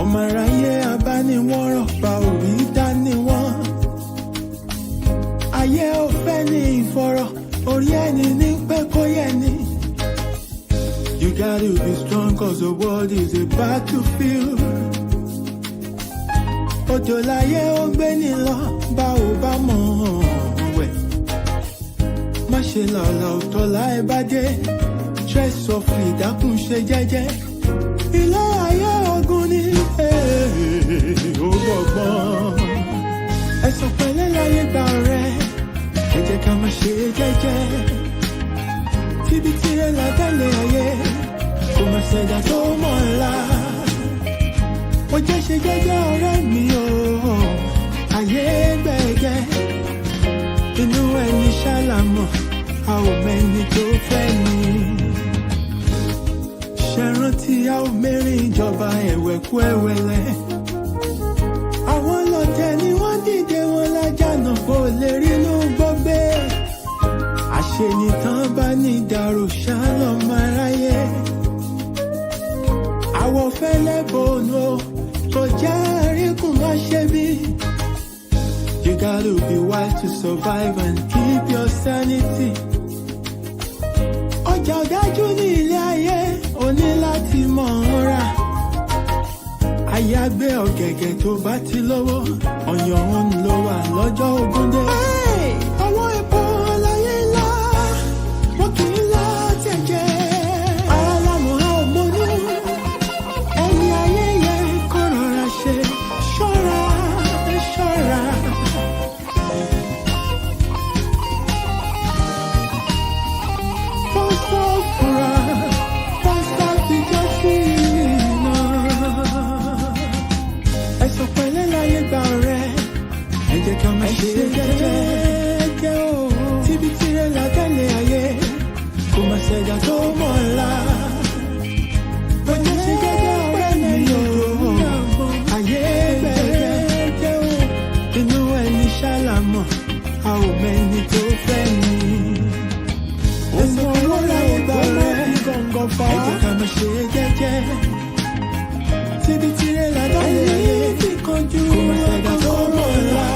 Ọmọ aráyé abániwọ̀nràn pa òrí dání wọ́n. Ayé ò fẹ́ ní ìfọ̀rọ̀, orí ẹni ní pẹ́ kó yẹ ni. You gotta be strong cause the world is a battlefield. Òjò láyé ó gbé ní lọ, bá ò bá mọ̀ wẹ̀. má ṣe lọ́la òtọ́lá ẹ bá dé stress of ìdákùn ṣe jẹ́jẹ́ ilé ayé ogun ní ó gbọ̀gbọ́n ẹ̀sọ̀ pẹ̀lẹ́ láyé gbà rẹ̀ ẹ jẹ́ ká má ṣe jẹ́jẹ́ tíbi tí ẹ látàlẹ̀ ayé kò má ṣẹ̀dá tó mọ̀ ńlá ó jẹ́ ṣe jẹ́jẹ́ ọ̀rẹ́ mi o ayé gbẹ̀gẹ́ inú ẹni ṣàlàmọ̀ a ò mẹ́ni tó fẹ́ ni ṣẹ̀rántí a ò mẹ́rin ìjọba ẹ̀wẹ̀kú ẹ̀wẹ̀lẹ̀ àwọn lọ́tẹ̀ ni wọ́n dìde wọn lájànà kó lè rínú gbọ́gbé àṣenìtàn bá ní ìdàrú ṣálọ̀ máráyé àwọ̀ fẹ́lẹ́ bòónù tó jẹ́ àríkùn má ṣe bí. You gotta be wise to survive and keep your sanity. Ọjà ọ̀dájú ní ilé ayé, o ní láti mọ̀ ọ́n rà. Àyàgbé ọ̀gẹ̀gẹ̀ tó bá ti lówó, ọ̀yàn òun ló wà lọ́jọ́ ogúndé. Ọwọ́ epo láyé ńlá, wọ́n kì í lá tẹ̀jẹ̀. Ara lámọ̀ á ò mọ́nú, ẹni ayé yẹ kó rọra ṣe. Ṣọ́ra, ṣọ́ra. Ẹ̀sọ̀ pẹ̀lẹ́ láyé gbà rẹ̀ ẹ jẹ́ ká má ṣe jẹ́jẹ́ o tíbi tirẹ̀ látàlẹ̀ ayé kò má ṣẹ̀dá tó mọ̀ ńlá ó jẹ́ ṣe jẹ́jẹ́ ọ̀rẹ́ mi o ayé gbẹ̀gẹ́ o inú ẹni ṣàlàmọ̀ a ò mẹ́ni tó fẹ́ ni ẹ̀sọ̀ pẹ̀lẹ́ láyé gbà rẹ̀ ẹ jẹ́ ká má ṣe jẹ́jẹ́ tíbi tirẹ̀ látàlẹ̀ ayé kò má ṣẹ̀dá tó mọ̀ ńlá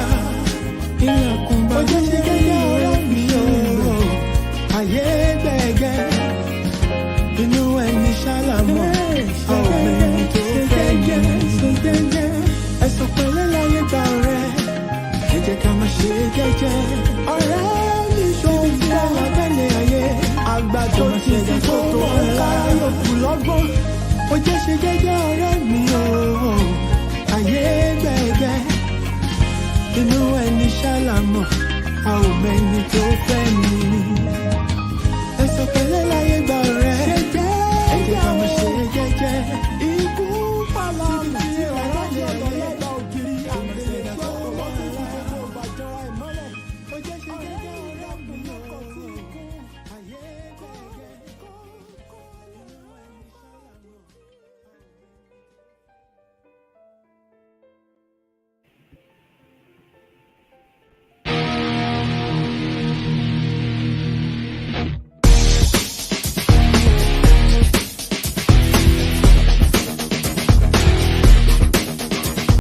ilẹ̀kùn bá jẹ́ ṣe jẹ́jẹ́ ọ̀rẹ́ mi o ayé gbẹ̀gẹ́ inú ẹni ṣàlàmọ̀ a ò mẹ́ni tó fẹ́ ni ẹ̀sọ̀ pẹ̀lẹ́ láyé gbà rẹ̀ ẹ jẹ́ ká má ṣe jẹ́jẹ́ ọ̀rẹ́ mi ṣòwò tí a wà tẹ́lẹ̀ ayé àgbà tó ti ti tó mọ̀ ńlá yòókù lọ́gbọ́n ó jẹ́ ṣe jẹ́jẹ́ ọ̀rẹ́ mi o ayé gbẹ̀gẹ́ inú ẹni ṣàlàmọ̀ a ò mẹ́ni tó fẹ́ ni.